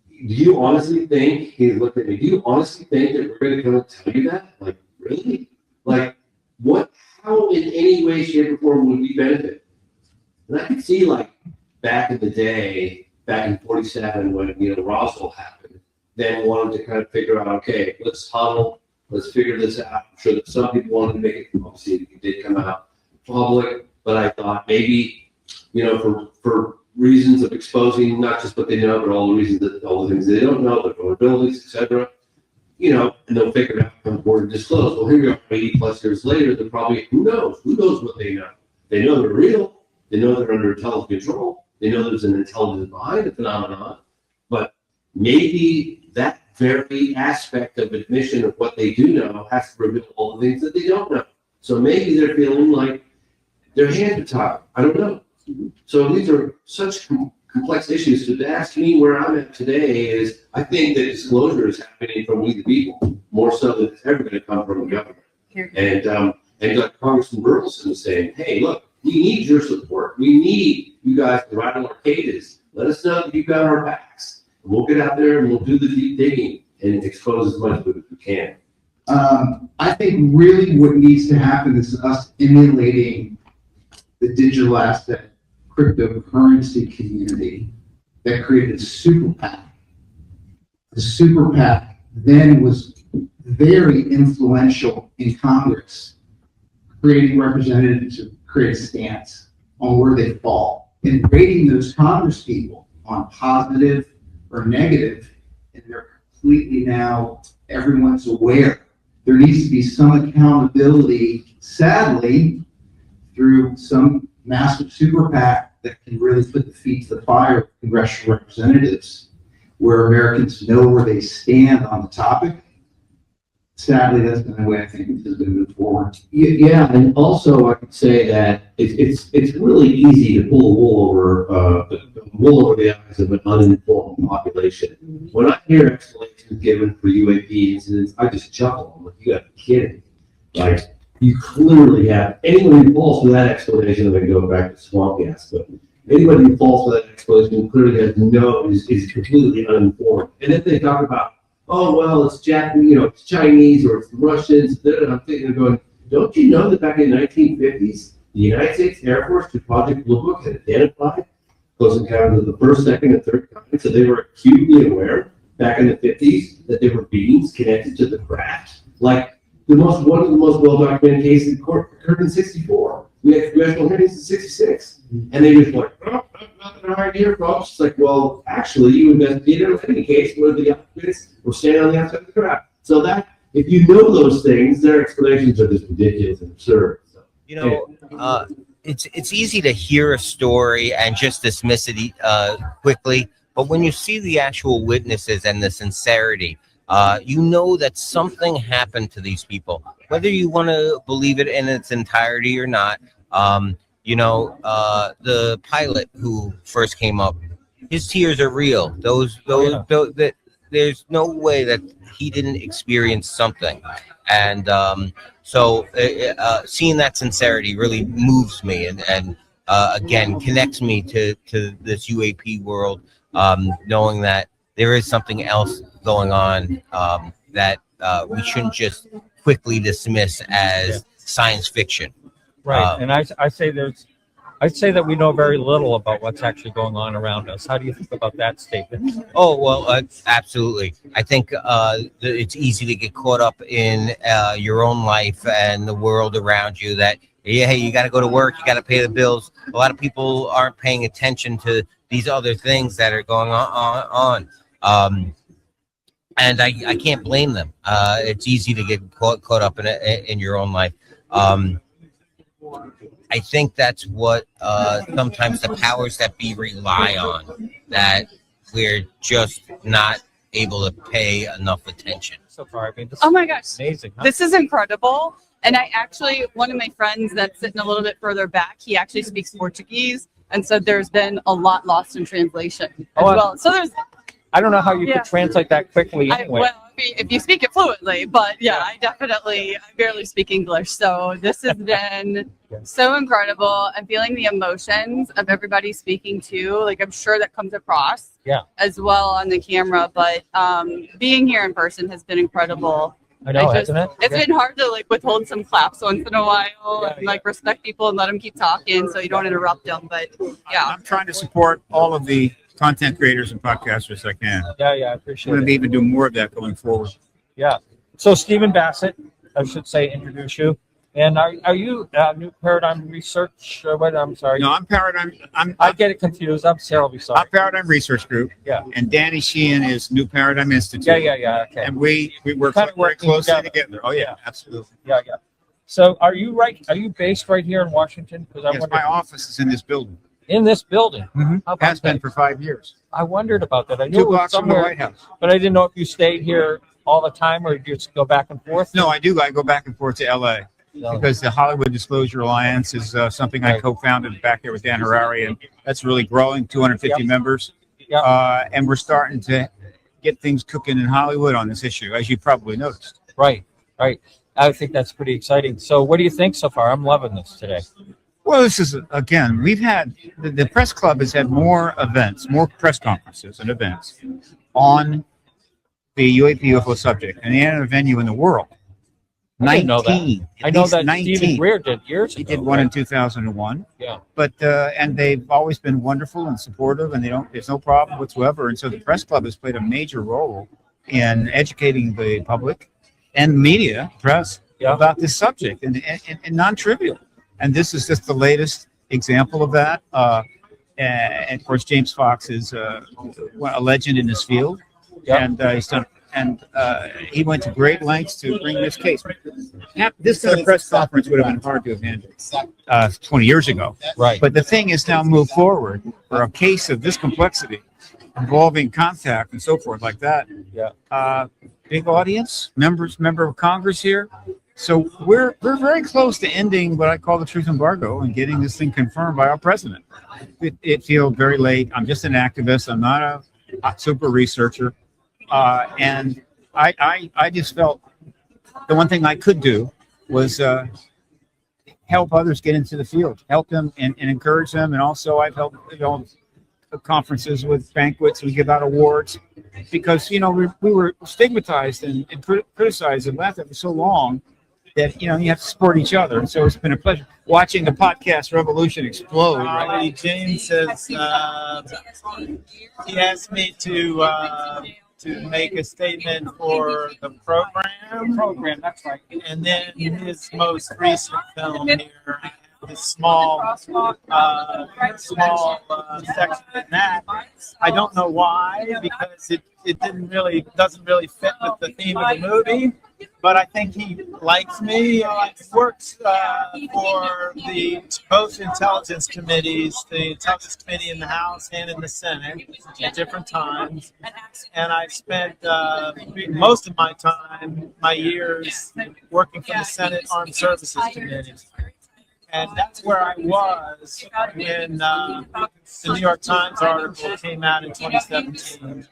Do you honestly think, he looked at me, do you honestly think that we're going to come and tell you that? Like, really? Like, what, how in any way, shape, or form would we benefit? And I could see, like, back in the day, back in 47, when, Roswell happened, then wanted to kind of figure out, okay, let's huddle, let's figure this out. I'm sure that some people wanted to make it, obviously, it did come out public, but I thought maybe, for reasons of exposing not just what they know, but all the things they don't know, their vulnerabilities, etc. And they'll figure it out, come forward and disclose. Well, here we are, 80 plus years later. They're probably, who knows what they know. They know they're real. They know they're under intelligent control. They know there's an intelligence behind the phenomenon. But maybe that very aspect of admission of what they do know has to reveal all the things that they don't know. So maybe they're feeling like their hands are tied. I don't know. So these are such complex issues. So to ask me where I'm at today is, I think that disclosure is happening from we the people, more so than it's ever going to come from the government. And like Congressman Burleson was saying, hey, look, we need your support. We need you guys to rattle our cages. Let us know that you've got our backs. And we'll get out there and we'll do the deep digging and expose as much of it as we can. I think really what needs to happen is us emulating the digital asset cryptocurrency community that created a super PAC. The super PAC then was very influential in Congress, creating representatives to create a stance on where they fall and rating those Congress people on positive or negative, and they're completely now, everyone's aware. There needs to be some accountability, sadly, through some massive super PAC that can really put the feet to the fire of congressional representatives, where Americans know where they stand on the topic. Sadly, that's the way I think is going to move forward. Yeah, and also I could say that it's really easy to pull wool over the eyes of an uninformed population. When I hear explanations given for UAP incidents, I just chuckle. I'm like, you gotta be kidding. Like, you clearly have anyone who falls for that explanation. I'm going to go back to swamp gas, but anybody who falls for that explanation clearly is completely uninformed. And then they talk about, oh well, it's Japanese, it's Chinese or it's the Russians. And I'm thinking, going, don't you know that back in the 1950s, the United States Air Force through Project Blue Book had identified close encounters of the first, second, and third kind, so they were acutely aware back in the 50s that there were beings connected to the craft. Like one of the most well-documented cases occurred in '64. We had congressional hearings in '66, and they just like, oh, nothing right here, folks. It's like, well, actually, you investigated a landing case where the outfits were standing on the outside of the craft. So that, if you know those things, their explanations are just ridiculous and absurd. So, it's easy to hear a story and just dismiss it quickly, but when you see the actual witnesses and the sincerity, you know that something happened to these people, whether you want to believe it in its entirety or not. The pilot who first came up, his tears are real. There's no way that he didn't experience something. And seeing that sincerity really moves me and again, connects me to this UAP world, knowing that there is something else going on that we shouldn't just quickly dismiss as science fiction. Right, and I'd say that we know very little about what's actually going on around us. How do you think about that statement? Oh, well, absolutely. I think it's easy to get caught up in your own life and the world around you that, yeah, hey, you got to go to work, you got to pay the bills. A lot of people aren't paying attention to these other things that are going on. And I can't blame them. It's easy to get caught up in your own life. I think that's what sometimes the powers that be rely on, that we're just not able to pay enough attention. So far, I mean, oh my gosh, amazing. Huh? This is incredible. And I actually, one of my friends that's sitting a little bit further back, he actually speaks Portuguese. And so there's been a lot lost in translation as Oh, well. So there's, I don't know how you Yeah. could translate that quickly anyway. well, I mean, if you speak it fluently, but yeah, I barely speak English. So this has been so incredible. I'm feeling the emotions of everybody speaking too. Like I'm sure that comes across as well on the camera, but being here in person has been incredible. I know, hasn't it? It's been hard to like withhold some claps once in a while and like respect people and let them keep talking so you don't interrupt them. But yeah, I'm trying to support all of the content creators and podcasters I can. Yeah, I I'm appreciate going it. to even do more of that going forward. Yeah. So Stephen Bassett, I should say, introduce you. And are you New Paradigm Research? Or what? I'm sorry. No, I'm Paradigm. I get it confused. I'm terribly sorry. I'm Paradigm Research Group. Yeah. And Danny Sheehan is New Paradigm Institute. Yeah. Okay. And we work Kind of very working closely together. together. Oh yeah, absolutely. Yeah. So are you based right here in Washington? Because Yes, my office is in this building. In this building? How about Has been that? for 5 years. I wondered about that. I knew 2 it was blocks from the somewhere, White House. but I didn't know if you stayed here all the time or do you just go back and forth? No, I do. I go back and forth to LA because the Hollywood Disclosure Alliance is something I co-founded back here with Dan Harari, and that's really growing, 250 members. And we're starting to get things cooking in Hollywood on this issue, as you probably noticed. Right. I think that's pretty exciting. So what do you think so far? I'm loving this today. Well, this is, again, we've had, the press club has had more events, more press conferences and events on the UAP UFO subject than any other venue in the world. I didn't know that. 19. I know At least that 19. Stephen Greer did years ago. He did one in 2001. Yeah. But, and they've always been wonderful and supportive, and there's no problem whatsoever. And so the press club has played a major role in educating the public and media, press, about this subject, and non-trivial. And this is just the latest example of that. And of course, James Fox is a legend in this field, and he's done. And he went to great lengths to bring this case. This kind of press conference would have been hard to have handled 20 years ago. Right. But the thing is now move forward for a case of this complexity, involving contact and so forth like that. Yeah. Big audience, member of Congress here. So we're very close to ending what I call the truth embargo and getting this thing confirmed by our president. It feels very late. I'm just an activist. I'm not a super researcher. And I just felt the one thing I could do was help others get into the field, help them and encourage them. And also I've helped conferences with banquets. We give out awards because, we were stigmatized and criticized and laughed at for so long that, you have to support each other. And so it's been a pleasure watching the podcast revolution explode. Right? James says he asked me to make a statement for the program. That's right. And then his most recent film here, the small section in that. I don't know why, because it doesn't really fit with the theme of the movie. But I think he likes me. He works for both intelligence committees, the Intelligence Committee in the House and in the Senate at different times. And I've spent most of my years working for the Senate Armed Services Committee. And that's where I was when the New York Times article came out in 2017.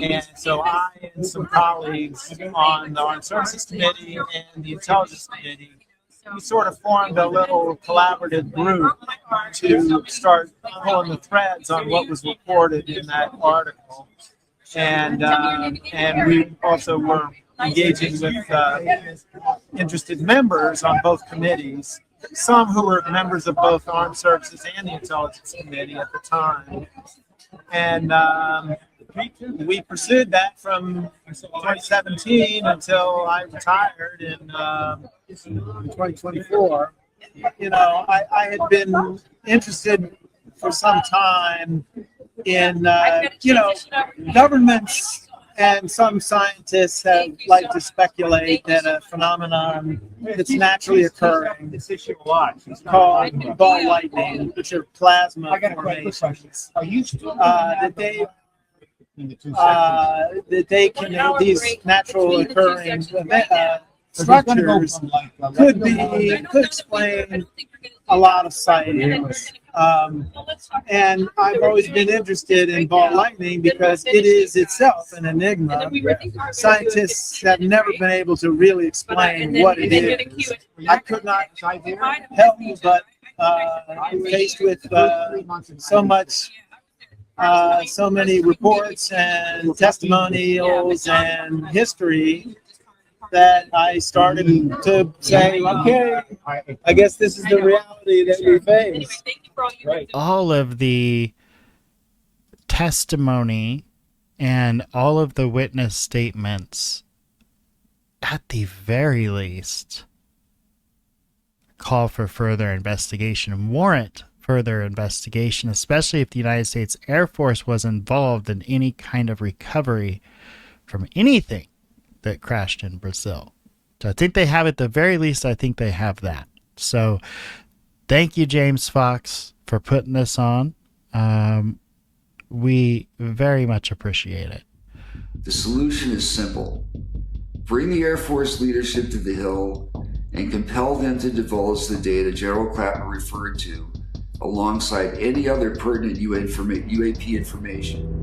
And so I and some colleagues on the Armed Services Committee and the Intelligence Committee, we sort of formed a little collaborative group to start pulling the threads on what was reported in that article. And we also were engaging with interested members on both committees, some who were members of both Armed Services and the Intelligence Committee at the time. And we pursued that from 2017 until I retired in 2024. I had been interested for some time in, governments and some scientists have liked to speculate that a phenomenon that's naturally occurring called ball lightning, which are plasma formations, that they can, these natural occurring structures could explain a lot of sightings. And I've always been interested in ball lightning because it is itself an enigma. Scientists have never been able to really explain what it is. I could not help but faced with so many reports and testimonials and history that I started to say, okay, I guess this is the reality that we face. All of the testimony and all of the witness statements, at the very least, call for further investigation, warrant further investigation, especially if the United States Air Force was involved in any kind of recovery from anything that crashed in Brazil. So I think they have, at the very least, I think they have that. So thank you, James Fox, for putting this on. We very much appreciate it. The solution is simple. Bring the Air Force leadership to the Hill and compel them to divulge the data General Clapper referred to, alongside any other pertinent UAP information.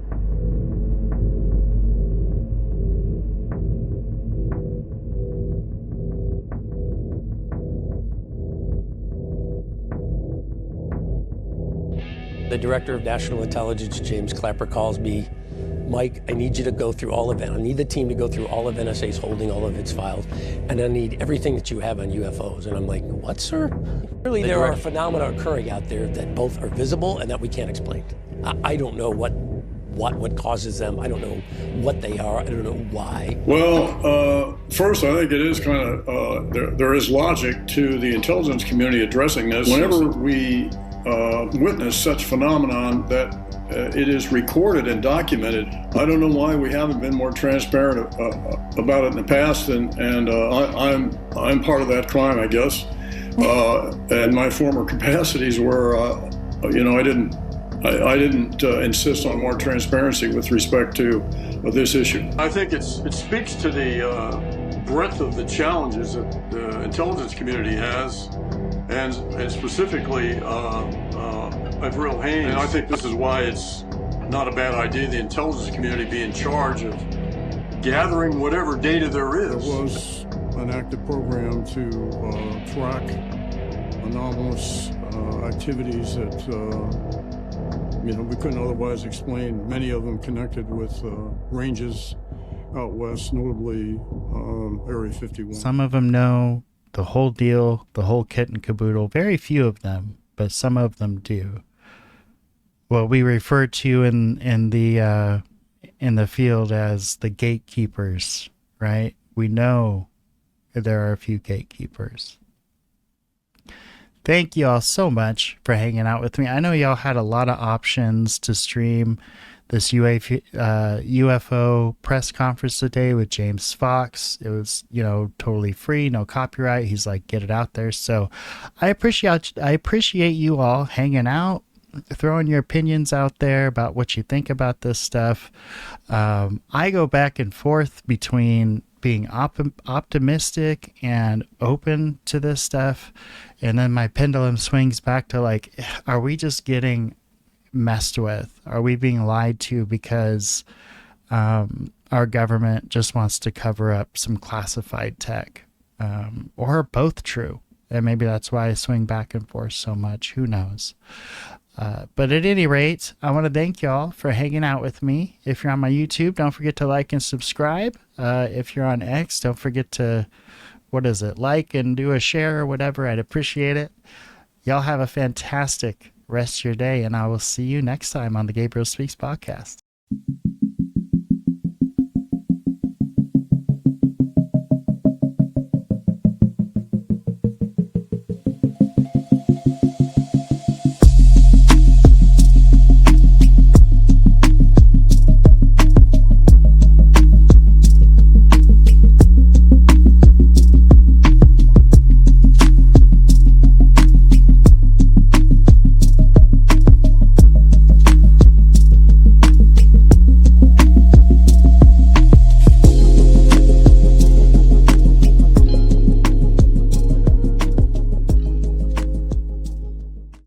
The Director of National Intelligence, James Clapper, calls me, Mike, I need you to go through all of it. I need the team to go through all of NSA's holding all of its files, and I need everything that you have on UFOs. And I'm like, what, sir? Really, there are phenomena occurring out there that both are visible and that we can't explain. I don't know what causes them. I don't know what they are. I don't know why. Well, first, I think it is kind of, there is logic to the intelligence community addressing this. Whenever we witness such phenomenon that it is recorded and documented, I don't know why we haven't been more transparent about it in the past, and I'm part of that crime, I guess. And my former capacities were, I didn't insist on more transparency with respect to this issue. I think it speaks to the breadth of the challenges that the intelligence community has, and specifically Avril Haines. And I think this is why it's not a bad idea the intelligence community be in charge of gathering whatever data there is. There was an active program to track anomalous activities that we couldn't otherwise explain, many of them connected with ranges out west, notably Area 51. Some of them know the whole deal, the whole kit and caboodle. Very few of them, but some of them do. What we refer to in the field as the gatekeepers, right? We know there are a few gatekeepers. Thank you all so much for hanging out with me. I know y'all had a lot of options to stream this UFO press conference today with James Fox. It was, totally free, no copyright. He's like, get it out there. So I appreciate you all hanging out, throwing your opinions out there about what you think about this stuff. I go back and forth between being optimistic and open to this stuff, and then my pendulum swings back to like, are we just getting messed with? Are we being lied to because our government just wants to cover up some classified tech, or both true? And maybe that's why I swing back and forth so much. Who knows? But at any rate, I want to thank y'all for hanging out with me. If you're on my YouTube, don't forget to like and subscribe. If you're on X, don't forget to, like and do a share or whatever. I'd appreciate it. Y'all have a fantastic rest of your day, and I will see you next time on the Gabriel Speaks podcast.